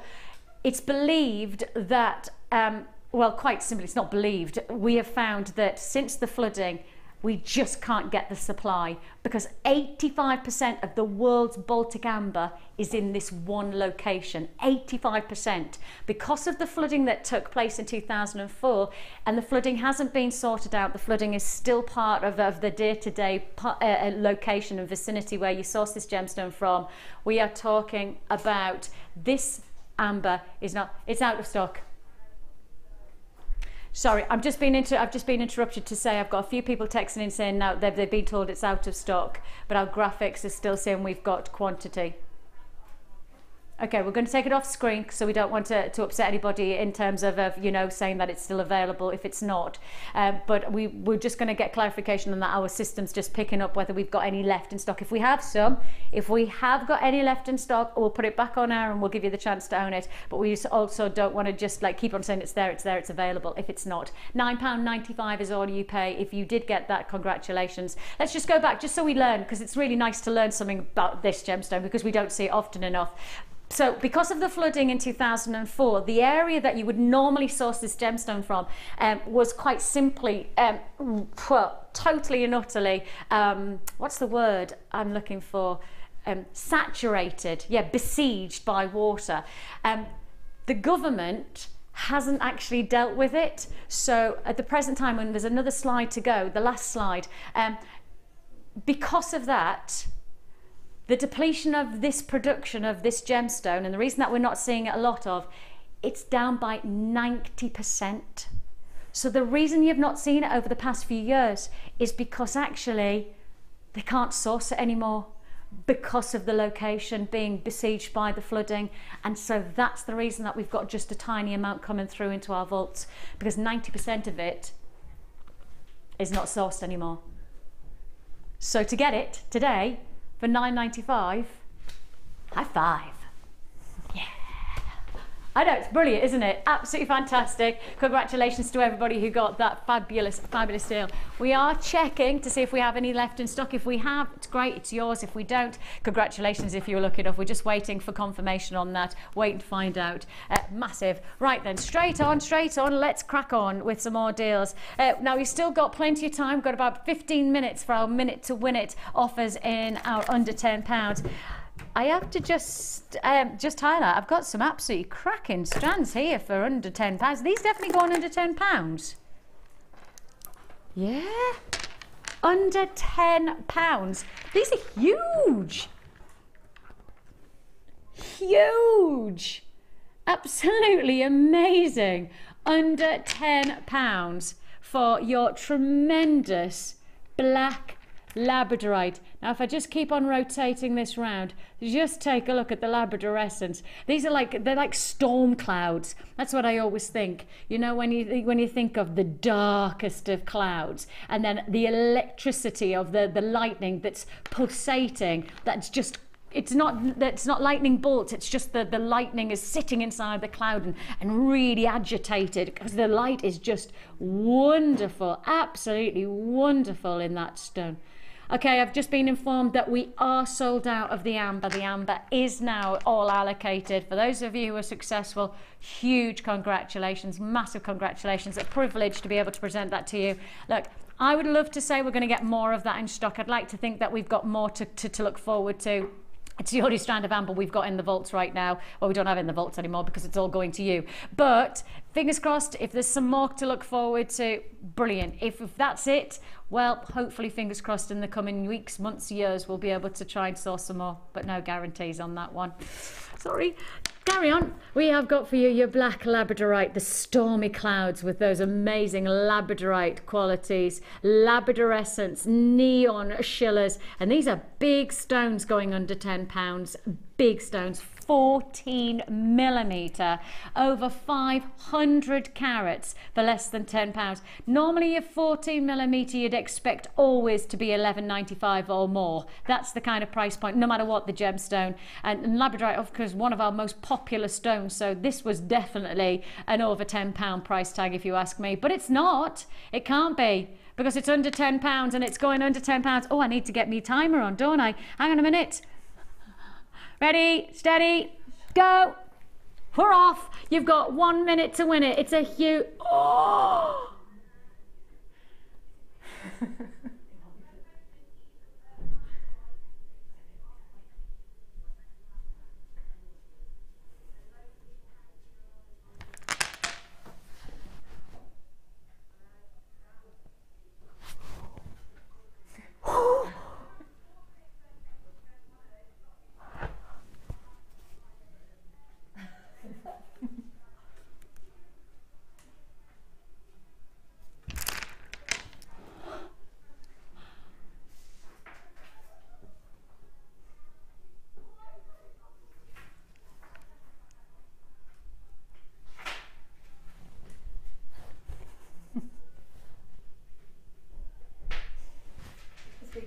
it's believed that, well, quite simply, it's not believed. We have found that since the flooding, we just can't get the supply, because 85% of the world's Baltic amber is in this one location. 85%. Because of the flooding that took place in 2004, and the flooding hasn't been sorted out, the flooding is still part of the day-to-day location and vicinity where you source this gemstone from. We are talking about this amber it's out of stock. Sorry, I've just been interrupted to say I've got a few people texting in saying now they've been told it's out of stock, but our graphics are still saying we've got quantity. Okay, we're going to take it off screen so we don't want to upset anybody in terms of you know, saying that it's still available if it's not. But we're just going to get clarification on that. Our system's just picking up whether we've got any left in stock. If we have got any left in stock, we'll put it back on air and we'll give you the chance to own it. But we also don't want to just like keep on saying it's there, it's available if it's not. £9.95 is all you pay. If you did get that, congratulations. Let's just go back just so we learn, because it's really nice to learn something about this gemstone because we don't see it often enough.
So because of the flooding in 2004, the area that you would normally source this gemstone from was quite simply, totally and utterly, what's the word I'm looking for? Saturated, besieged by water. The government hasn't actually dealt with it. So at the present time, when there's another slide to go, the last slide, because of that, the depletion of this production of this gemstone, and the reason that we're not seeing it a lot of, it's down by 90%. So the reason you've not seen it over the past few years is because actually they can't source it anymore because of the location being besieged by the flooding. And so that's the reason that we've got just a tiny amount coming through into our vaults, because 90% of it is not sourced anymore. So to get it today for $9.95, high five. Yeah. I know, it's brilliant, isn't it? Absolutely fantastic. Congratulations to everybody who got that fabulous, fabulous deal. We are checking to see if we have any left in stock. If we have, it's great, it's yours. If we don't, congratulations if you were lucky enough. We're just waiting for confirmation on that. Wait and find out. Massive. Right then, straight on, let's crack on with some more deals. Now, we've still got plenty of time. We've got about 15 minutes for our minute to win it offers in our under £10. I have to just highlight, I've got some absolutely cracking strands here for under £10. These definitely go on under £10. Yeah, under £10. These are huge. Huge. Absolutely amazing. Under £10 for your tremendous black Labradorite. Now if I just keep on rotating this round, just take a look at the Labradorescence. These are they're like storm clouds. That's what I always think. You know, when you think of the darkest of clouds, and then the electricity of the lightning that's pulsating, that's just, it's not lightning bolts, it's just the lightning is sitting inside the cloud and really agitated, because the light is just wonderful, absolutely wonderful in that stone. Okay, I've just been informed that we are sold out of the amber. The amber is now all allocated. For those of you who are successful, huge congratulations, massive congratulations. A privilege to be able to present that to you. Look, I would love to say we're going to get more of that in stock. I'd like to think that we've got more to look forward to. It's the only strand of amber we've got in the vaults right now. Well, we don't have it in the vaults anymore because it's all going to you. But fingers crossed, if there's some more to look forward to, brilliant. If that's it, well, hopefully, fingers crossed, in the coming weeks, months, years, we'll be able to try and source some more. But no guarantees on that one. Sorry. Carry on. We have got for you your black Labradorite, the stormy clouds with those amazing Labradorite qualities, Labradorescence, neon shillers, and these are big stones going under £10. Big stones, 14mm, over 500 carats for less than £10. Normally your 14mm you'd expect always to be £11.95 or more. That's the kind of price point, no matter what the gemstone. And Labradorite, of course, one of our most popular stones, so this was definitely an over £10 price tag if you ask me. But it's not, it can't be, because it's under £10 and it's going under £10. Oh, I need to get me timer on, don't I? Hang on a minute. Ready, steady, go. We're off. You've got 1 minute to win it. It's a huge... Oh!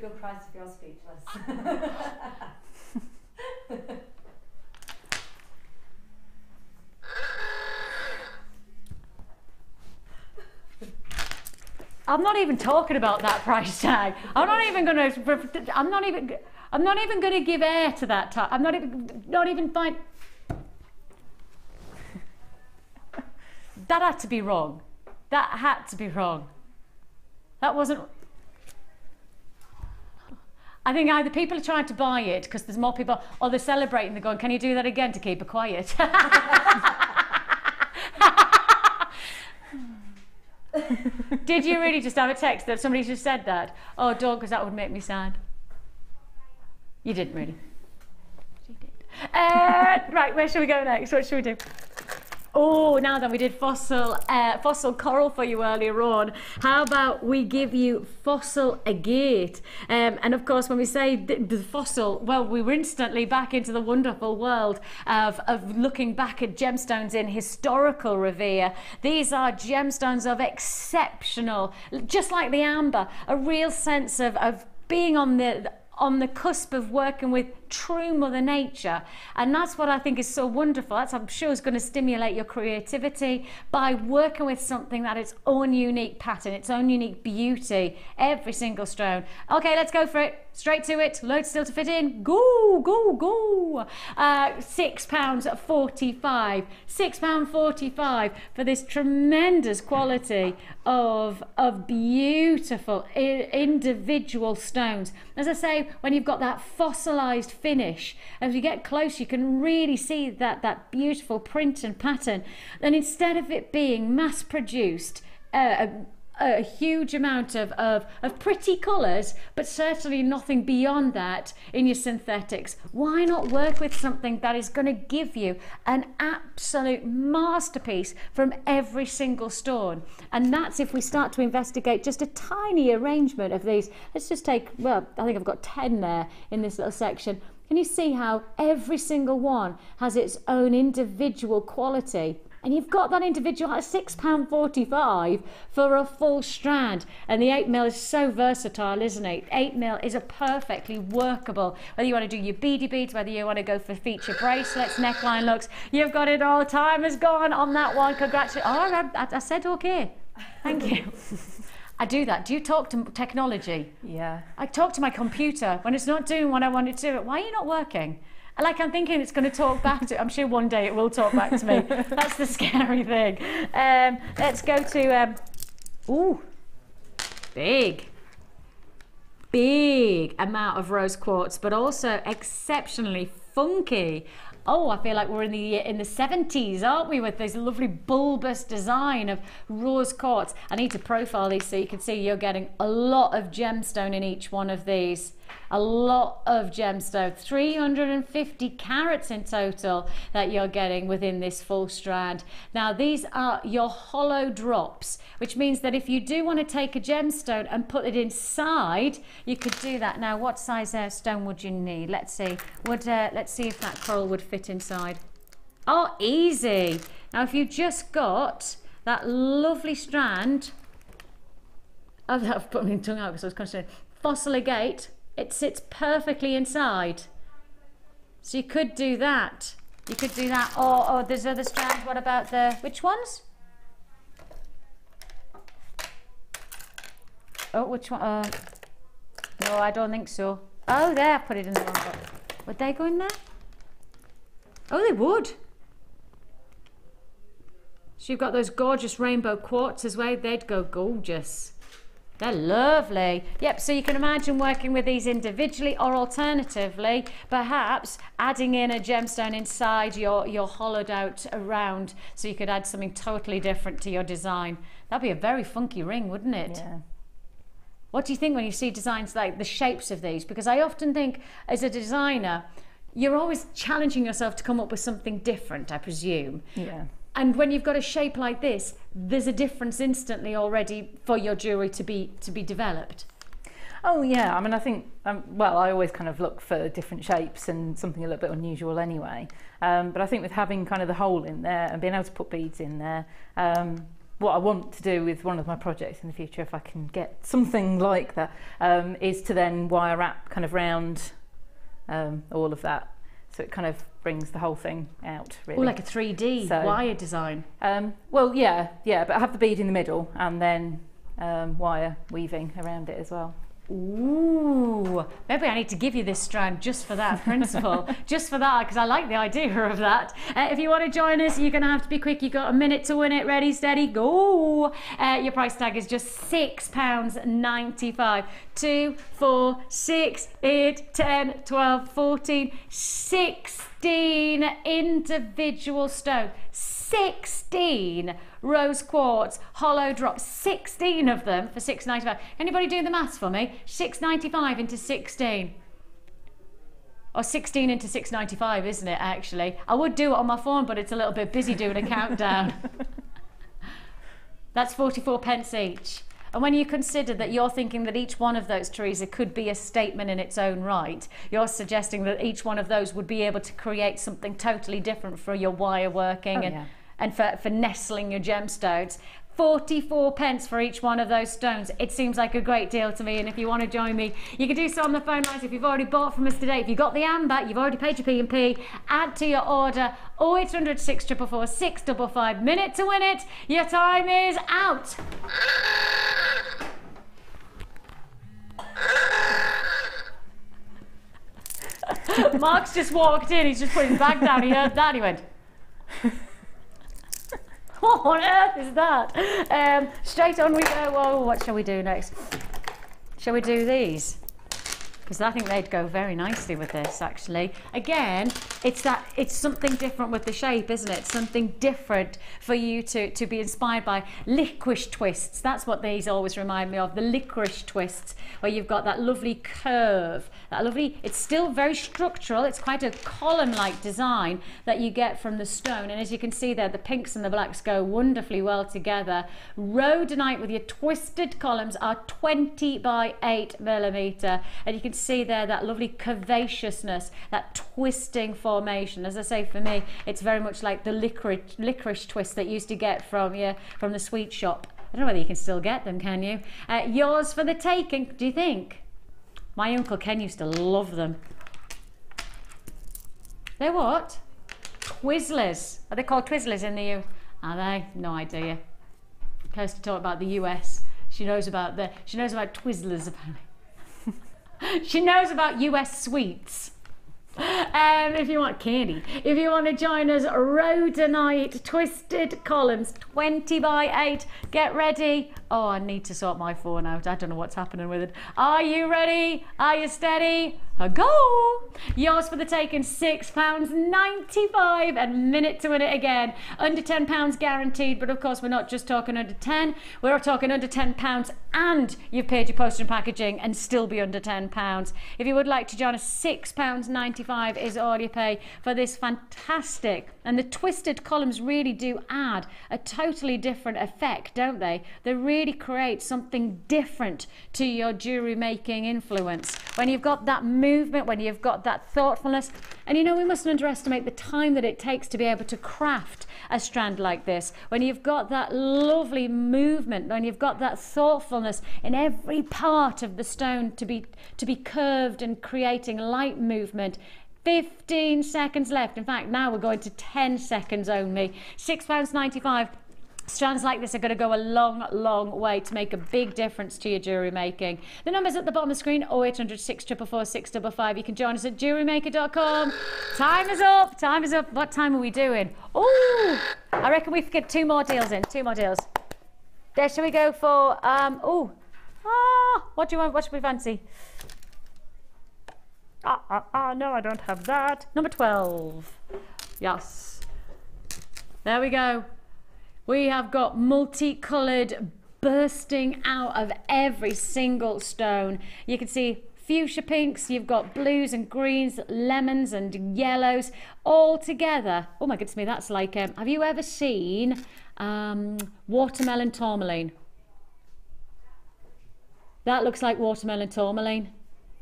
Good price if you're speechless. I'm not even talking about that price tag. I'm not even going to give air to that. I'm not even fine.
That had to be wrong. That had to be wrong. That wasn't... I think either people are trying to buy it because there's more people, or they're celebrating, they're going, can you do that again to keep it quiet? Did you really just have a text that somebody just said that? Oh, don't, because that would make me sad. You didn't really. You did. Right, where should we go next? What should we do? Oh, now then, we did fossil coral for you earlier on. How about we give you fossil agate? And of course, when we say the fossil, well, we were instantly back into the wonderful world of looking back at gemstones in historical revere. These are gemstones of exceptional, just like the amber, a real sense of being on the cusp of working with true Mother Nature, and that's what I think is so wonderful. That's, I'm sure, is going to stimulate your creativity by working with something that its own unique pattern, its own unique beauty, every single stone. Okay, let's go for it. Straight to it. Load still to fit in. Go, go, go. £6.45. £6.45 for this tremendous quality of beautiful individual stones. As I say, when you've got that fossilized finish, as you get close, you can really see that beautiful print and pattern. And instead of it being mass produced, a huge amount of pretty colours, but certainly nothing beyond that in your synthetics, why not work with something that is going to give you an absolute masterpiece from every single stone? And that's if we start to investigate just a tiny arrangement of these. Let's just take, well, I think I've got 10 there in this little section. Can you see how every single one has its own individual quality? And you've got that individual at £6.45 for a full strand. And the 8mm is so versatile, isn't it? 8mm is a perfectly workable, whether you want to do your beady beads, whether you want to go for feature bracelets, neckline looks, you've got it all. Time has gone on that one. Congratulations. Oh, I said okay. Thank you. I do that. Do you talk to technology? Yeah. I talk to my computer when it's not doing what I want it to do. Why are you not working? Like, I'm thinking it's going to talk back to, I'm sure one day it will talk back to me. That's the scary thing. Let's go to, ooh, big amount of rose quartz, but also exceptionally funky. Oh, I feel like we're in the 70s, aren't we, with this lovely bulbous design of rose quartz. I need to profile these so you can see you're getting a lot of gemstone in each one of these. A lot of gemstone, 350 carats in total that you're getting within this full strand. Now, these are your hollow drops, which means that if you do want to take a gemstone and put it inside, you could do that. Now, what size stone would you need? Let's see. Let's see if that coral would fit inside. Oh, easy. Now, if you just got that lovely strand, I've put my tongue out because I was concentrating. Fossil agate. It sits perfectly inside. So you could do that. You could do that. Or there's other strands. What about which ones? Oh, which one? No, I don't think so. Oh, there, I put it in the wrong box. Would they go in there? Oh, they would. So you've got those gorgeous rainbow quartz as well. They'd go gorgeous. They're lovely. Yep, so you can imagine working with these individually, or alternatively, perhaps adding in a gemstone inside your hollowed out round, so you could add something totally different to your design. That'd be a very funky ring, wouldn't it? Yeah. What do you think when you see designs like the shapes of these? Because I often think, as a designer, you're always challenging yourself to come up with something different, I presume. Yeah. And when you've got a shape like this, there's a difference instantly already for your jewellery to be developed.
Oh yeah, I mean, I think, well, I always kind of look for different shapes and something a little bit unusual anyway. But I think with having kind of the hole in there and being able to put beads in there, what I want to do with one of my projects in the future, if I can get something like that, is to then wire wrap kind of round all of that. So it kind of brings the whole thing out, really.
Oh, like a 3D wire design.
Well, yeah, but I have the bead in the middle and then wire weaving around it as well.
Ooh, maybe I need to give you this strand just for that principle, just for that, because I like the idea of that. If you want to join us, you're going to have to be quick. You've got a minute to win it. Ready, steady, go. Your price tag is just £6.95. 2, 4, 6, 8, 10, 12, 14, 16 individual stone. 16 rose quartz hollow drops, 16 of them for £6.95. Anybody do the maths for me? £6.95 into 16. Or 16 into £6.95, isn't it, actually? I would do it on my phone, but it's a little bit busy doing a countdown. That's 44 pence each. And when you consider that you're thinking that each one of those, Teresa, could be a statement in its own right, you're suggesting that each one of those would be able to create something totally different for your wire working and for nestling your gemstones. 44 pence for each one of those stones. It seems like a great deal to me, and if you want to join me, you can do so on the phone lines. If you've already bought from us today, if you've got the amber, you've already paid your P&P, add to your order 0800 644 655. Minute to win it. Your time is out. Mark's just walked in, he's just put his bag down, he heard that, he went, what on earth is that? Straight on we go. Oh, what shall we do next? Shall we do these? Because I think they'd go very nicely with this, actually. Again, it's something different with the shape, isn't it? Something different for you to be inspired by. Licorice twists, that's what these always remind me of, the licorice twists, where you've got that lovely curve, that lovely, it's still very structural, it's quite a column-like design that you get from the stone, and as you can see there, the pinks and the blacks go wonderfully well together. Rhodonite with your twisted columns are 20 by 8 millimeter, and you can see there that lovely curvaceousness, that twisting formation. As I say, for me, it's very much like the licorice twist that you used to get from the sweet shop. I don't know whether you can still get them, can you? Yours for the taking, do you think? My Uncle Ken used to love them. They're what? Twizzlers. Are they called Twizzlers in the U? Are they? No idea. Close to talk about the US. She knows about Twizzlers apparently. She knows about US sweets. If you want candy, if you want to join us, rhodonite twisted columns, 20 by 8. Get ready. Oh, I need to sort my phone out. I don't know what's happening with it. Are you ready? Are you steady? Go! Yours for the taking, £6.95, and minute to win it again. Under £10 guaranteed, but of course we're not just talking under 10, we're talking under £10 and you've paid your postage and packaging and still be under £10. If you would like to join us, £6.95 is all you pay for this fantastic, and the twisted columns really do add a totally different effect, don't they? They really create something different to your jewellery making influence. When you've got that movement, when you've got that thoughtfulness, and you know, we mustn't underestimate the time that it takes to be able to craft a strand like this. When you've got that lovely movement, when you've got that thoughtfulness in every part of the stone to be curved and creating light movement. 15 seconds left. In fact, now we're going to 10 seconds only. £6.95. Strands like this are going to go a long, long way to make a big difference to your jewellery making. The number's at the bottom of the screen, 0800 644 655. You can join us at jewellerymaker.com. Time is up. Time is up. What time are we doing? Oh, I reckon we could get 2 more deals in. 2 more deals. There, shall we go for, what do you want? What should we fancy? No, I don't have that. Number 12. Yes. There we go. We have got multicoloured bursting out of every single stone. You can see fuchsia pinks, you've got blues and greens, lemons and yellows all together. Oh my goodness me, that's like, have you ever seen watermelon tourmaline? That looks like watermelon tourmaline.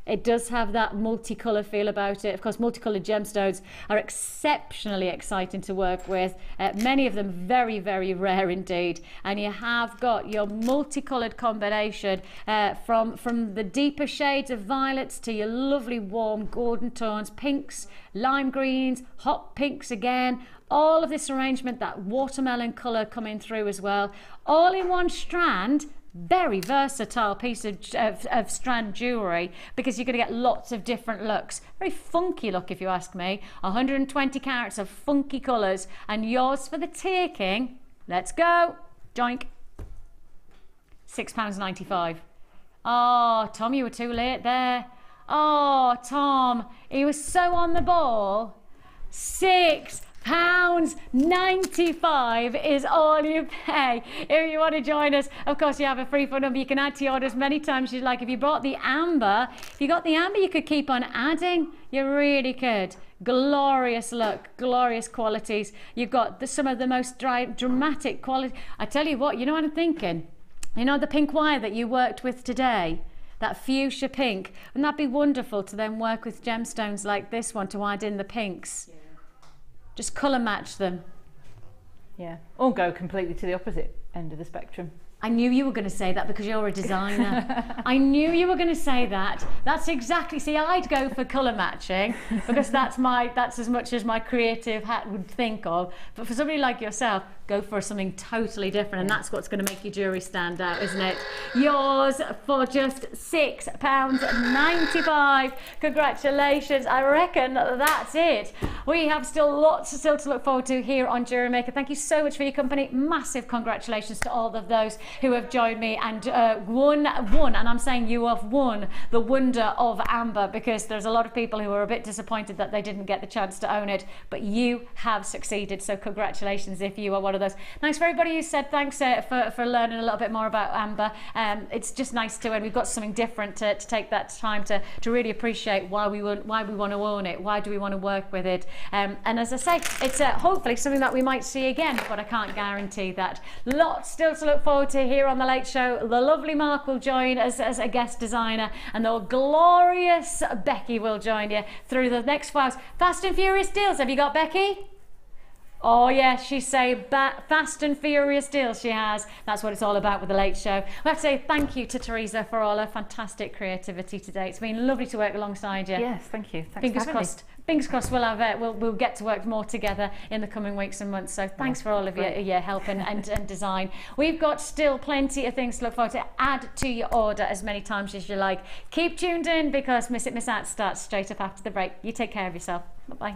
It does have that multicolour feel about it. Of course, multicoloured gemstones are exceptionally exciting to work with. Many of them very, very rare indeed. And you have got your multicoloured combination from the deeper shades of violets to your lovely warm golden tones, pinks, lime greens, hot pinks again. All of this arrangement, that watermelon colour coming through as well. All in one strand
very versatile piece of strand jewellery, because you're going to get lots of different looks. Very funky look, if you ask me. 120 carats of funky colours, and yours for the taking. Let's go. Joink. £6.95. Oh, Tom, you were too late there. Oh, Tom, he was so on the ball. £6.95 is all you pay. If you want to join us, of course, you have a free phone number. You can add to your order as many times as you like. If you brought the amber, if you got the amber, you could keep on adding. You really could. Glorious look, glorious qualities. You've got some of the most dramatic quality. I tell you what, you know what I'm thinking? You know the pink wire that you worked with today? That fuchsia pink. Wouldn't that be wonderful to then work with gemstones like this one to add in the pinks? Yeah. Just colour match them.
Yeah, or go completely to the opposite end of the spectrum.
I knew you were going to say that because you're a designer. I knew you were going to say that. That's exactly, see, I'd go for colour matching because that's as much as my creative hat would think of. But for somebody like yourself, go for something totally different, and that's what's going to make your jewellery stand out, isn't it? Yours for just £6.95. Congratulations. I reckon that's it. We have lots to look forward to here on Jewellery Maker. Thank you so much for your company. Massive congratulations to all of those who have joined me and won, and I'm saying you have won the wonder of amber, because there's a lot of people who are a bit disappointed that they didn't get the chance to own it, but you have succeeded, so congratulations if you are one of those. Thanks for everybody who said thanks for learning a little bit more about amber. It's just nice to, and we've got something different to take that time to really appreciate why we want to own it, why do we want to work with it, and as I say, it's hopefully something that we might see again, but I can't guarantee that. Lots still to look forward to here on The Late Show. The lovely Mark will join as a guest designer, and the glorious Becky will join you through the next 5 hours. Fast and Furious deals. Have you got Becky? Oh yes, she's saying fast and furious deals she has. That's what it's all about with The Late Show. We have to say thank you to Teresa for all her fantastic creativity today. It's been lovely to work alongside you.
Yes, thank you. Thanks
Fingers
for
crossed.
having me.
Fingers crossed we'll get to work more together in the coming weeks and months. So thanks for all of your help and design. We've got still plenty of things to look forward to. Add to your order as many times as you like. Keep tuned in because Miss It Miss Out starts straight up after the break. You take care of yourself. Bye-bye.